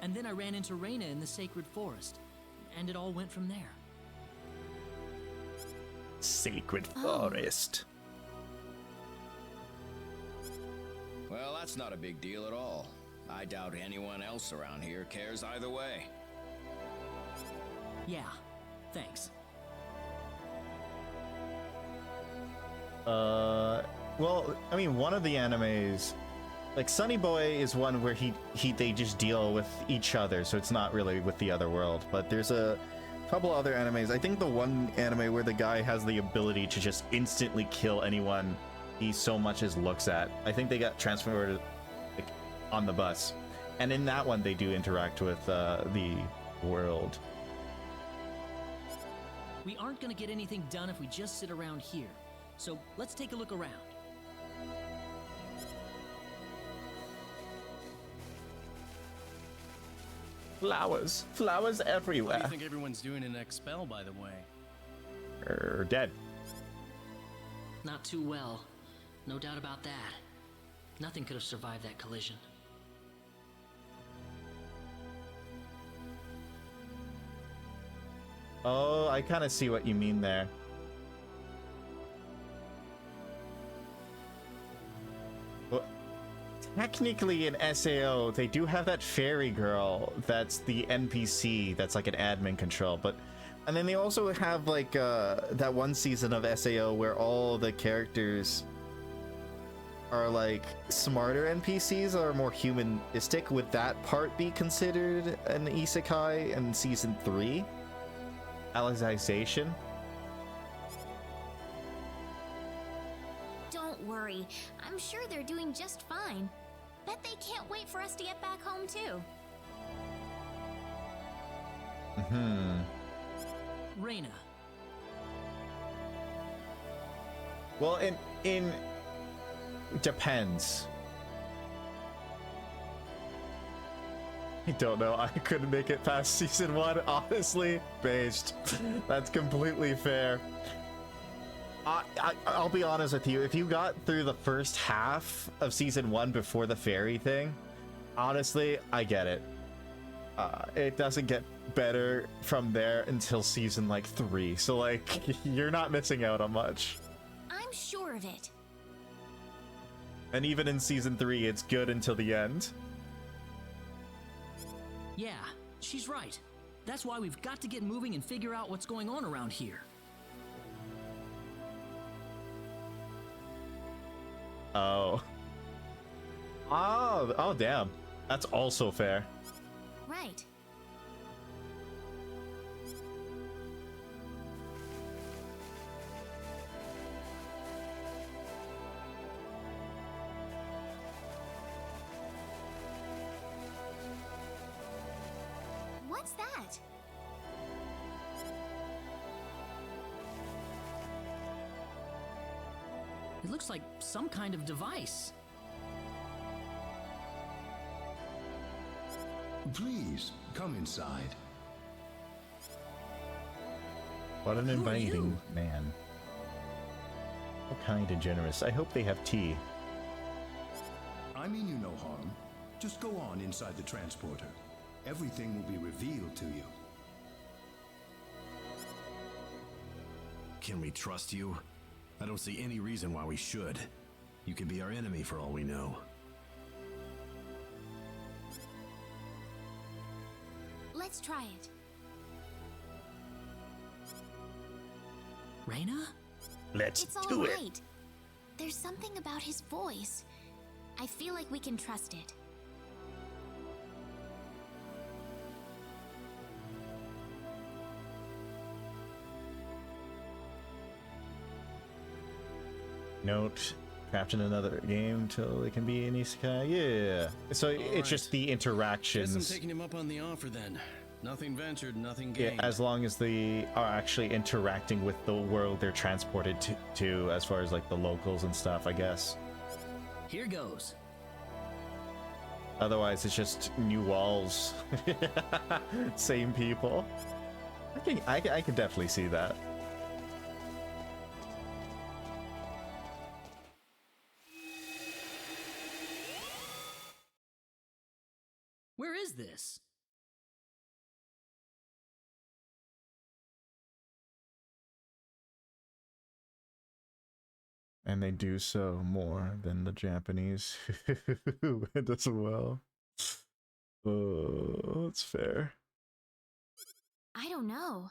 And then I ran into Reina in the Sacred Forest, and it all went from there. Sacred Forest. Well, that's not a big deal at all. I doubt anyone else around here cares either way. Yeah, thanks. Well, I mean, one of the animes, like Sunny Boy is one where they just deal with each other, so it's not really with the other world. But there's a couple other animes. I think the one anime where the guy has the ability to just instantly kill anyone he so much as looks at. I think they got transferred like on the bus, and in that one they do interact with the world. We aren't gonna get anything done if we just sit around here. So let's take a look around. Flowers. Flowers everywhere. What do you think everyone's doing in Expel, by the way? Dead. Not too well. No doubt about that. Nothing could have survived that collision. Oh, I kind of see what you mean there. Well, technically in SAO, they do have that fairy girl that's the NPC that's like an admin control, but and then they also have like that one season of SAO where all the characters are like smarter NPCs or more humanistic. Would that part be considered an isekai in season 3? Alicization? Don't worry. I'm sure they're doing just fine. Bet they can't wait for us to get back home, too. Reina. Well, in depends. I don't know. I couldn't make it past season 1, honestly. Based. That's completely fair. I'll be honest with you. If you got through the first half of season 1 before the fairy thing, honestly, I get it. It doesn't get better from there until season like 3. So like, you're not missing out on much. I'm sure of it. And even in season 3, it's good until the end. Yeah, she's right. That's why we've got to get moving and figure out what's going on around here. Oh. Oh, damn. That's also fair. Right. What's that? It looks like some kind of device. Please, come inside. What an inviting man. How kind and generous. I hope they have tea. I mean you no harm. Just go on inside the transporter. Everything will be revealed to you. Can we trust you? I don't see any reason why we should. You could be our enemy for all we know. Let's try it. Reina? Let's It's all right. There's something about his voice. I feel like we can trust it. Note, trapped in another game till it can be an isekai. Yeah. So it's just the interactions. Guess I'm taking him up on the offer then. Nothing ventured, nothing Yeah, gained. as long as they are actually interacting with the world they're transported to, as far as like the locals and stuff, I guess. Here goes. Otherwise, it's just new walls. Same people. I can definitely see that. Where is this? And they do so more than the Japanese who went as well. Oh, that's fair. I don't know.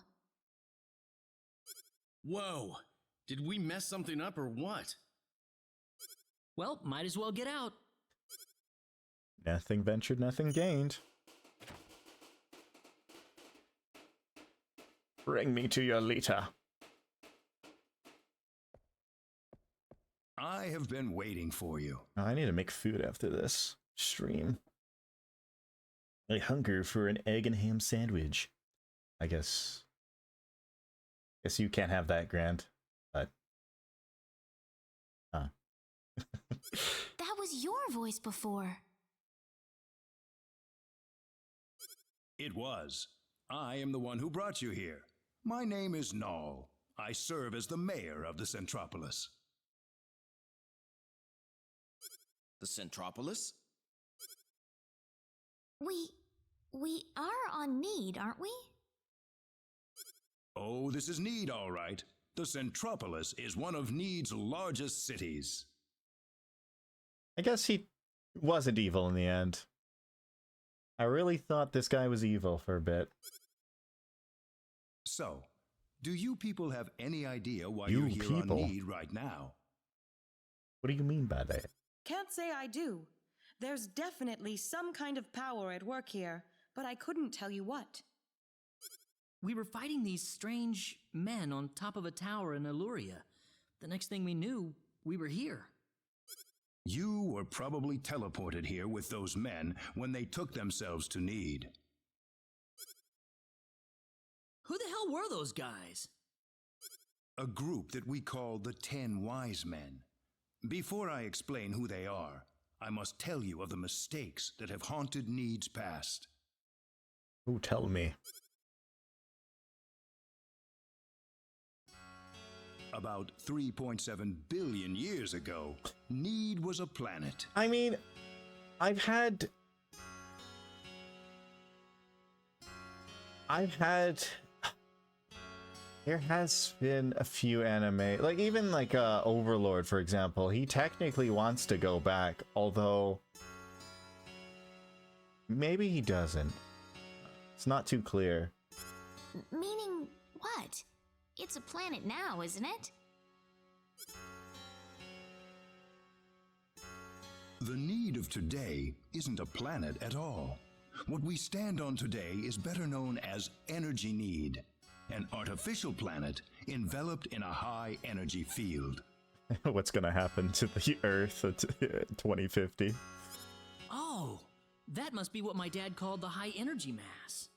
Whoa! Did we mess something up or what? Well, might as well get out. Nothing ventured, nothing gained. Bring me to your Lita. I have been waiting for you. I need to make food after this stream. I hunger for an egg and ham sandwich. I guess you can't have that, Grant, but That was your voice before. It was. I am the one who brought you here. My name is Null. I serve as the mayor of the Centropolis. The Centropolis? We are on Need, aren't we? Oh, this is Need, all right. The Centropolis is one of Need's largest cities. I guess he wasn't evil in the end. I really thought this guy was evil for a bit. So, do you people have any idea why You you're here people? on Need right now? What do you mean by that? Can't say I do. There's definitely some kind of power at work here, but I couldn't tell you what. We were fighting these strange men on top of a tower in Illuria. The next thing we knew, we were here. You were probably teleported here with those men when they took themselves to Need. Who the hell were those guys? A group that we call the 10 Wise Men. Before I explain who they are, I must tell you of the mistakes that have haunted Need's past. Oh, tell me. About 3.7 billion years ago, Need was a planet. I mean, there has been a few anime, like even like Overlord, for example. He technically wants to go back, although maybe he doesn't. It's not too clear. Meaning what? It's a planet now, isn't it? The Need of today isn't a planet at all. What we stand on today is better known as Energy Need, an artificial planet enveloped in a high energy field. What's gonna happen to the Earth at 2050? Oh, that must be what my dad called the high energy mass.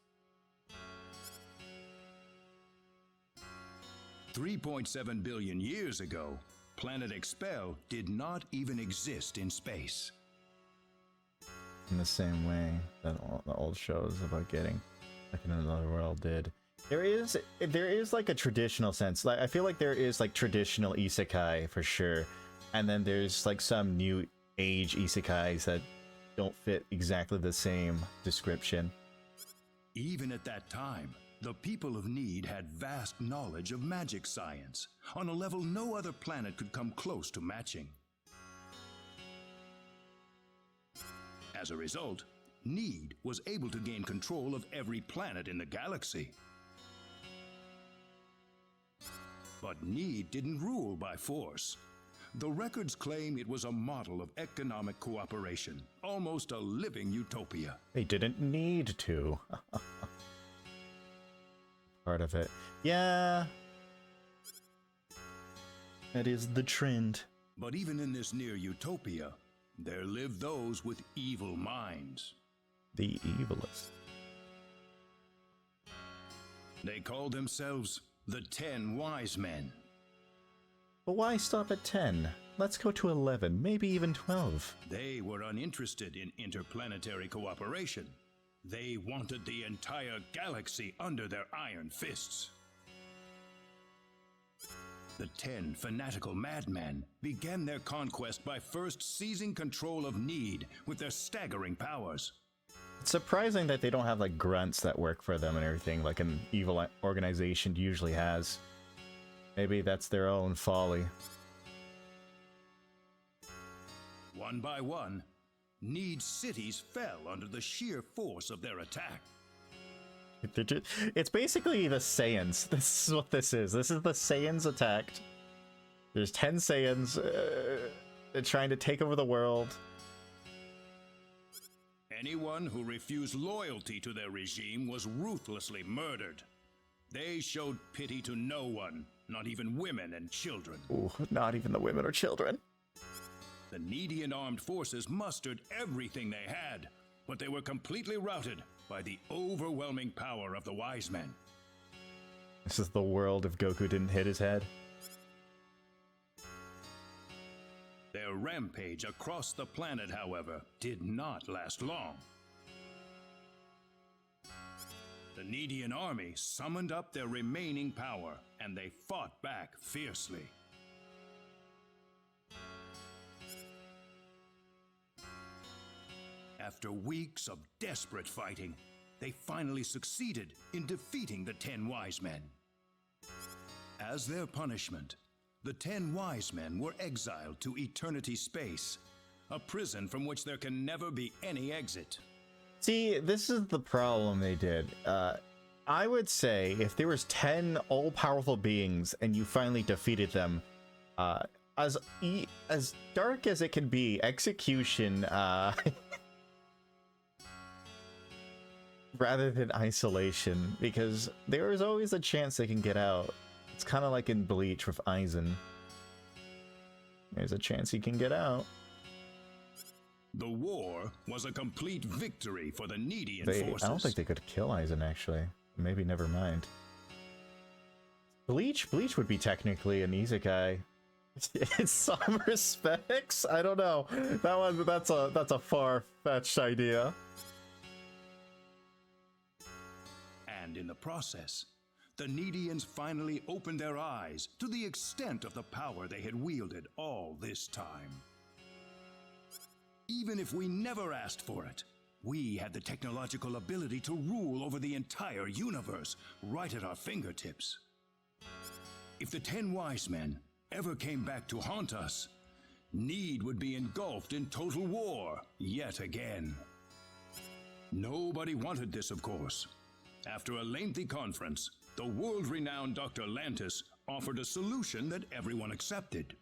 3.7 billion years ago, Planet Expel did not even exist in space. In the same way that all the old shows about getting like in another world did. There is like a traditional sense. Like I feel like there is like traditional isekai for sure, and then there's like some new age isekais that don't fit exactly the same description. Even at that time, the people of Need had vast knowledge of magic science, on a level no other planet could come close to matching. As a result, Need was able to gain control of every planet in the galaxy. But Need didn't rule by force. The records claim it was a model of economic cooperation, almost a living utopia. They didn't need to. Part of it. Yeah. That is the trend. But even in this near utopia, there live those with evil minds. The evilest. They call themselves the 10 Wise Men. But why stop at 10? Let's go to 11, maybe even 12. They were uninterested in interplanetary cooperation. They wanted the entire galaxy under their iron fists. The 10 fanatical madmen began their conquest by first seizing control of Need with their staggering powers. It's surprising that they don't have like grunts that work for them and everything like an evil organization usually has. Maybe that's their own folly. One by one, Need's cities fell under the sheer force of their attack. It's basically the Saiyans. This is what this is. This is the Saiyans attacked. There's 10 Saiyans trying to take over the world. Anyone who refused loyalty to their regime was ruthlessly murdered. They showed pity to no one, not even women and children. Ooh, not even the women or children. The Needian armed forces mustered everything they had, but they were completely routed by the overwhelming power of the wise men. This is the world if Goku didn't hit his head. Their rampage across the planet, however, did not last long. The Needian army summoned up their remaining power, and they fought back fiercely. After weeks of desperate fighting, they finally succeeded in defeating the 10 wise men. As their punishment, the 10 wise men were exiled to eternity space, a prison from which there can never be any exit. See, this is the problem they did. I would say if there was 10 all-powerful beings and you finally defeated them, as dark as it can be, execution, rather than isolation, because there is always a chance they can get out. It's kind of like in Bleach with Aizen. There's a chance he can get out. The war was a complete victory for the Needian forces. I don't think they could kill Aizen, actually. Maybe never mind. Bleach would be technically an isekai. In some respects, I don't know. That's a far-fetched idea. And in the process, the Needians finally opened their eyes to the extent of the power they had wielded all this time. Even if we never asked for it, we had the technological ability to rule over the entire universe right at our fingertips. If the 10 wise men ever came back to haunt us, Need would be engulfed in total war yet again. Nobody wanted this, of course. After a lengthy conference, the world-renowned Dr. Lantis offered a solution that everyone accepted.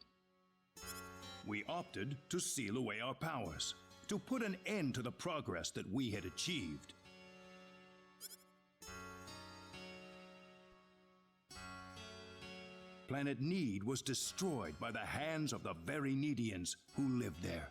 We opted to seal away our powers, to put an end to the progress that we had achieved. Planet Need was destroyed by the hands of the very Needians who lived there.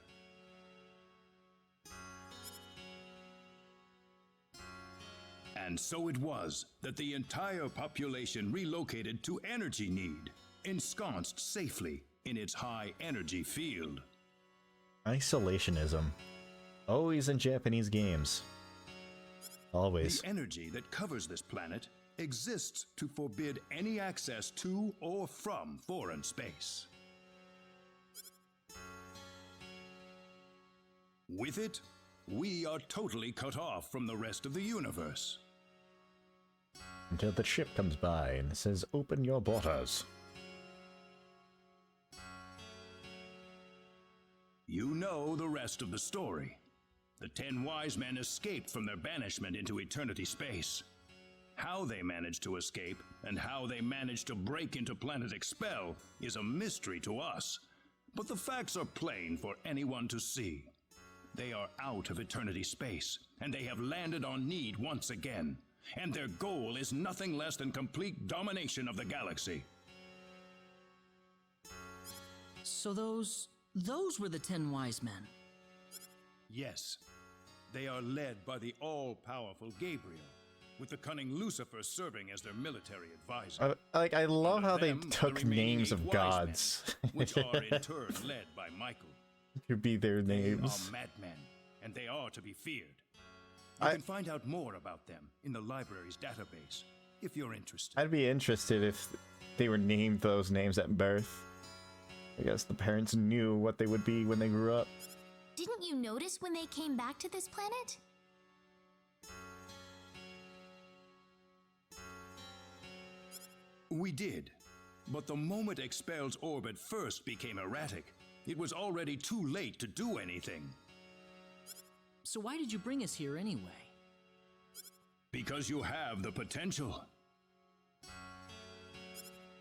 And so it was that the entire population relocated to Energy Need, ensconced safely in its high energy field. Isolationism. Always in Japanese games. Always. The energy that covers this planet exists to forbid any access to or from foreign space. With it, we are totally cut off from the rest of the universe. Until the ship comes by and says, "Open your borders." You know the rest of the story. The 10 wise men escaped from their banishment into eternity space. How they managed to escape and how they managed to break into Planet Expel is a mystery to us, but the facts are plain for anyone to see. They are out of eternity space, and they have landed on Need once again, and their goal is nothing less than complete domination of the galaxy. So those were the 10 wise men. Yes, they are led by the all-powerful Gabriel, with the cunning Lucifer serving as their military advisor. I love how they Them, took the remaining names 8 of wise gods. men, which are in turn led by Michael. To be their They names. are madmen, and they are to be feared. You can find out more about them in the library's database, if you're interested. I'd be interested if they were named those names at birth. I guess the parents knew what they would be when they grew up. Didn't you notice when they came back to this planet? We did, but the moment Expel's orbit first became erratic, it was already too late to do anything. So why did you bring us here anyway? Because you have the potential.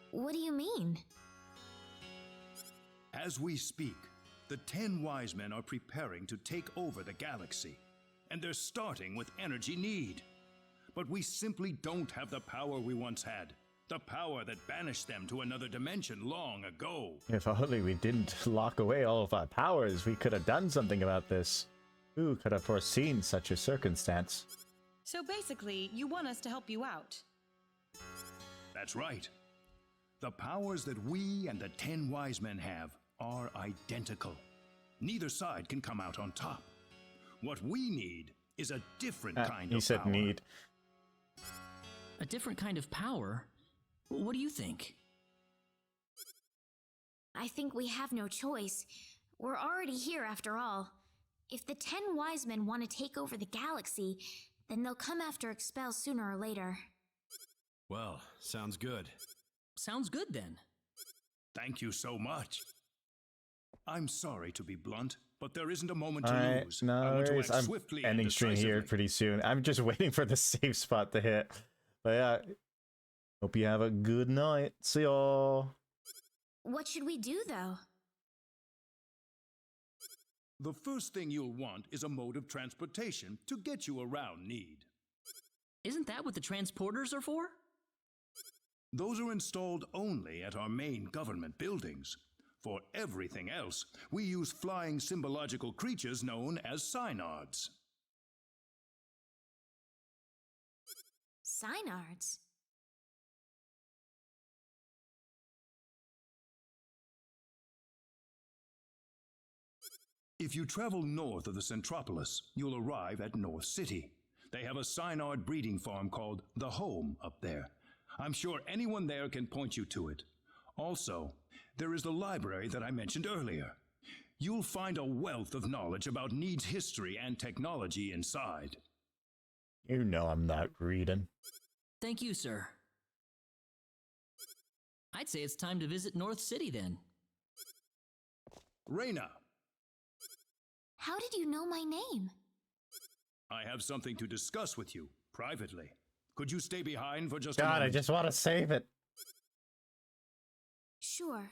What do you mean? As we speak, the 10 wise men are preparing to take over the galaxy, and they're starting with energy need. But we simply don't have the power we once had, the power that banished them to another dimension long ago. If only we didn't lock away all of our powers, we could have done something about this. Who could have foreseen such a circumstance? So basically, you want us to help you out. That's right. The powers that we and the 10 wise men have are identical. Neither side can come out on top. What we need is a different kind of power. He said need. A different kind of power? What do you think? I think we have no choice. We're already here after all. If the 10 wise men want to take over the galaxy, then they'll come after Expel sooner or later. Well, sounds good. Sounds good then. Thank you so much. I'm sorry to be blunt, but there isn't a moment to lose. No I want to worries. act I'm swiftly and ending stream here decisively. pretty soon. I'm just waiting for the safe spot to hit. But yeah, hope you have a good night. See y'all. What should we do, though? The first thing you'll want is a mode of transportation to get you around need. Isn't that what the transporters are for? Those are installed only at our main government buildings. For everything else, we use flying symbological creatures known as synards. Synards? If you travel north of the Centropolis, you'll arrive at North City. They have a synard breeding farm called The Home up there. I'm sure anyone there can point you to it. Also, there is the library that I mentioned earlier. You'll find a wealth of knowledge about Need's history and technology inside. You know I'm not reading. Thank you, sir. I'd say it's time to visit North City then. Reyna! How did you know my name? I have something to discuss with you, privately. Could you stay behind for just a moment? God, I just want to save it. Sure.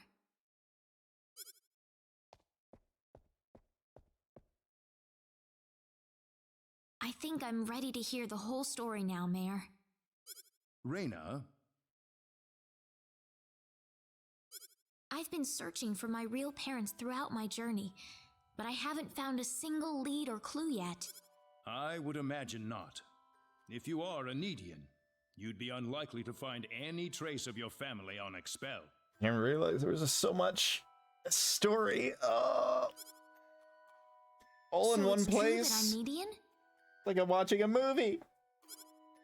I think I'm ready to hear the whole story now, Mayor. Reyna? I've been searching for my real parents throughout my journey, but I haven't found a single lead or clue yet. I would imagine not. If you are a Needian, you'd be unlikely to find any trace of your family on Expel. I didn't realize there was just so much story. All in one place. So it's true that I'm Needian? Like I'm watching a movie.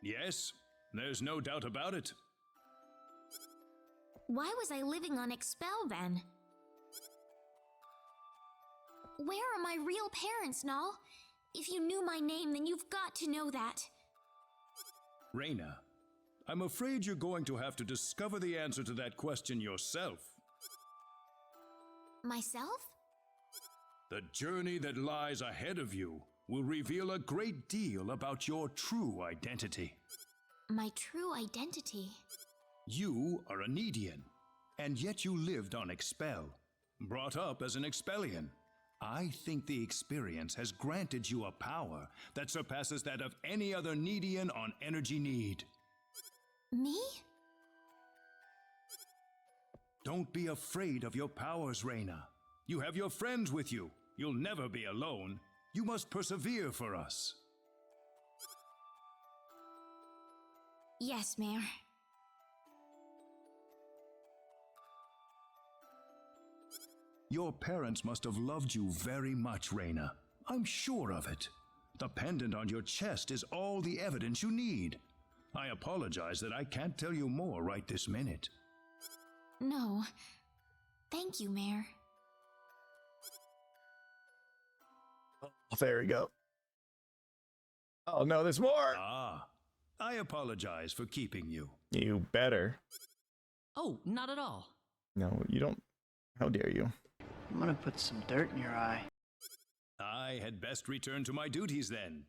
Yes, there's no doubt about it. Why was I living on Expel then? Where are my real parents, Null? If you knew my name, then you've got to know that. Reyna, I'm afraid you're going to have to discover the answer to that question yourself. Myself? The journey that lies ahead of you will reveal a great deal about your true identity. My true identity? You are a Needian, and yet you lived on Expel, brought up as an Expellian. I think the experience has granted you a power that surpasses that of any other Needian on Energy Need. Me? Don't be afraid of your powers, Reyna. You have your friends with you. You'll never be alone. You must persevere for us. Yes, Mayor. Your parents must have loved you very much, Reyna. I'm sure of it. The pendant on your chest is all the evidence you need. I apologize that I can't tell you more right this minute. No. Thank you, Mayor. Oh, there we go. Oh no, there's more! Ah, I apologize for keeping you. You better. Oh, not at all. No, you don't. How dare you? I'm gonna put some dirt in your eye. I I had best return to my duties then.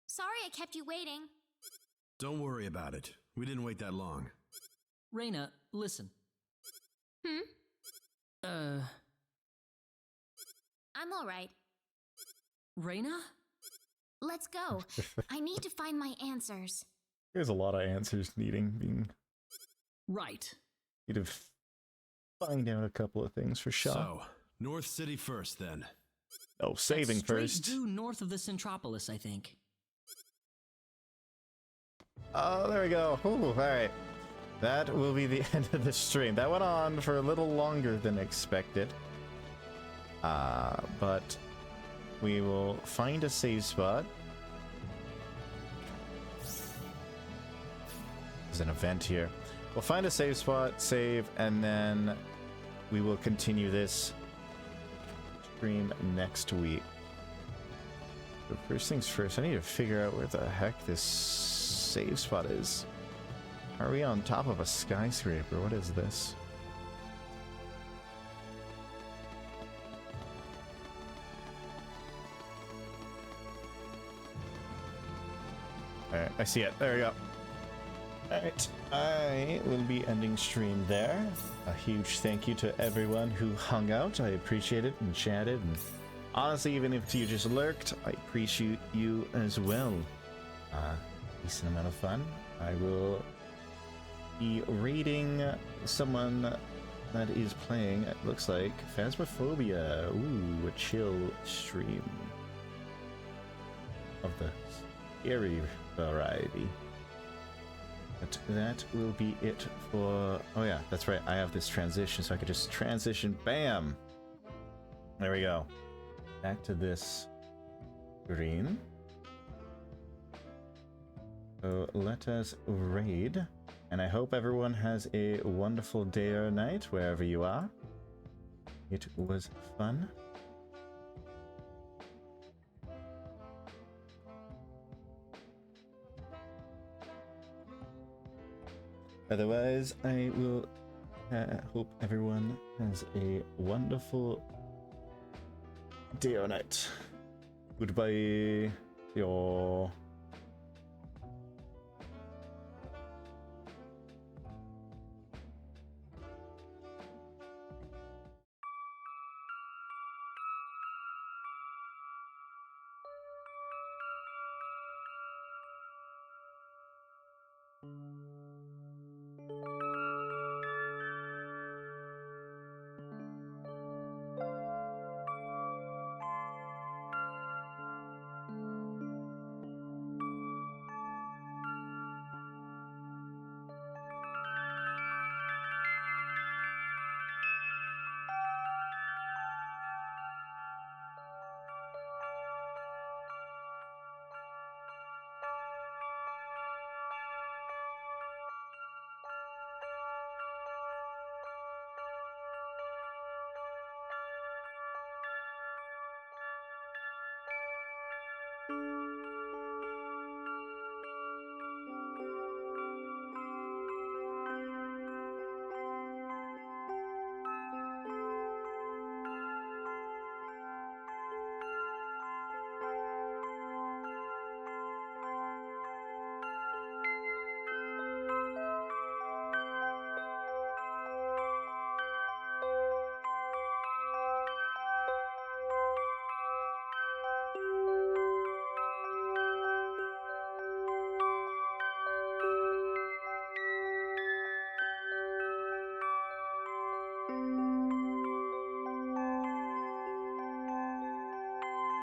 Sorry I kept you waiting. Don't worry about it. We didn't wait that long. Reyna, listen. I'm alright. Reyna? Let's go. I need to find my answers. There's a lot of answers being. Right. Need to find out a couple of things for sure. So, North City first, then. Oh, saving That's first. Straight due north of the Centropolis, I think. Oh, there we go. Ooh, all right. That will be the end of the stream. That went on for a little longer than expected. But we will find a save spot. There's an event here. We'll find a save spot, save, and then we will continue this stream next week. But first things first, I need to figure out where the heck this save spot is. Are we on top of a skyscraper? What is this? Alright, I see it. There we go. Alright, I will be ending stream there. A huge thank you to everyone who hung out. I appreciate it and chatted. And honestly, even if you just lurked, I appreciate you as well. Decent amount of fun. I will be raiding someone that is playing, it looks like, Phasmophobia. Ooh, a chill stream of the scary variety. But that will be it for... Oh yeah, that's right, I have this transition, so I could just transition, bam! There we go. Back to this green. So let us raid. And I hope everyone has a wonderful day or night, wherever you are. It was fun. Otherwise, I will hope everyone has a wonderful day or night. Goodbye, y'all. Thank you.